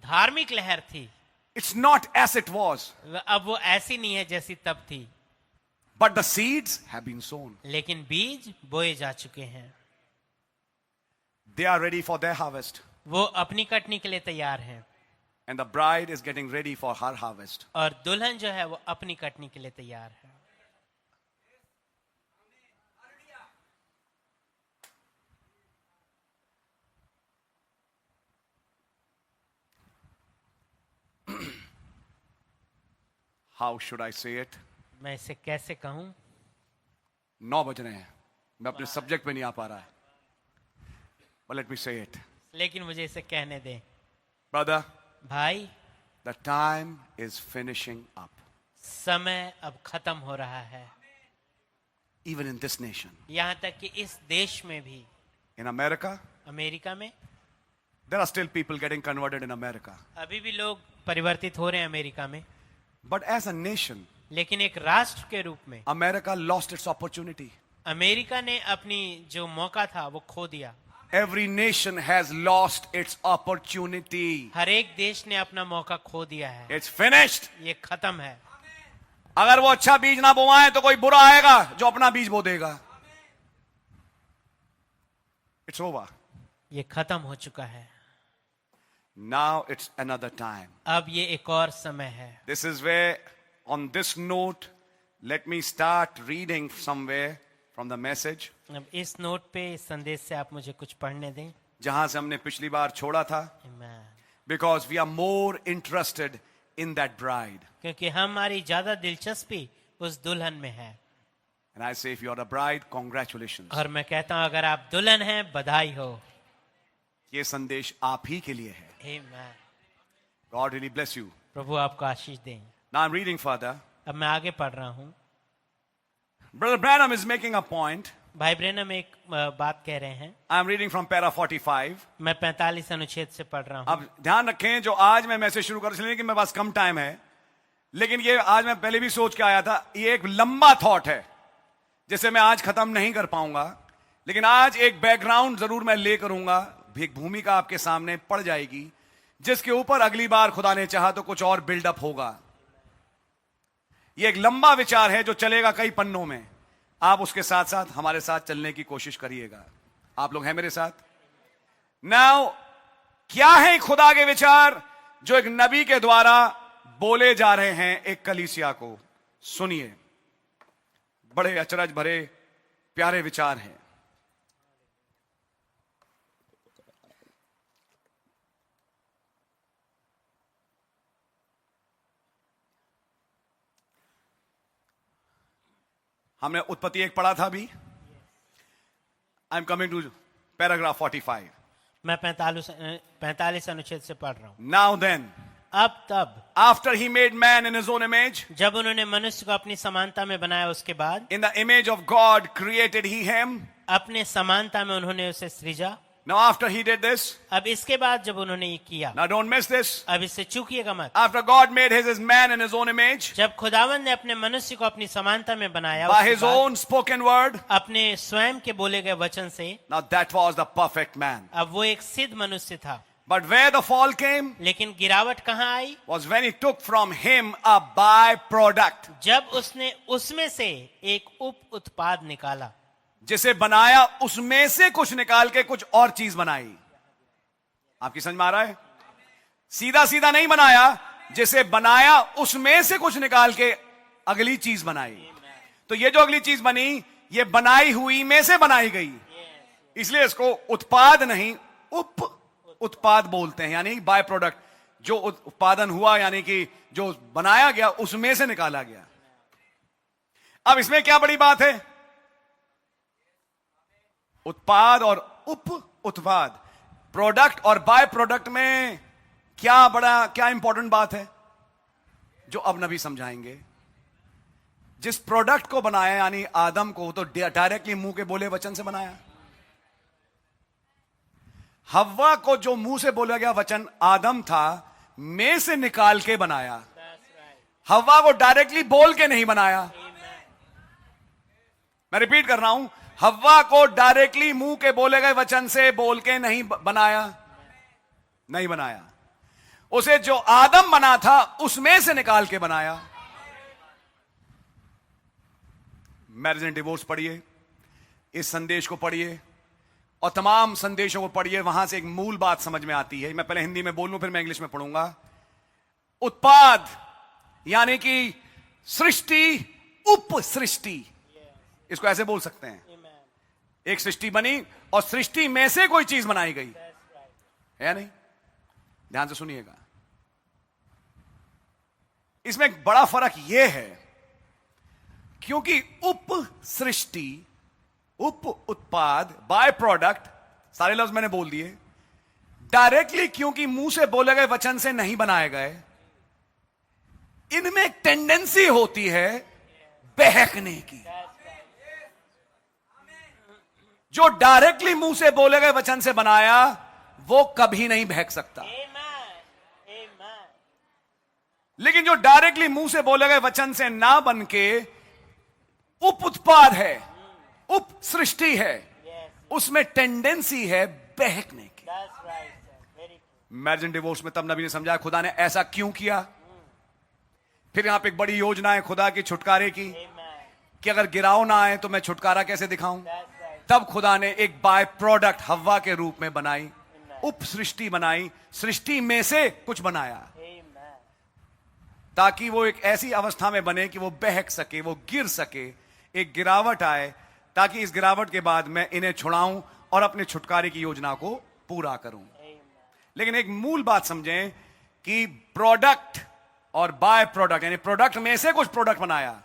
Speaker 2: धार्मिक लहर थी,
Speaker 1: it's not as it was.
Speaker 2: अब वो ऐसी नहीं है जैसी तब थी।
Speaker 1: But the seeds have been sown.
Speaker 2: लेकिन बीज बोए जा चुके हैं,
Speaker 1: They are ready for their harvest.
Speaker 2: वो अपनी कटनी के लिए तैयार हैं,
Speaker 1: And the bride is getting ready for her harvest.
Speaker 2: और दुल्हन जो है वो अपनी कटनी के लिए तैयार है।
Speaker 1: How should I say it?
Speaker 2: मैं इसे कैसे कहूं?
Speaker 1: 9 बज रहे हैं, मैं अपने सब्जेक्ट पे नहीं आ पा रहा है। But let me say it.
Speaker 2: लेकिन मुझे इसे कहने दें।
Speaker 1: Brother,
Speaker 2: भाई,
Speaker 1: the time is finishing up.
Speaker 2: समय अब खत्म हो रहा है,
Speaker 1: Even in this nation.
Speaker 2: यहां तक कि इस देश में भी।
Speaker 1: In America,
Speaker 2: अमेरिका में
Speaker 1: there are still people getting converted in America.
Speaker 2: अभी भी लोग परिवर्तित हो रहे हैं अमेरिका में,
Speaker 1: But as a nation,
Speaker 2: लेकिन एक राष्ट्र के रूप में
Speaker 1: America lost its opportunity.
Speaker 2: America ने अपनी जो मौका था वो खो दिया।
Speaker 1: Every nation has lost its opportunity.
Speaker 2: हर एक देश ने अपना मौका खो दिया है,
Speaker 1: It's finished.
Speaker 2: ये खत्म है।
Speaker 1: अगर वो अच्छा बीज ना बोआए तो कोई बुरा आएगा जो अपना बीज बो देगा। It's over.
Speaker 2: ये खत्म हो चुका है।
Speaker 1: Now it's another time.
Speaker 2: अब ये एक और समय है।
Speaker 1: This is where, on this note, let me start reading somewhere from the message.
Speaker 2: अब इस नोट पे, इस संदेश से आप मुझे कुछ पढ़ने दें।
Speaker 1: जहां से हमने पिछली बार छोड़ा था.
Speaker 2: Amen.
Speaker 1: Because we are more interested in that bride.
Speaker 2: क्योंकि हमारी ज्यादा दिलचस्पी उस दुल्हन में है।
Speaker 1: And I say, if you are a bride, congratulations.
Speaker 2: और मैं कहता हूं अगर आप दुल्हन हैं, बधाई हो।
Speaker 1: ये संदेश आप ही के लिए है.
Speaker 2: Amen.
Speaker 1: God really bless you.
Speaker 2: प्रभु आपको आशीष दें।
Speaker 1: Now I'm reading further.
Speaker 2: अब मैं आगे पढ़ रहा हूं।
Speaker 1: Brother Branham is making a point.
Speaker 2: भाई ब्रेनम एक बात कह रहे हैं।
Speaker 1: I'm reading from para 45.
Speaker 2: मैं 45 अनुच्छेद से पढ़ रहा हूं।
Speaker 1: अब ध्यान रखें, जो आज मैं मैसेज शुरू कर, इसलिए कि मेरे पास कम टाइम है, लेकिन ये आज मैं पहले भी सोच के आया था, ये एक लंबा थॉट है जिसे मैं आज खत्म नहीं कर पाऊंगा, लेकिन आज एक बैकग्राउंड जरूर मैं ले करूंगा, एक भूमिका आपके सामने पड़ जाएगी, जिसके ऊपर अगली बार खुदा ने चाहा तो कुछ और बिल्डअप होगा। ये एक लंबा विचार है जो चलेगा कई पन्नों में। आप उसके साथ साथ हमारे साथ चलने की कोशिश करिएगा। आप लोग हैं मेरे साथ? नाउ, क्या है खुदा के विचार जो एक नबी के द्वारा बोले जा रहे हैं एक कलीसिया को? सुनिए, बड़े अचरज भरे प्यारे विचार हैं। हमने उत्पत्ति 1 पढ़ा था अभी। I am coming to paragraph 45.
Speaker 2: मैं 45 अनुच्छेद से पढ़ रहा हूँ।
Speaker 1: Now then,
Speaker 2: अब तब
Speaker 1: after he made man in his own image,
Speaker 2: जब उन्होंने मनुष्य को अपनी समानता में बनाया, उसके बाद
Speaker 1: in the image of God created he him.
Speaker 2: अपने समानता में उन्होंने उसे सृजा।
Speaker 1: Now after he did this,
Speaker 2: अब इसके बाद जब उन्होंने ये किया,
Speaker 1: now don't miss this.
Speaker 2: अब इससे चूकिएगा मत।
Speaker 1: After God made his man in his own image,
Speaker 2: जब खुदावंद ने अपने मनुष्य को अपनी समानता में बनाया,
Speaker 1: by
Speaker 2: उसके
Speaker 1: his
Speaker 2: बाद
Speaker 1: own spoken word,
Speaker 2: अपने स्वयं के बोले गए वचन से,
Speaker 1: now that was the perfect man.
Speaker 2: अब वो एक सिद्ध मनुष्य था।
Speaker 1: But where the fall came
Speaker 2: लेकिन गिरावट कहाँ आई?
Speaker 1: was when he took from him a byproduct.
Speaker 2: जब उसने उसमें से एक उप उत्पाद निकाला।
Speaker 1: जिसे बनाया उसमें से कुछ निकाल के कुछ और चीज बनाई। आपकी समझ में आ रहा है? सीधा सीधा नहीं बनाया, जिसे बनाया उसमें से कुछ निकाल के अगली चीज बनाई। तो ये जो अगली चीज बनी, ये बनाई हुई में से बनाई गई, इसलिए इसको उत्पाद नहीं उप उत्पाद बोलते हैं, यानी बाय प्रोडक्ट। जो उत्पादन हुआ यानी कि जो बनाया गया उसमें से निकाला गया। अब इसमें क्या बड़ी बात है? उत्पाद और उप उत्पाद, प्रोडक्ट और बाय प्रोडक्ट में क्या इंपॉर्टेंट बात है जो अब नबी समझाएंगे। जिस प्रोडक्ट को बनाया यानी आदम को, तो डायरेक्टली मुंह के बोले वचन से बनाया। हव्वा को जो मुंह से बोला गया वचन आदम था, में से निकाल के बनाया। हव्वा को डायरेक्टली बोल के नहीं बनाया। मैं रिपीट कर रहा हूं, हव्वा को डायरेक्टली मुंह के बोले गए वचन से बोल के नहीं बनाया। उसे जो आदम बना था उसमें से निकाल के बनाया। मैरिज एंड डिवोर्स पढ़िए, इस संदेश को पढ़िए और तमाम संदेशों को पढ़िए। वहां से एक मूल बात समझ में आती है। मैं पहले हिंदी में बोलूं, फिर मैं इंग्लिश में पढ़ूंगा। उत्पाद यानी कि सृष्टि, उप सृष्टि, इसको ऐसे बोल सकते हैं। एक सृष्टि बनी और सृष्टि में से कोई चीज बनाई गई है, नहीं? ध्यान से सुनिएगा। इसमें एक बड़ा फर्क यह है, क्योंकि उप सृष्टि, उप उत्पाद, बाय प्रोडक्ट, सारे लफ्ज मैंने बोल दिए, डायरेक्टली क्योंकि मुंह से बोले गए वचन से नहीं बनाए गए, इनमें एक टेंडेंसी होती है बहकने की। जो डायरेक्टली मुंह से बोले गए वचन से बनाया वो कभी नहीं बहक सकता। लेकिन जो डायरेक्टली मुंह से बोले गए वचन से ना बन के उप उत्पाद है, उप सृष्टि है, उसमें टेंडेंसी है बहकने की। मैरिज एंड डिवोर्स में तब नबी ने समझाया खुदा ने ऐसा क्यों किया। फिर यहां पे एक बड़ी योजना है खुदा की छुटकारे की, कि अगर गिराव ना आए तो मैं छुटकारा कैसे दिखाऊं। तब खुदा ने एक बाय प्रोडक्ट हव्वा के रूप में बनाई, उप सृष्टि बनाई, सृष्टि में से कुछ बनाया, ताकि वो एक ऐसी अवस्था में बने कि वो बहक सके, वो गिर सके, एक गिरावट आए, ताकि इस गिरावट के बाद मैं इन्हें छुड़ाऊं और अपने छुटकारे की योजना को पूरा करूं। लेकिन एक मूल बात समझें कि प्रोडक्ट और बाय प्रोडक्ट, यानी प्रोडक्ट में से कुछ प्रोडक्ट बनाया,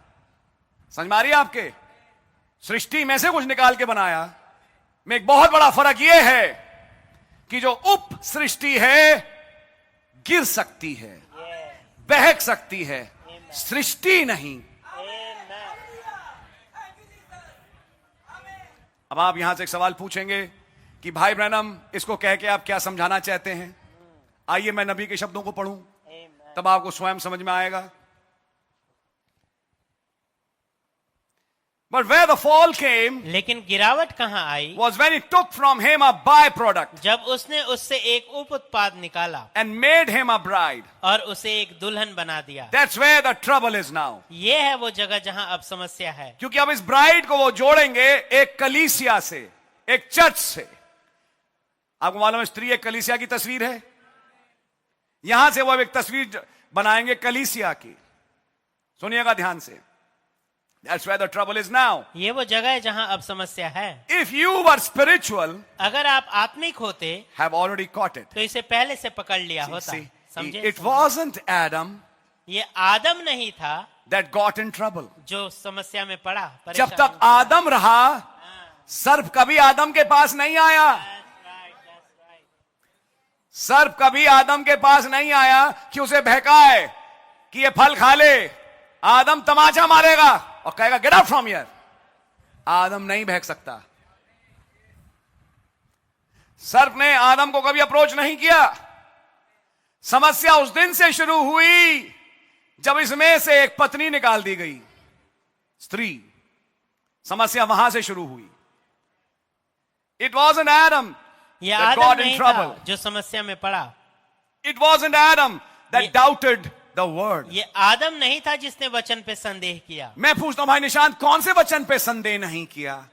Speaker 1: समझ में आ रही है आपके? सृष्टि में से कुछ निकाल के बनाया में एक बहुत बड़ा फर्क यह है कि जो उप सृष्टि है गिर सकती है, बहक सकती है, सृष्टि नहीं। अब आप यहां से एक सवाल पूछेंगे कि भाई ब्रैनम, इसको कह के आप क्या समझाना चाहते हैं? आइए मैं नबी के शब्दों को पढ़ूं, तब आपको स्वयं समझ में आएगा। But where the fall came,
Speaker 2: लेकिन गिरावट कहां आई?
Speaker 1: was when he took from him a byproduct
Speaker 2: जब उसने उससे एक उप उत्पाद निकाला
Speaker 1: and made him a bride.
Speaker 2: और उसे एक दुल्हन बना दिया।
Speaker 1: That's where the trouble is now.
Speaker 2: ये है वो जगह जहां अब समस्या है।
Speaker 1: क्योंकि अब इस ब्राइड को वो जोड़ेंगे एक कलीसिया से, एक चर्च से। आपको मालूम है स्त्री एक कलीसिया की तस्वीर है। यहां से वो अब एक तस्वीर बनाएंगे कलीसिया की। सुनिएगा ध्यान से। That's where the trouble is now.
Speaker 2: ये वो जगह है जहां अब समस्या है।
Speaker 1: If you were spiritual,
Speaker 2: अगर आप आत्मिक होते,
Speaker 1: have already caught it.
Speaker 2: तो इसे पहले से पकड़ लिया होता।
Speaker 1: See,
Speaker 2: समझे?
Speaker 1: it wasn't Adam
Speaker 2: ये आदम नहीं था
Speaker 1: that got in trouble.
Speaker 2: जो समस्या में पड़ा,
Speaker 1: जब
Speaker 2: परेशान
Speaker 1: तक आदम रहा सर्प कभी आदम के पास नहीं आया। सर्प कभी आदम के पास नहीं आया कि उसे बहकाए कि ये फल खा ले। आदम तमाचा मारेगा और कहेगा गेट आउट फ्रॉम हियर। आदम नहीं बहक सकता। सर्प ने आदम को कभी अप्रोच नहीं किया। समस्या उस दिन से शुरू हुई जब इसमें से एक पत्नी निकाल दी गई, स्त्री। समस्या वहां से शुरू हुई। इट वॉज एन एडम
Speaker 2: ये
Speaker 1: that
Speaker 2: आदम
Speaker 1: got in
Speaker 2: नहीं
Speaker 1: trouble.
Speaker 2: था जो समस्या में पड़ा।
Speaker 1: It wasn't Adam that
Speaker 2: ये-
Speaker 1: doubted the word.
Speaker 2: ये आदम नहीं था जिसने वचन पे संदेह किया।
Speaker 1: मैं पूछता हूं भाई निशांत, कौन से वचन पे संदेह नहीं किया?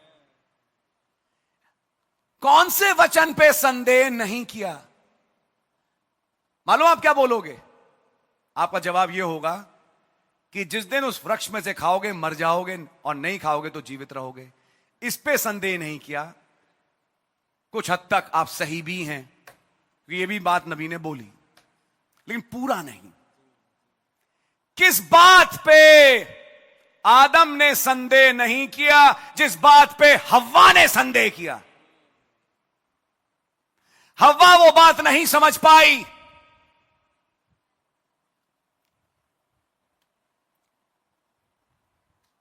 Speaker 1: कौन से वचन पे संदेह नहीं किया? मालूम आप क्या बोलोगे? आपका जवाब यह होगा कि जिस दिन उस वृक्ष में से खाओगे मर जाओगे और नहीं खाओगे तो जीवित रहोगे। इस पे संदेह नहीं किया। कुछ हद तक आप सही भी हैं, ये भी बात नबी ने बोली, लेकिन पूरा नहीं। किस बात पे आदम ने संदेह नहीं किया? जिस बात पे हव्वा ने संदेह किया। हव्वा वो बात नहीं समझ पाई।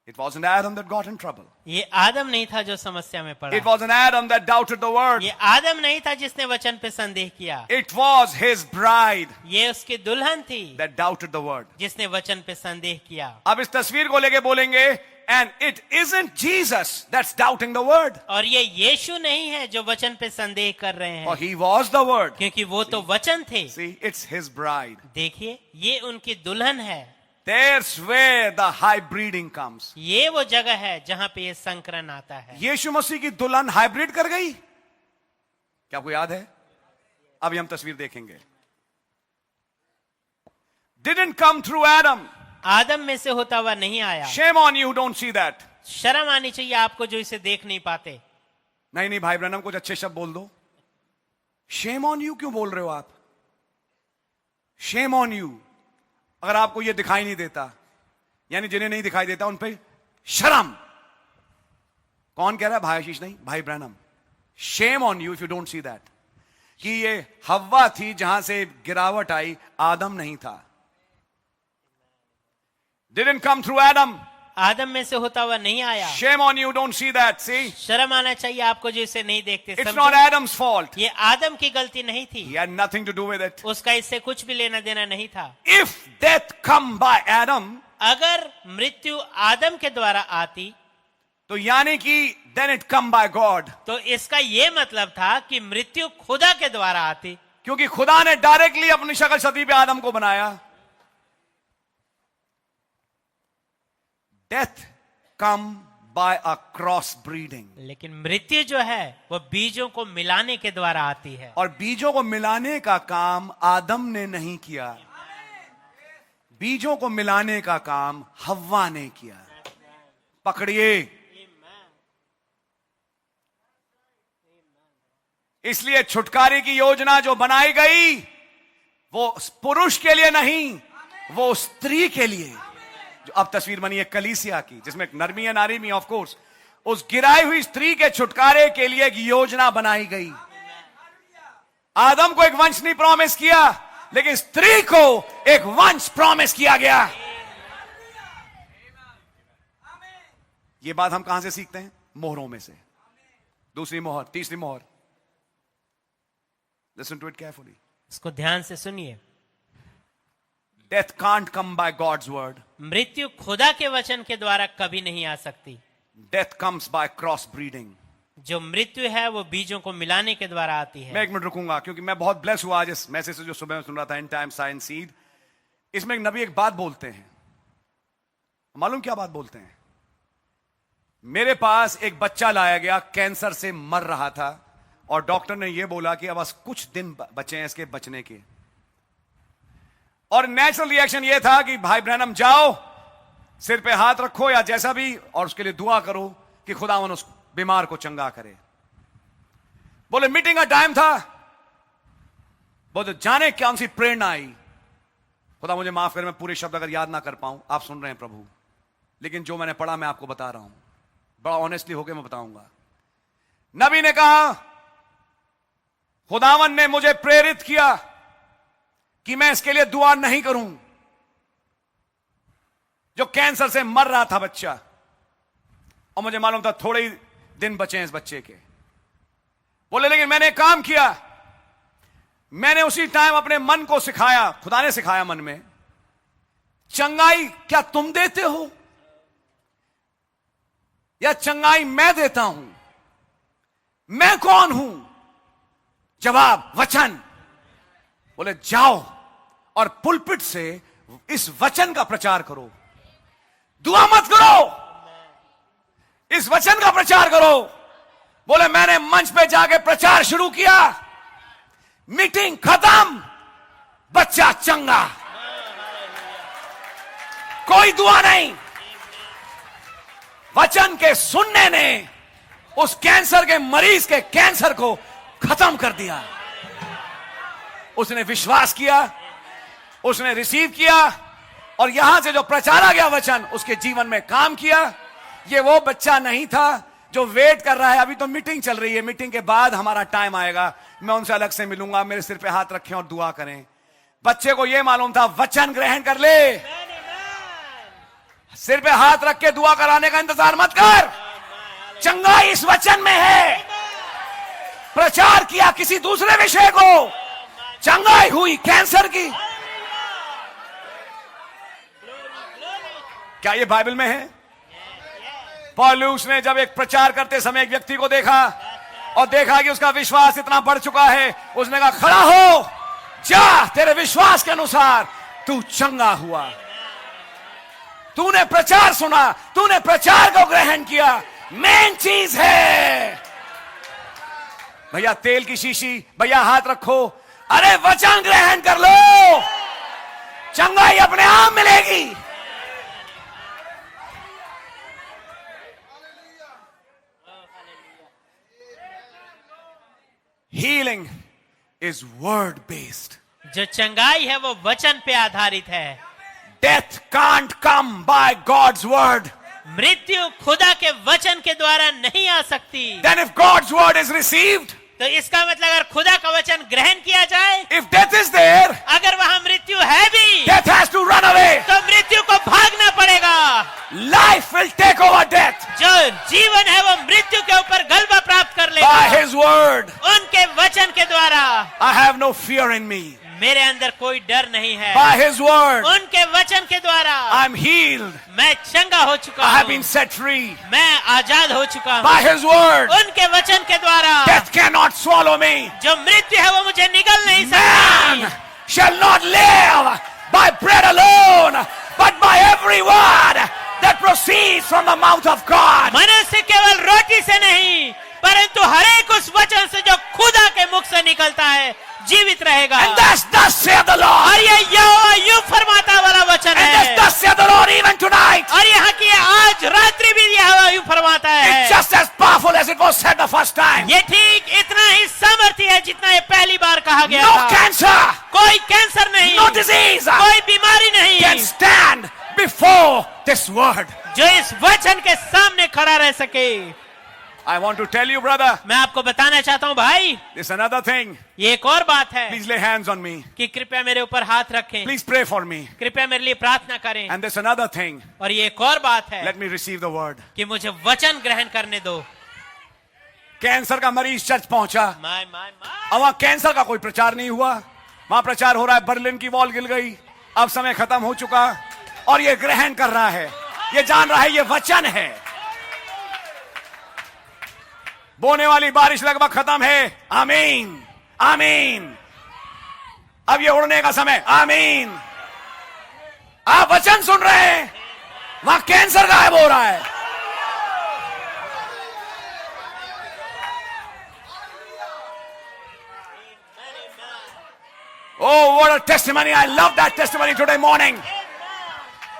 Speaker 1: It wasn't Adam that got in trouble.
Speaker 2: ये आदम नहीं था जो समस्या में पड़ा।
Speaker 1: It wasn't Adam that doubted the word.
Speaker 2: ये आदम नहीं था जिसने वचन पे संदेह किया।
Speaker 1: It was his bride
Speaker 2: ये उसकी दुल्हन थी
Speaker 1: that doubted the word.
Speaker 2: जिसने वचन पे संदेह किया।
Speaker 1: अब इस तस्वीर को लेके बोलेंगे, and it isn't Jesus that's doubting the word.
Speaker 2: और ये यीशु नहीं है जो वचन पे संदेह कर रहे
Speaker 1: For
Speaker 2: हैं,
Speaker 1: he was the word.
Speaker 2: क्योंकि वो तो वचन थे।
Speaker 1: See, it's his bride.
Speaker 2: देखिए ये उनकी दुल्हन है।
Speaker 1: There's where the hybriding comes.
Speaker 2: ये वो जगह है जहां पे ये संकरण आता है।
Speaker 1: यीशु मसीह की दुल्हन हाइब्रिड कर गई। क्या आपको याद है? अभी हम तस्वीर देखेंगे। Didn't come through Adam.
Speaker 2: आदम में से होता हुआ नहीं आया।
Speaker 1: Shame on you who don't see that.
Speaker 2: शर्म आनी चाहिए आपको जो इसे देख नहीं पाते।
Speaker 1: नहीं नहीं भाई ब्रैनम, कुछ अच्छे शब्द बोल दो। Shame on you क्यों बोल रहे हो आप? Shame on you. अगर आपको यह दिखाई नहीं देता, यानी जिन्हें नहीं दिखाई देता उन पे शर्म। कौन कह रहा है? भाई आशीष नहीं, भाई Branham. Shame on you if you don't see that. कि ये हव्वा थी जहां से गिरावट आई, आदम नहीं था। Didn't come through Adam.
Speaker 2: आदम में से होता हुआ नहीं आया।
Speaker 1: Shame on you, don't see that. See,
Speaker 2: शर्म आना चाहिए आपको जो इसे नहीं देखते।
Speaker 1: it's
Speaker 2: समझे?
Speaker 1: not Adam's fault.
Speaker 2: ये आदम की गलती नहीं थी।
Speaker 1: He had nothing to do with it.
Speaker 2: उसका इससे कुछ भी लेना देना नहीं था।
Speaker 1: If death come by Adam,
Speaker 2: अगर मृत्यु आदम के द्वारा आती
Speaker 1: तो यानी कि then it come by God.
Speaker 2: तो इसका ये मतलब था कि मृत्यु खुदा के द्वारा आती,
Speaker 1: क्योंकि खुदा ने डायरेक्टली अपनी शक्ल शती पे आदम को बनाया। Death come by a cross breeding.
Speaker 2: लेकिन मृत्यु जो है वो बीजों को मिलाने के द्वारा आती है।
Speaker 1: और बीजों को मिलाने का काम आदम ने नहीं किया, बीजों को मिलाने का काम हव्वा ने किया। पकड़िए। इसलिए छुटकारे की योजना जो बनाई गई वो पुरुष के लिए नहीं, वो स्त्री के लिए। जो अब तस्वीर बनी है कलीसिया की, जिसमें एक नरमी है, नारी भी ऑफ कोर्स। उस गिराई हुई स्त्री के छुटकारे के लिए एक योजना बनाई गई। आदम को एक वंश नहीं प्रॉमिस किया, लेकिन स्त्री को एक वंश प्रॉमिस किया गया। ये बात हम कहां से सीखते हैं? मोहरों में से। दूसरी मोहर, तीसरी मोहर। Listen to it carefully.
Speaker 2: इसको ध्यान से सुनिए।
Speaker 1: Death can't come by God's word.
Speaker 2: मृत्यु खुदा के वचन के द्वारा कभी नहीं आ सकती।
Speaker 1: Death comes by cross breeding.
Speaker 2: जो मृत्यु है वो बीजों को मिलाने के द्वारा आती है।
Speaker 1: मैं एक मिनट रुकूंगा क्योंकि मैं बहुत ब्लेस हुआ आज इस मैसेज से जो सुबह में सुन रहा था, इन टाइम साइंस सीड। इसमें एक नबी एक बात बोलते हैं। मालूम क्या बात बोलते हैं? मेरे पास एक बच्चा लाया गया, कैंसर से मर रहा था, और डॉक्टर ने यह बोला कि अब बस कुछ दिन बचे हैं इसके बचने के। और नेचुरल रिएक्शन यह था कि भाई ब्रैनम जाओ, सिर पे हाथ रखो या जैसा भी, और उसके लिए दुआ करो कि खुदावन उस बीमार को चंगा करे। बोले मीटिंग का टाइम था, बोले जाने कौन सी प्रेरणा आई। खुदा मुझे माफ करे, मैं पूरे शब्द अगर याद ना कर पाऊं, आप सुन रहे हैं प्रभु, लेकिन जो मैंने पढ़ा मैं आपको बता रहा हूं, बड़ा ऑनेस्टली होकर मैं बताऊंगा। नबी ने कहा, खुदावन ने मुझे प्रेरित किया कि मैं इसके लिए दुआ नहीं करूं। जो कैंसर से मर रहा था बच्चा, और मुझे मालूम था थोड़े ही दिन बचे हैं इस बच्चे के। बोले लेकिन मैंने एक काम किया, मैंने उसी टाइम अपने मन को सिखाया, खुदा ने सिखाया मन में, चंगाई क्या तुम देते हो या चंगाई मैं देता हूं? मैं कौन हूं? जवाब, वचन। बोले जाओ और पुलपिट से इस वचन का प्रचार करो, दुआ मत करो, इस वचन का प्रचार करो। बोले मैंने मंच पे जाके प्रचार शुरू किया, मीटिंग खत्म, बच्चा चंगा, कोई दुआ नहीं। वचन के सुनने ने उस कैंसर के मरीज के कैंसर को खत्म कर दिया। उसने विश्वास किया, उसने रिसीव किया, और यहां से जो प्रचारा गया वचन उसके जीवन में काम किया। ये वो बच्चा नहीं था जो वेट कर रहा है, अभी तो मीटिंग चल रही है, मीटिंग के बाद हमारा टाइम आएगा, मैं उनसे अलग से मिलूंगा, मेरे सिर पे हाथ रखें और दुआ करें। बच्चे को यह मालूम था, वचन ग्रहण कर ले, सिर पे हाथ रख के दुआ कराने का इंतजार मत कर, चंगाई इस वचन में है। प्रचार किया किसी दूसरे विषय को, चंगाई हुई कैंसर की। क्या ये बाइबल में है? पौलुस ने जब एक प्रचार करते समय एक व्यक्ति को देखा और देखा कि उसका विश्वास इतना बढ़ चुका है, उसने कहा खड़ा हो, जा, तेरे विश्वास के अनुसार तू चंगा हुआ। तूने प्रचार सुना, तूने प्रचार को ग्रहण किया, मेन चीज है। भैया तेल की शीशी, भैया हाथ रखो, अरे वचन ग्रहण कर लो, चंगाई अपने आप मिलेगी। Healing is word based.
Speaker 2: जो चंगाई है वो वचन पे आधारित है।
Speaker 1: Death can't come by God's word.
Speaker 2: मृत्यु खुदा के वचन के द्वारा नहीं आ सकती।
Speaker 1: Then if God's word is received,
Speaker 2: तो इसका मतलब अगर खुदा का वचन ग्रहण किया जाए,
Speaker 1: if death is there,
Speaker 2: अगर वहां मृत्यु है भी,
Speaker 1: death has to run away.
Speaker 2: तो मृत्यु को भागना पड़ेगा।
Speaker 1: Life will take over death.
Speaker 2: जो जीवन है वो मृत्यु के ऊपर गलबा प्राप्त कर लेगा।
Speaker 1: By His word.
Speaker 2: उनके वचन के द्वारा।
Speaker 1: I have no fear in me.
Speaker 2: मेरे अंदर कोई डर नहीं है।
Speaker 1: By His word.
Speaker 2: उनके वचन के द्वारा।
Speaker 1: I'm healed.
Speaker 2: मैं चंगा हो चुका
Speaker 1: I
Speaker 2: हूँ।
Speaker 1: have been set free.
Speaker 2: मैं आजाद हो चुका हूँ।
Speaker 1: By His word.
Speaker 2: उनके वचन के द्वारा।
Speaker 1: Death cannot swallow me.
Speaker 2: जो मृत्यु है वो मुझे निगल नहीं सकती।
Speaker 1: Man shall not live by bread alone, but by every word that proceeds from the mouth of God.
Speaker 2: मनुष्य केवल रोटी से नहीं, परंतु हर एक उस वचन से जो खुदा के मुख से निकलता है जीवित रहेगा।
Speaker 1: And that's thus saith the Lord.
Speaker 2: और ये यहोवा यूं फरमाता वाला वचन
Speaker 1: And
Speaker 2: है।
Speaker 1: that's thus saith the Lord even tonight.
Speaker 2: और यहाँ की आज रात्रि भी यहोवा यूं फरमाता है।
Speaker 1: It's just as powerful as it was said the first time.
Speaker 2: ये ठीक इतना ही सामर्थ्य है जितना ये पहली बार कहा गया
Speaker 1: No
Speaker 2: था।
Speaker 1: cancer,
Speaker 2: कोई कैंसर नहीं,
Speaker 1: no disease
Speaker 2: कोई बीमारी नहीं
Speaker 1: can stand before this word.
Speaker 2: जो इस वचन के सामने खड़ा रह सके।
Speaker 1: I want to tell you, brother,
Speaker 2: मैं आपको बताना चाहता हूँ भाई,
Speaker 1: there's another thing.
Speaker 2: ये एक और बात है
Speaker 1: Please lay hands on me.
Speaker 2: कि कृपया मेरे ऊपर हाथ रखें,
Speaker 1: Please pray for me.
Speaker 2: कृपया मेरे लिए प्रार्थना करें।
Speaker 1: And there's another thing.
Speaker 2: और ये एक और बात है
Speaker 1: Let me receive the word.
Speaker 2: कि मुझे वचन ग्रहण करने दो।
Speaker 1: कैंसर का मरीज चर्च पहुंचा,
Speaker 2: माय माय माय।
Speaker 1: अब वहां कैंसर का कोई प्रचार नहीं हुआ, वहां प्रचार हो रहा है बर्लिन की वॉल गिर गई, अब समय खत्म हो चुका, और ये ग्रहण कर रहा है, ये जान रहा है ये वचन है। बोने वाली बारिश लगभग खत्म है, आमीन आमीन, अब ये उड़ने का समय, आमीन। आप वचन सुन रहे हैं, वहां कैंसर गायब हो रहा है। Oh, what a testimony. I love that testimony today morning.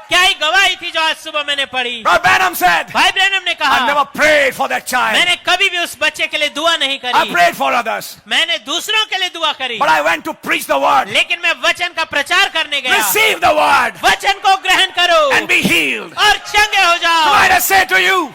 Speaker 2: क्या ही गवाही थी जो आज सुबह मैंने पढ़ी।
Speaker 1: Brother Branham said,
Speaker 2: भाई ब्रैनम ने
Speaker 1: I
Speaker 2: कहा,
Speaker 1: never prayed for that child.
Speaker 2: मैंने कभी भी उस बच्चे के लिए दुआ नहीं
Speaker 1: I
Speaker 2: करी,
Speaker 1: prayed for others.
Speaker 2: मैंने दूसरों के लिए दुआ करी,
Speaker 1: But I went to preach the word.
Speaker 2: लेकिन मैं वचन का प्रचार करने गया।
Speaker 1: Receive the word
Speaker 2: वचन को ग्रहण करो
Speaker 1: and be healed.
Speaker 2: और चंगे हो जाओ।
Speaker 1: Tonight I say to you,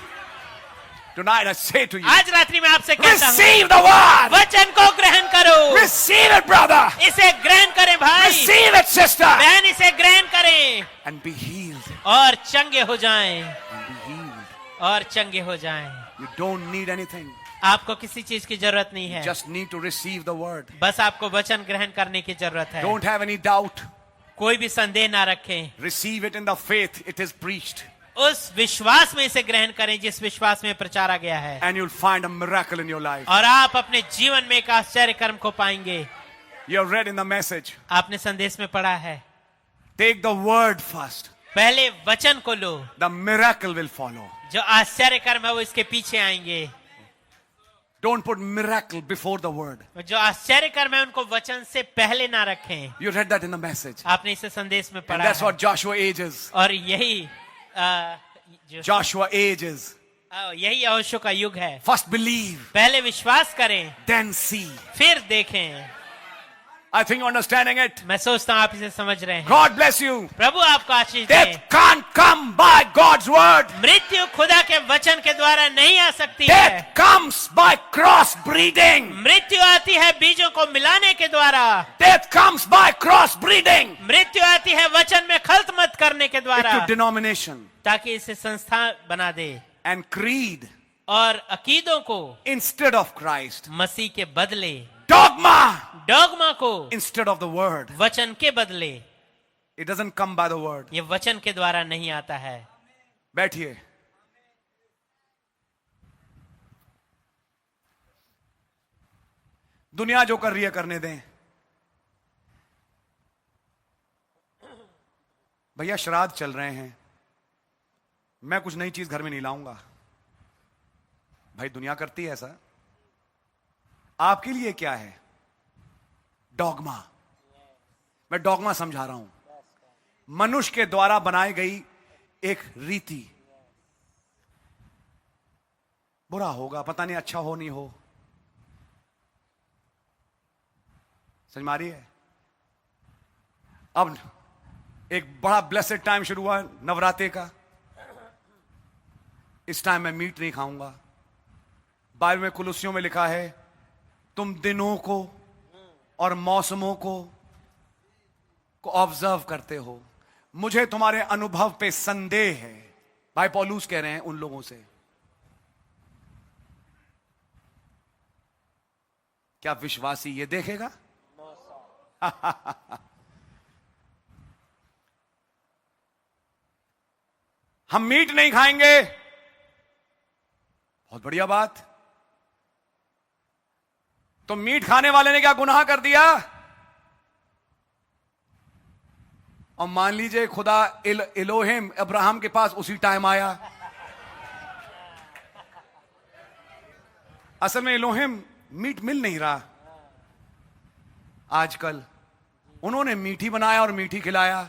Speaker 1: Tonight I say to you,
Speaker 2: आज रात्रि में आपसे कहता हूँ,
Speaker 1: receive the word.
Speaker 2: वचन को ग्रहण करो।
Speaker 1: Receive it, brother.
Speaker 2: इसे ग्रहण करें भाई,
Speaker 1: Receive it, sister.
Speaker 2: बहन इसे ग्रहण करें
Speaker 1: And be healed.
Speaker 2: और चंगे हो जाएं,
Speaker 1: And be healed.
Speaker 2: और चंगे हो जाएं।
Speaker 1: You don't need anything.
Speaker 2: आपको किसी चीज की जरूरत नहीं है,
Speaker 1: Just need to receive the word.
Speaker 2: बस आपको वचन ग्रहण करने की जरूरत है।
Speaker 1: Don't have any doubt.
Speaker 2: कोई भी संदेह ना रखें,
Speaker 1: Receive it in the faith it is preached.
Speaker 2: उस विश्वास में इसे ग्रहण करें जिस विश्वास में प्रचारा गया है,
Speaker 1: And you'll find a miracle in your life.
Speaker 2: और आप अपने जीवन में एक आश्चर्य कर्म को पाएंगे।
Speaker 1: You have read in the message.
Speaker 2: आपने संदेश में पढ़ा है,
Speaker 1: Take the word first.
Speaker 2: पहले वचन को लो,
Speaker 1: The miracle will follow.
Speaker 2: जो आश्चर्य कर्म है वो इसके पीछे आएंगे।
Speaker 1: Don't put miracle before the word.
Speaker 2: जो आश्चर्य कर्म है उनको वचन से पहले ना रखें।
Speaker 1: You read that in the message.
Speaker 2: आपने इसे संदेश में
Speaker 1: And
Speaker 2: पढ़ा
Speaker 1: that's
Speaker 2: है,
Speaker 1: what Joshua ages.
Speaker 2: और यही
Speaker 1: Joshua ages.
Speaker 2: यही यहोशू का युग है।
Speaker 1: First believe,
Speaker 2: पहले विश्वास करें,
Speaker 1: then see.
Speaker 2: फिर देखें।
Speaker 1: I think you're understanding it.
Speaker 2: मैं सोचता हूँ आप इसे समझ रहे हैं।
Speaker 1: God bless you.
Speaker 2: प्रभु आपको आशीष दे।
Speaker 1: Death can't come by God's word.
Speaker 2: मृत्यु खुदा के वचन के द्वारा नहीं आ सकती है।
Speaker 1: Death comes by cross breeding.
Speaker 2: मृत्यु आती है बीजों को मिलाने के द्वारा।
Speaker 1: Death comes by cross breeding.
Speaker 2: मृत्यु आती है वचन में खल्त मत करने के द्वारा,
Speaker 1: To denomination
Speaker 2: ताकि इसे संस्था बना दे
Speaker 1: and creed
Speaker 2: और अकीदों को
Speaker 1: instead of Christ.
Speaker 2: मसीह के बदले,
Speaker 1: Dogma
Speaker 2: डॉगमा को
Speaker 1: instead of the word.
Speaker 2: वचन के बदले।
Speaker 1: It doesn't come by the word.
Speaker 2: ये वचन के द्वारा नहीं आता है।
Speaker 1: बैठिए। दुनिया जो कर रही है करने दें। भैया श्राद्ध चल रहे हैं, मैं कुछ नई चीज घर में नहीं लाऊंगा। भाई दुनिया करती है ऐसा। आपके लिए क्या है? डॉगमा। मैं डॉगमा समझा रहा हूं। मनुष्य के द्वारा बनाई गई एक रीति। बुरा होगा, पता नहीं अच्छा हो नहीं हो। समझ में आ रही है? अब एक बड़ा ब्लेसेड टाइम शुरू हुआ नवरात्रे का। इस टाइम मैं मीट नहीं खाऊंगा। बाइबल में कुलुसियों में लिखा है, तुम दिनों को और मौसमों को ऑब्जर्व करते हो, मुझे तुम्हारे अनुभव पे संदेह है। भाई पौलुस कह रहे हैं उन लोगों से। क्या विश्वासी ये देखेगा? हम मीट नहीं खाएंगे, बहुत बढ़िया बात। तो मीट खाने वाले ने क्या गुनाह कर दिया? और मान लीजिए खुदा इलोहिम अब्राहम के पास उसी टाइम आया। असल में इलोहिम मीट मिल नहीं रहा आजकल। उन्होंने मीठी बनाया और मीठी खिलाया,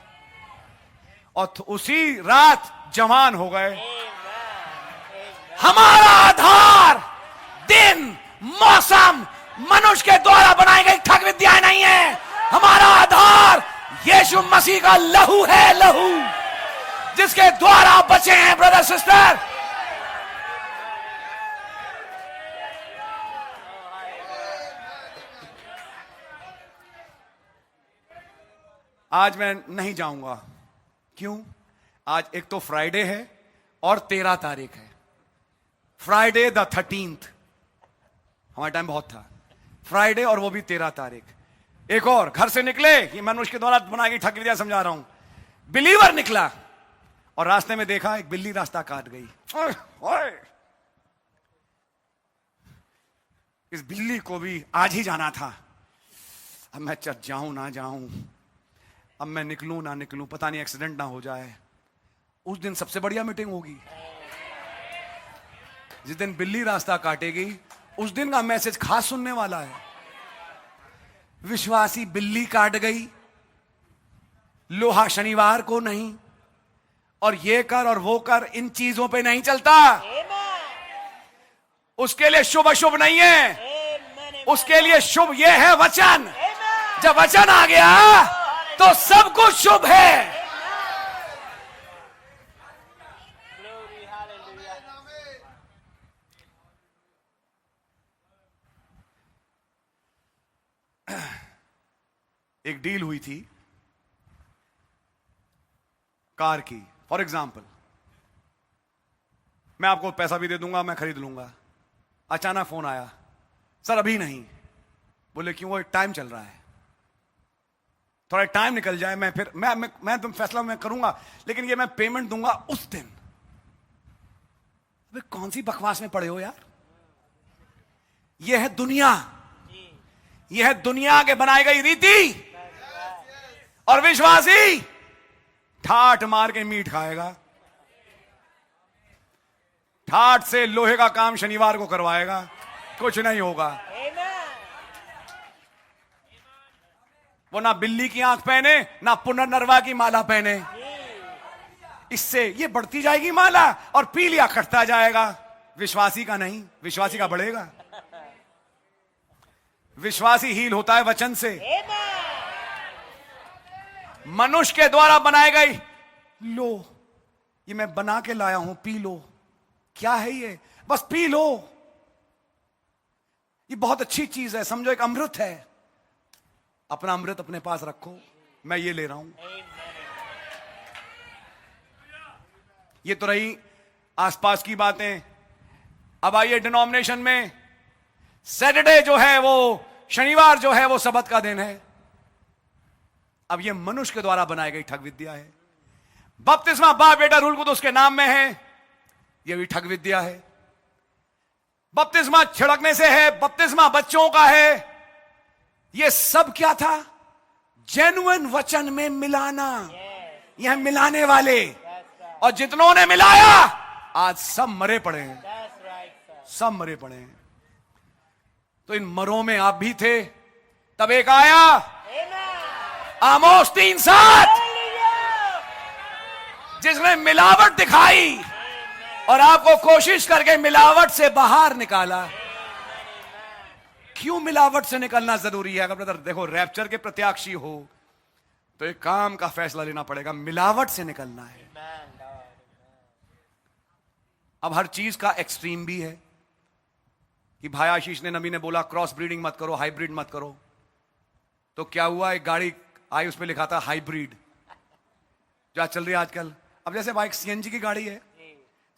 Speaker 1: और उसी रात जवान हो गए। हमारा आधार दिन, मौसम, मनुष्य के द्वारा बनाई गई ठग विद्याएं नहीं है। हमारा आधार यीशु मसीह का लहू है, लहू जिसके द्वारा बचे हैं। ब्रदर सिस्टर, आज मैं नहीं जाऊंगा। क्यों? आज एक तो फ्राइडे है और 13 तारीख है। फ्राइडे द 13th, हमारा टाइम बहुत था। फ्राइडे और वो भी 13 तारीख। एक और घर से निकले कि मनुष्य के द्वारा बनाई गई ठग विद्या समझा रहा हूं। बिलीवर निकला और रास्ते में देखा एक बिल्ली रास्ता काट गई। ओए, ओए। इस बिल्ली को भी आज ही जाना था। अब मैं चल जाऊं ना जाऊं, अब मैं निकलूं ना निकलूं, पता नहीं एक्सीडेंट ना हो जाए। उस दिन सबसे बढ़िया मीटिंग होगी। जिस दिन बिल्ली रास्ता काटेगी उस दिन का मैसेज खास सुनने वाला है। विश्वासी बिल्ली काट गई, लोहा शनिवार को नहीं, और ये कर और वो कर, इन चीजों पे नहीं चलता। उसके लिए शुभ अशुभ नहीं है, उसके लिए शुभ ये है वचन। जब वचन आ गया तो सब कुछ शुभ है। एक डील हुई थी कार की। फॉर एग्जाम्पल, मैं आपको पैसा भी दे दूंगा, मैं खरीद लूंगा। अचानक फोन आया, सर अभी नहीं। बोले क्यों? वो टाइम चल रहा है, थोड़ा टाइम निकल जाए, मैं फिर मैं तुम फैसला मैं करूंगा, लेकिन ये मैं पेमेंट दूंगा उस दिन। वे कौन सी बकवास में पड़े हो यार? ये है दुनिया, ये है दुनिया के बनाई गई रीति। और विश्वासी ठाठ मार के मीट खाएगा, ठाठ से लोहे का काम शनिवार को करवाएगा, कुछ नहीं होगा। वो ना बिल्ली की आंख पहने, ना पुनर्नरवा की माला पहने। इससे ये बढ़ती जाएगी माला और पी लिया कटता जाएगा। विश्वासी का नहीं, विश्वासी का बढ़ेगा। विश्वासी हील होता है वचन से। मनुष्य के द्वारा बनाए गई, लो ये मैं बना के लाया हूं, पी लो। क्या है ये? बस पी लो, ये बहुत अच्छी चीज है, समझो एक अमृत है। अपना अमृत अपने पास रखो, मैं ये ले रहा हूं। ये तो रही आसपास की बातें। अब आइए डिनोमिनेशन में। सैटरडे जो है वो, शनिवार जो है वो सबत का दिन है। अब ये मनुष्य के द्वारा बनाई गई ठग विद्या है। बपतिस्मा बाप बेटा रूल को तो उसके नाम में है, ये भी ठग विद्या है। बपतिस्मा छिड़कने से है, बपतिस्मा बच्चों का है। ये सब क्या था? जेन्युइन वचन में मिलाना। यह मिलाने वाले, और जितनों ने मिलाया आज सब मरे पड़े हैं, सब मरे पड़े हैं। तो इन मरों में आप भी थे। तब एक आया, आमोस 3:7, जिसने मिलावट दिखाई और आपको कोशिश करके मिलावट से बाहर निकाला। क्यों मिलावट से निकलना जरूरी है? अगर ब्रदर देखो रैप्चर के प्रत्याशी हो तो एक काम का फैसला लेना पड़ेगा, मिलावट से निकलना है। अब हर चीज का एक्सट्रीम भी है कि भाई आशीष ने, नबी ने बोला क्रॉस ब्रीडिंग मत करो, हाइब्रिड मत करो। तो क्या हुआ? एक गाड़ी आई, उस पर लिखा था हाइब्रिड, जो चल रही है आजकल। अब जैसे बाइक सीएनजी की गाड़ी है,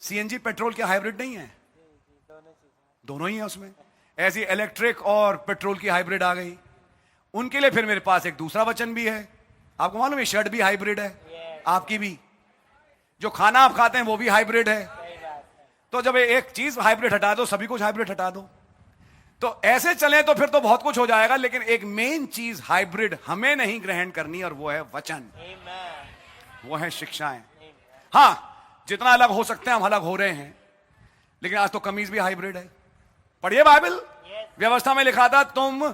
Speaker 1: सीएनजी पेट्रोल के हाइब्रिड नहीं है, दोनों ही है उसमें। ऐसी इलेक्ट्रिक और पेट्रोल की हाइब्रिड आ गई। उनके लिए फिर मेरे पास एक दूसरा वचन भी है। आपको मालूम है शर्ट भी हाइब्रिड है, आपकी भी। जो खाना आप खाते हैं वो भी हाइब्रिड है। तो जब एक चीज हाइब्रिड हटा दो, सभी कुछ हाइब्रिड हटा दो। तो ऐसे चले तो फिर तो बहुत कुछ हो जाएगा, लेकिन एक मेन चीज हाइब्रिड हमें नहीं ग्रहण करनी, और वो है वचन, वो है शिक्षाएं। हाँ, जितना अलग हो सकते हैं हम अलग हो रहे हैं, लेकिन आज तो कमीज भी हाइब्रिड है। पढ़िए बाइबल, व्यवस्था में लिखा था तुम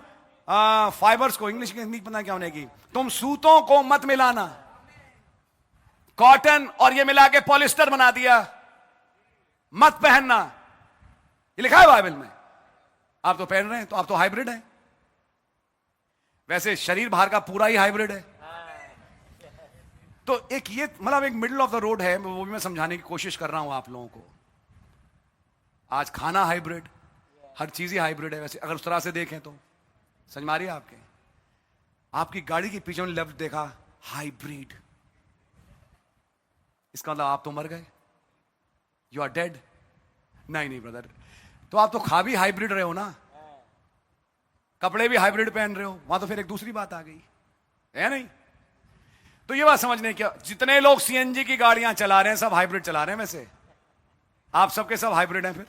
Speaker 1: फाइबर्स को, इंग्लिश की पता क्या होने की, तुम सूतों को मत मिलाना। कॉटन और ये मिला के पॉलिस्टर बना दिया, मत पहनना, ये लिखा है बाइबल में। आप तो पहन रहे हैं, तो आप तो हाइब्रिड हैं। वैसे शरीर बाहर का पूरा ही हाइब्रिड है। तो एक ये मतलब एक मिडिल ऑफ द रोड है, वो भी मैं समझाने की कोशिश कर रहा हूं आप लोगों को। आज खाना हाइब्रिड, हर चीज ही हाइब्रिड है। वैसे अगर उस तरह से देखें तो समझ में आ रही है आपके? आपकी गाड़ी के पीछे लेफ्ट देखा, हाइब्रिड, इसका मतलब आप तो मर गए, यू आर डेड। नहीं ब्रदर, तो आप तो खा भी हाइब्रिड रहे हो ना, कपड़े भी हाइब्रिड पहन रहे हो, वहां तो फिर एक दूसरी बात आ गई है नहीं? तो ये बात समझने क्या, जितने लोग सीएनजी की गाड़ियां चला रहे हैं सब हाइब्रिड चला रहे हैं। वैसे आप सबके सब हाइब्रिड हैं फिर।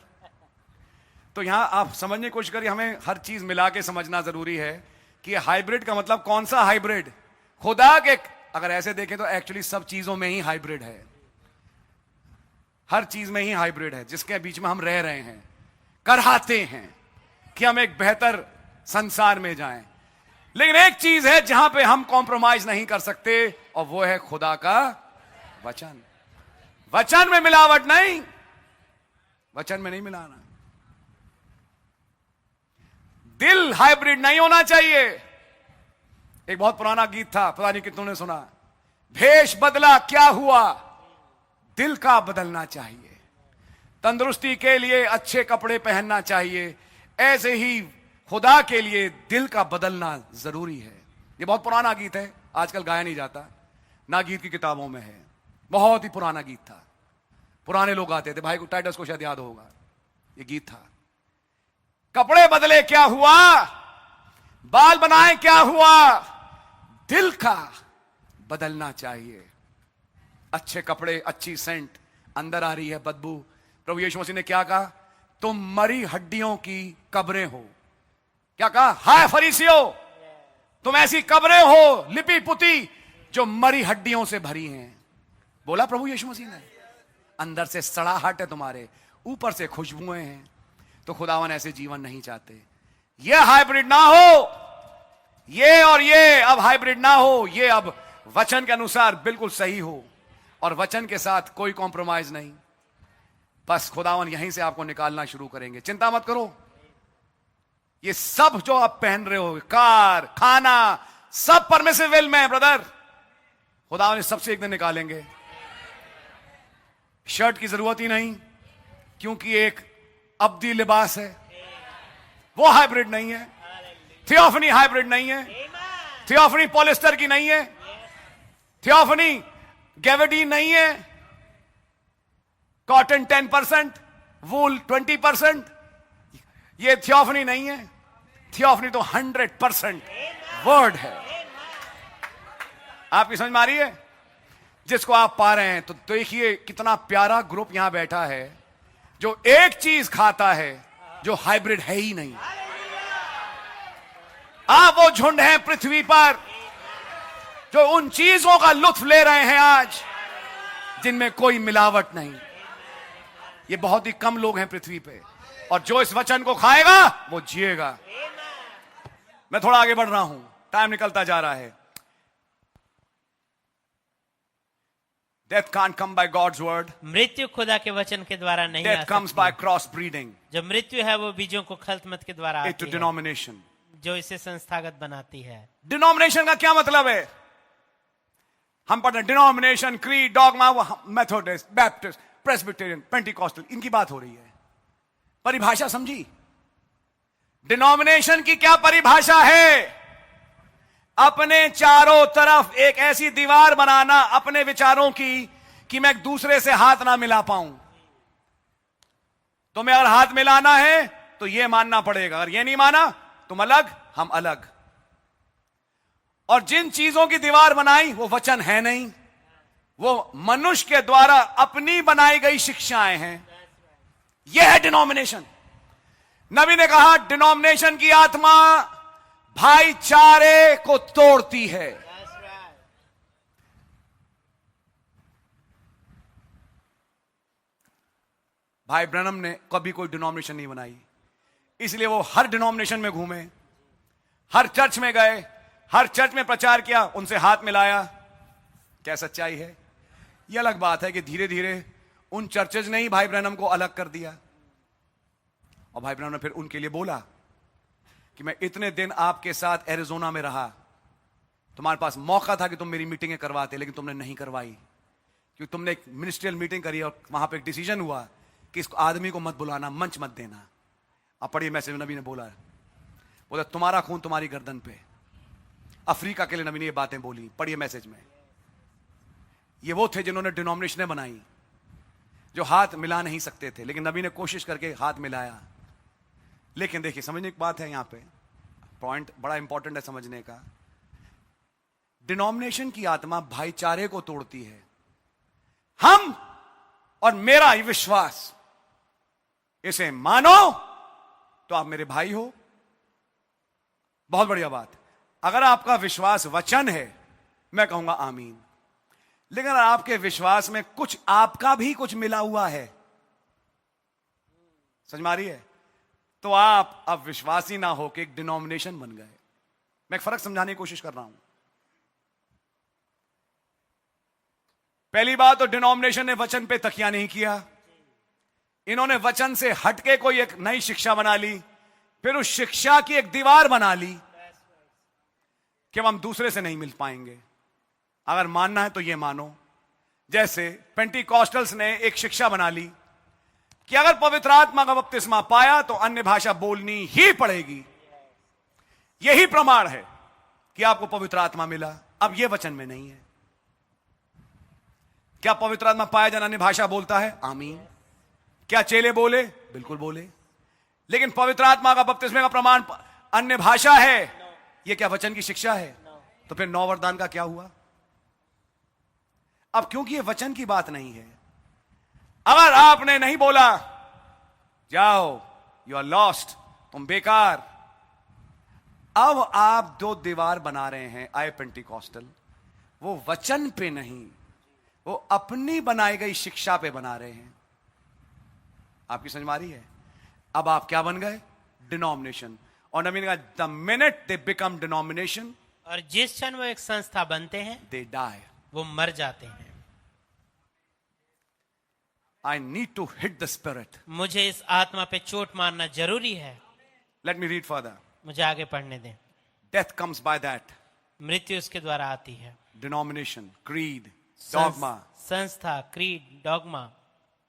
Speaker 1: तो यहां आप समझने की कोशिश करिए, हमें हर चीज मिला के समझना जरूरी है कि हाइब्रिड का मतलब कौन सा हाइब्रिड। खुदा के अगर ऐसे देखें तो एक्चुअली सब चीजों में ही हाइब्रिड है, हर चीज में ही हाइब्रिड है, जिसके बीच में हम रह रहे हैं, कराते हैं कि हम एक बेहतर संसार में जाएं। लेकिन एक चीज है जहां पे हम कॉम्प्रोमाइज नहीं कर सकते, और वो है खुदा का वचन। वचन में मिलावट नहीं, वचन में नहीं मिलाना। दिल हाइब्रिड नहीं होना चाहिए। एक बहुत पुराना गीत था, पता नहीं कितनों ने सुना, भेष बदला क्या हुआ, दिल का बदलना चाहिए। तंदुरुस्ती के लिए अच्छे कपड़े पहनना चाहिए, ऐसे ही खुदा के लिए दिल का बदलना जरूरी है। ये बहुत पुराना गीत है, आजकल गाया नहीं जाता, ना गीत की किताबों में है। बहुत ही पुराना गीत था, पुराने लोग गाते थे। भाई को टाइटस को शायद याद होगा, ये गीत था। कपड़े बदले क्या हुआ, बाल बनाए क्या हुआ, दिल का बदलना चाहिए। अच्छे कपड़े, अच्छी सेंट, अंदर आ रही है बदबू। प्रभु यीशु मसीह ने क्या कहा? तुम मरी हड्डियों की कब्रें हो। क्या कहा? हाय फरीसियों, तुम ऐसी कब्रें हो लिपि पुती जो मरी हड्डियों से भरी हैं। बोला प्रभु यीशु मसीह ने। अंदर से सड़ाहट है तुम्हारे, ऊपर से खुशबुएं हैं। तो खुदावन ऐसे जीवन नहीं चाहते। ये हाइब्रिड ना हो, ये और ये अब हाइब्रिड ना हो, ये अब वचन के अनुसार बिल्कुल सही हो और वचन के साथ कोई कॉम्प्रोमाइज नहीं। बस खुदावन यहीं से आपको निकालना शुरू करेंगे। चिंता मत करो, ये सब जो आप पहन रहे हो, कार, खाना, सब परमिसिव विल में है ब्रदर। खुदावन सबसे एक दिन निकालेंगे। शर्ट की जरूरत ही नहीं, क्योंकि एक अब्दी लिबास है, वो हाइब्रिड नहीं है। थियोफनी हाइब्रिड नहीं है। थियोफनी पॉलिस्टर की नहीं है। थियोफनी गैवेडीन नहीं है। कॉटन 10%, वूल 20%, ये थियोफनी नहीं है। थियोफनी तो 100% वर्ड है। आपकी समझ में आ रही है? जिसको आप पा रहे हैं, तो देखिए कितना प्यारा ग्रुप यहां बैठा है जो एक चीज खाता है जो हाइब्रिड है ही नहीं। आप वो झुंड हैं पृथ्वी पर जो उन चीजों का लुत्फ ले रहे हैं आज, जिनमें कोई मिलावट नहीं। ये बहुत ही कम लोग हैं पृथ्वी पे, और जो इस वचन को खाएगा वो जिएगा। मैं थोड़ा आगे बढ़ रहा हूं, टाइम निकलता जा रहा है। Death can't come by God's word.
Speaker 2: मृत्यु खुदा के वचन के द्वारा नहीं आ
Speaker 1: Death comes by
Speaker 2: सकती।
Speaker 1: cross breeding
Speaker 2: जो मृत्यु है वो बीजों को खल्तमत के द्वारा
Speaker 1: into
Speaker 2: आती है,
Speaker 1: denomination.
Speaker 2: जो इसे संस्थागत बनाती है।
Speaker 1: डिनोमिनेशन का क्या मतलब है? हम पढ़ते हैं denomination, creed, dogma, Methodist, Baptist, Presbyterian, Pentecostal, इनकी बात हो रही है। परिभाषा समझी? डिनोमिनेशन की क्या परिभाषा है? अपने चारों तरफ एक ऐसी दीवार बनाना अपने विचारों की कि मैं एक दूसरे से हाथ ना मिला पाऊं। तुम्हें अगर हाथ मिलाना है तो यह मानना पड़ेगा, अगर यह नहीं माना तुम अलग, हम अलग। और जिन चीजों की दीवार बनाई वो वचन है नहीं, वो मनुष्य के द्वारा अपनी बनाई गई शिक्षाएं हैं। यह है डिनोमिनेशन। नबी ने कहा डिनोमिनेशन की आत्मा भाईचारे को तोड़ती है। भाई ब्रैनम ने कभी कोई डिनोमिनेशन नहीं बनाई, इसलिए वो हर डिनोमिनेशन में घूमे, हर चर्च में गए, हर चर्च में प्रचार किया, उनसे हाथ मिलाया। क्या सच्चाई है? यह अलग बात है कि धीरे धीरे उन चर्चेज ने ही भाई ब्रैनम को अलग कर दिया, और भाई ब्रैनम ने फिर उनके लिए बोला कि मैं इतने दिन आपके साथ एरिजोना में रहा, तुम्हारे पास मौका था कि तुम मेरी मीटिंगें करवाते, लेकिन तुमने नहीं करवाई, क्योंकि तुमने एक मिनिस्ट्रियल मीटिंग करी और वहां पे एक डिसीजन हुआ कि इस आदमी को मत बुलाना, मंच मत देना। अब पढ़िए मैसेज, नबी ने बोला तुम्हारा खून तुम्हारी गर्दन पे। अफ्रीका के लिए नबी ने ये बातें बोली। पढ़िए मैसेज में। ये वो थे जिन्होंने डिनोमिनेशनें बनाई, जो हाथ मिला नहीं सकते थे, लेकिन नबी ने कोशिश करके हाथ मिलाया। लेकिन देखिए, समझने की बात है, यहां पे पॉइंट बड़ा इंपॉर्टेंट है समझने का। डिनोमिनेशन की आत्मा भाईचारे को तोड़ती है। हम और मेरा ही विश्वास, इसे मानो तो आप मेरे भाई हो। बहुत बढ़िया बात। अगर आपका विश्वास वचन है, मैं कहूंगा आमीन। लेकिन अगर आपके विश्वास में कुछ आपका भी कुछ मिला हुआ है, समझ में आ रही है, तो आप अब विश्वासी ना होकर एक डिनोमिनेशन बन गए। मैं एक फर्क समझाने की कोशिश कर रहा हूं। पहली बात तो डिनोमिनेशन ने वचन पे तकिया नहीं किया। इन्होंने वचन से हटके कोई एक नई शिक्षा बना ली, फिर उस शिक्षा की एक दीवार बना ली कि हम दूसरे से नहीं मिल पाएंगे। अगर मानना है तो यह मानो। जैसे पेंटिकॉस्टल्स ने एक शिक्षा बना ली कि अगर पवित्र आत्मा का बपतिस्मा पाया तो अन्य भाषा बोलनी ही पड़ेगी। यही प्रमाण है कि आपको पवित्र आत्मा मिला। अब यह वचन में नहीं है। क्या पवित्र आत्मा पाया जाना अन्य भाषा बोलता है? आमीन। क्या चेले बोले? बिल्कुल बोले। लेकिन पवित्र आत्मा का बपतिस्मे का प्रमाण अन्य भाषा है, यह क्या वचन की शिक्षा है? तो फिर 9 वरदान का क्या हुआ? अब क्योंकि यह वचन की बात नहीं है, अगर आपने नहीं बोला जाओ, यू आर लॉस्ट, तुम बेकार। अब आप 2 दीवार बना रहे हैं आए पेंटिकॉस्टल, वो वचन पे नहीं, वो अपनी बनाई गई शिक्षा पे बना रहे हैं। आपकी समझ में आ रही है? अब आप क्या बन गए? डिनोमिनेशन। और नबी ने कहा the minute they become denomination,
Speaker 2: और जिस क्षण वो एक संस्था बनते हैं
Speaker 1: दे डाई,
Speaker 2: वो मर जाते हैं।
Speaker 1: I need to hit the spirit.
Speaker 2: मुझे इस आत्मा पे चोट मारना जरूरी है।
Speaker 1: Let me read further.
Speaker 2: मुझे आगे पढ़ने दें।
Speaker 1: डेथ कम्स बाय दैट,
Speaker 2: मृत्यु उसके द्वारा आती है।
Speaker 1: डिनोमिनेशन, क्रीड, डॉगमा,
Speaker 2: संस्था, creed, dogma,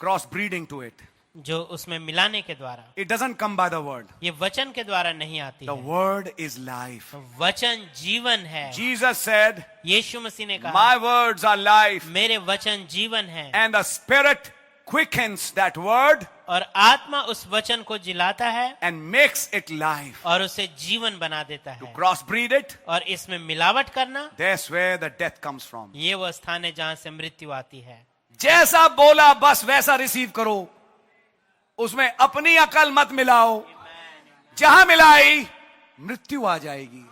Speaker 1: cross breeding to it.
Speaker 2: जो उसमें मिलाने के द्वारा।
Speaker 1: It doesn't come by the word,
Speaker 2: ये वचन के द्वारा नहीं आती
Speaker 1: द
Speaker 2: है।
Speaker 1: Word is life.
Speaker 2: वचन जीवन है।
Speaker 1: जीसस सेड,
Speaker 2: यीशु मसीह ने कहा
Speaker 1: माय वर्ड्स आर लाइफ
Speaker 2: मेरे वचन जीवन है,
Speaker 1: and the spirit quickens that word
Speaker 2: और आत्मा उस वचन को जिलाता है
Speaker 1: and makes it life.
Speaker 2: और उसे जीवन बना देता
Speaker 1: To
Speaker 2: है।
Speaker 1: crossbreed it,
Speaker 2: और इसमें मिलावट करना,
Speaker 1: that's where the death comes from.
Speaker 2: ये वो स्थान है जहां से मृत्यु आती है।
Speaker 1: जैसा बोला बस वैसा रिसीव करो, उसमें अपनी अकल मत मिलाओ। जहां मिलाई मृत्यु आ जाएगी।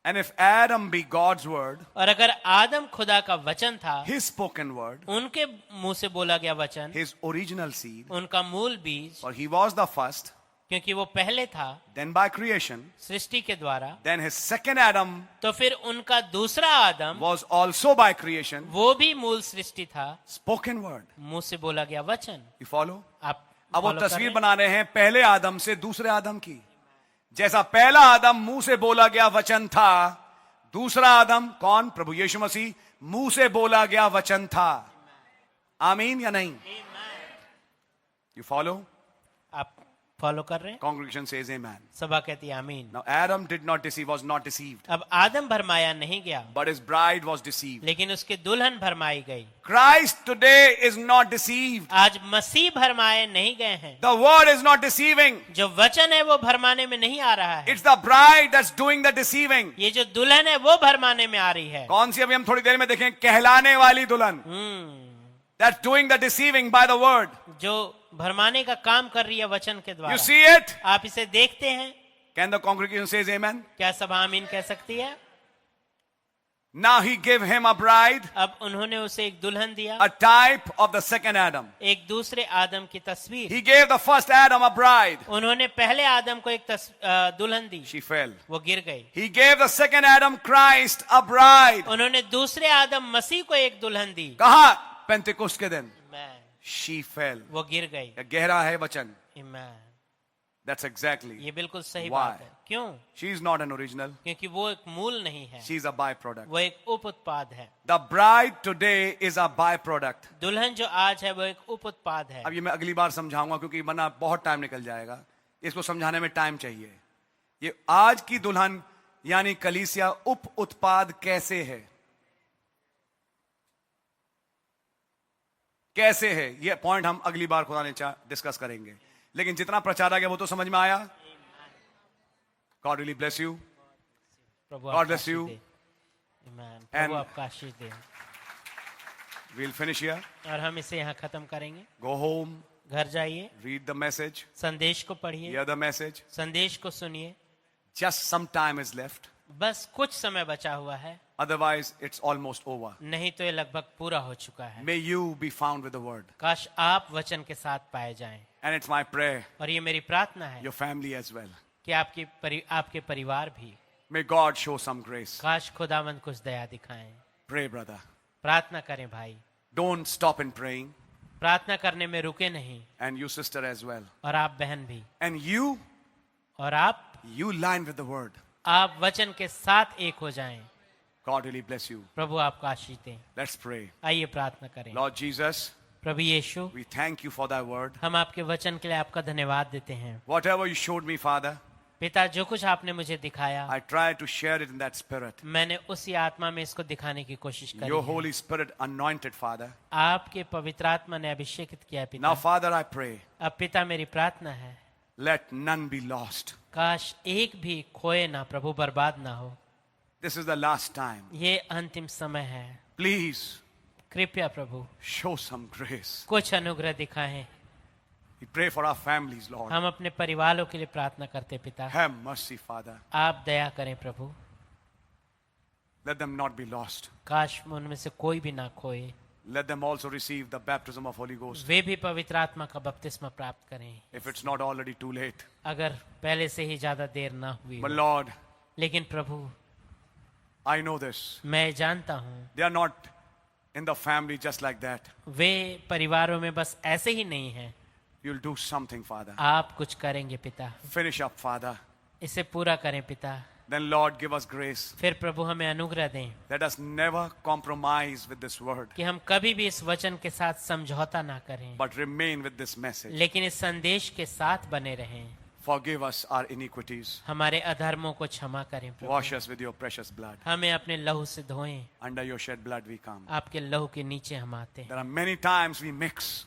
Speaker 1: And if Adam be God's word,
Speaker 2: और अगर आदम खुदा का वचन था,
Speaker 1: his spoken word,
Speaker 2: उनके मुंह से बोला गया वचन,
Speaker 1: his original seed,
Speaker 2: उनका मूल बीज,
Speaker 1: or he was the first,
Speaker 2: क्योंकि वो पहले था
Speaker 1: then by creation,
Speaker 2: सृष्टि के द्वारा,
Speaker 1: then his second Adam
Speaker 2: तो फिर उनका दूसरा आदम
Speaker 1: was also by creation,
Speaker 2: वो भी मूल सृष्टि था,
Speaker 1: spoken word.
Speaker 2: मुंह से बोला गया वचन।
Speaker 1: You follow?
Speaker 2: आप
Speaker 1: अब वो
Speaker 2: follow कर
Speaker 1: तस्वीर
Speaker 2: रहे हैं?
Speaker 1: बना रहे हैं पहले आदम से दूसरे आदम की। जैसा पहला आदम मुंह से बोला गया वचन था, दूसरा आदम कौन? प्रभु यीशु मसीह, मुंह से बोला गया वचन था। आमीन या नहीं? You follow?
Speaker 2: आप फॉलो कर रहे हैं?
Speaker 1: Congregation says amen.
Speaker 2: सभा कहती है आमीन।
Speaker 1: Now Adam did not deceive, was not deceived,
Speaker 2: अब आदम भरमाया नहीं गया,
Speaker 1: but his bride was deceived.
Speaker 2: लेकिन उसकी दुल्हन भरमाई गई।
Speaker 1: Christ today is not deceived.
Speaker 2: आज मसीह भरमाए नहीं गए हैं।
Speaker 1: The word is not deceiving.
Speaker 2: जो वचन है वो भरमाने में नहीं आ रहा है।
Speaker 1: It's the bride that's doing the deceiving.
Speaker 2: ये जो दुल्हन है वो भरमाने में आ रही है।
Speaker 1: कौन सी? अभी हम थोड़ी देर में देखें। कहलाने वाली दुल्हन, that's doing the deceiving by the word.
Speaker 2: जो भरमाने का काम कर रही है वचन के
Speaker 1: You
Speaker 2: द्वारा।
Speaker 1: see it?
Speaker 2: आप इसे देखते हैं?
Speaker 1: Can the congregation says amen?
Speaker 2: क्या सभा आमीन कह सकती है?
Speaker 1: Now he gave him a bride,
Speaker 2: अब उन्होंने उसे एक दुल्हन दिया,
Speaker 1: a type of the second Adam.
Speaker 2: एक दूसरे आदम की तस्वीर।
Speaker 1: He gave the first Adam a bride.
Speaker 2: उन्होंने पहले आदम को एक दुल्हन दी,
Speaker 1: She fell.
Speaker 2: वो गिर गई।
Speaker 1: He gave the second Adam, Christ, a bride.
Speaker 2: उन्होंने दूसरे आदम मसीह को एक दुल्हन दी,
Speaker 1: कहा? पेंटेकोस्ट के दिन।
Speaker 2: Amen.
Speaker 1: She fell.
Speaker 2: वो गिर गई।
Speaker 1: गहरा है वचन।
Speaker 2: Amen.
Speaker 1: That's exactly.
Speaker 2: ये बिल्कुल सही
Speaker 1: Why?
Speaker 2: बात है। क्यों?
Speaker 1: She is not an original.
Speaker 2: क्योंकि वो एक मूल नहीं है,
Speaker 1: She is a byproduct.
Speaker 2: वो एक उप उत्पाद है।
Speaker 1: The bride today is a byproduct.
Speaker 2: दुल्हन जो आज है वो एक उप उत्पाद है।
Speaker 1: अब ये मैं अगली बार समझाऊंगा, क्योंकि वरना बहुत टाइम निकल जाएगा। इसको समझाने में टाइम चाहिए। ये आज की दुल्हन यानी कलीसिया उप उत्पाद कैसे है, कैसे है, ये पॉइंट हम अगली बार खुदा ने डिस्कस करेंगे। लेकिन जितना प्रचार आ गया वो तो समझ में आया। God really bless you.
Speaker 2: Prabhu
Speaker 1: God
Speaker 2: आपका
Speaker 1: bless
Speaker 2: Ashish
Speaker 1: you.
Speaker 2: They. Amen.
Speaker 1: And-
Speaker 2: प्रभु आपका आशीष दे।
Speaker 1: We'll finish here.
Speaker 2: और हम इसे यहाँ खत्म करेंगे।
Speaker 1: Go home.
Speaker 2: घर जाइए,
Speaker 1: Read the message.
Speaker 2: संदेश को पढ़िए,
Speaker 1: Hear the message.
Speaker 2: संदेश को सुनिए।
Speaker 1: Just some time is left.
Speaker 2: बस कुछ समय बचा हुआ है,
Speaker 1: Otherwise, it's almost over.
Speaker 2: नहीं तो ये लगभग पूरा हो चुका है।
Speaker 1: May you be found with the word.
Speaker 2: काश आप वचन के साथ पाए जाएं।
Speaker 1: And it's my prayer,
Speaker 2: और ये मेरी प्रार्थना है
Speaker 1: your family as well.
Speaker 2: कि आपके परिवार भी,
Speaker 1: May God show some grace.
Speaker 2: काश खुदावंद कुछ दया दिखाएं।
Speaker 1: Pray, brother.
Speaker 2: प्रार्थना करें भाई,
Speaker 1: Don't stop in praying.
Speaker 2: प्रार्थना करने में रुके नहीं।
Speaker 1: And you, sister, as well.
Speaker 2: और आप बहन भी,
Speaker 1: And you,
Speaker 2: और आप
Speaker 1: line with the word.
Speaker 2: वचन के साथ एक हो जाएं।
Speaker 1: God really bless you.
Speaker 2: प्रभु आपको आशीष दें।
Speaker 1: Let's pray.
Speaker 2: आइए प्रार्थना करें।
Speaker 1: Lord Jesus,
Speaker 2: Prabhu Yeshu,
Speaker 1: we thank you for thy word.
Speaker 2: हम आपके वचन के लिए आपका धन्यवाद देते हैं।
Speaker 1: Whatever you showed me, Father,
Speaker 2: पिता, जो कुछ आपने मुझे दिखाया,
Speaker 1: I try to share it in that spirit.
Speaker 2: मैंने उसी आत्मा में इसको दिखाने की कोशिश करी
Speaker 1: Your
Speaker 2: है।
Speaker 1: Holy Spirit anointed, Father.
Speaker 2: आपके पवित्र आत्मा ने अभिषेकित किया है पिता।
Speaker 1: Now, Father, I pray,
Speaker 2: अब पिता, मेरी प्रार्थना है,
Speaker 1: let none be lost.
Speaker 2: काश एक भी खोए ना प्रभु, बर्बाद ना हो।
Speaker 1: This is the last time.
Speaker 2: ये अंतिम समय है,
Speaker 1: Please
Speaker 2: कृपया प्रभु
Speaker 1: show some grace.
Speaker 2: कुछ अनुग्रह दिखाएं।
Speaker 1: We pray for our families, Lord.
Speaker 2: हम अपने परिवारों के लिए प्रार्थना करते पिता।
Speaker 1: Have mercy, Father.
Speaker 2: आप दया करें प्रभु,
Speaker 1: Let them not be lost.
Speaker 2: काश उनमें से कोई भी ना खोए,
Speaker 1: Let them also receive the baptism of Holy Ghost.
Speaker 2: वे भी पवित्र आत्मा का बपतिस्मा प्राप्त करें,
Speaker 1: If it's not already too late.
Speaker 2: अगर पहले से ही ज्यादा देर ना हुई
Speaker 1: But
Speaker 2: हो।
Speaker 1: Lord,
Speaker 2: लेकिन प्रभु,
Speaker 1: I know this.
Speaker 2: मैं जानता हूँ
Speaker 1: They are not in the family just like that.
Speaker 2: वे परिवारों में बस ऐसे ही नहीं हैं।
Speaker 1: You'll do something, Father.
Speaker 2: आप कुछ करेंगे पिता,
Speaker 1: Finish up, Father.
Speaker 2: इसे पूरा करें पिता।
Speaker 1: Then, Lord, give us grace.
Speaker 2: फिर प्रभु हमें अनुग्रह दें
Speaker 1: Let us never compromise with this word,
Speaker 2: कि हम कभी भी इस वचन के साथ समझौता ना करें,
Speaker 1: but remain with this message.
Speaker 2: लेकिन इस संदेश के साथ बने रहें।
Speaker 1: Forgive us our iniquities.
Speaker 2: हमारे अधर्मों को क्षमा करें प्रभु,
Speaker 1: Wash us with your precious blood.
Speaker 2: हमें अपने लहू से धोएं।
Speaker 1: Under your shed blood we come.
Speaker 2: आपके लहू के नीचे हम आते हैं।
Speaker 1: There are many times we mix.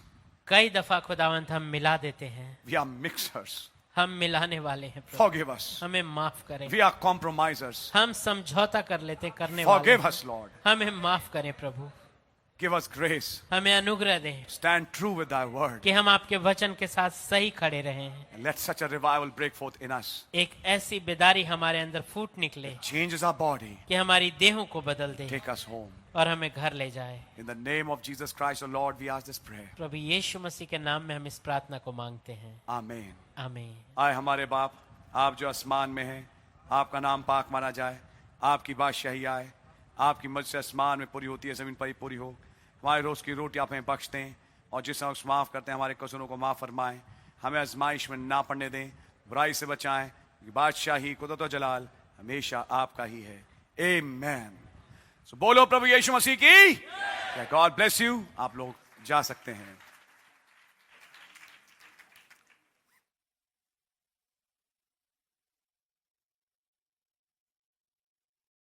Speaker 2: कई दफा खुदावंत हम मिला देते हैं,
Speaker 1: We are mixers.
Speaker 2: हम मिलाने वाले हैं प्रभु,
Speaker 1: Forgive us.
Speaker 2: हमें माफ करें।
Speaker 1: We are compromisers.
Speaker 2: हम समझौता कर लेते, करने वाले
Speaker 1: Forgive
Speaker 2: हैं।
Speaker 1: us, Lord.
Speaker 2: हमें माफ करें प्रभु,
Speaker 1: Give us grace.
Speaker 2: हमें अनुग्रह दें
Speaker 1: Stand true with thy word.
Speaker 2: कि हम आपके वचन के साथ सही खड़े रहें।
Speaker 1: And let such a revival break forth in us.
Speaker 2: एक ऐसी बेदारी हमारे अंदर फूट निकले
Speaker 1: Changes our body.
Speaker 2: कि हमारी देहों को बदल दे
Speaker 1: Take us home.
Speaker 2: और हमें घर ले जाए।
Speaker 1: In the name of Jesus Christ, O Lord, we ask this prayer.
Speaker 2: प्रभु यीशु मसीह के नाम में हम इस प्रार्थना को मांगते हैं,
Speaker 1: Amen.
Speaker 2: आमीन।
Speaker 1: आए हमारे बाप, आप जो आसमान में हैं, आपका नाम पाक माना जाए, आपकी बादशाही आए, आपकी मर्जी आसमान में पूरी होती है, जमीन पर ही पूरी हो। हमारे रोज की रोटी आप हमें बख्श दें, और जिस वक्त माफ करते हैं हमारे कसूरों को माफ फरमाएं। हमें आजमाइश में ना पड़ने दें, बुराई से बचाएं। बादशाही, कुदरत और जलाल हमेशा आपका ही है। Amen. So बोलो प्रभु यीशु मसीह की। God bless you. आप लोग जा सकते हैं।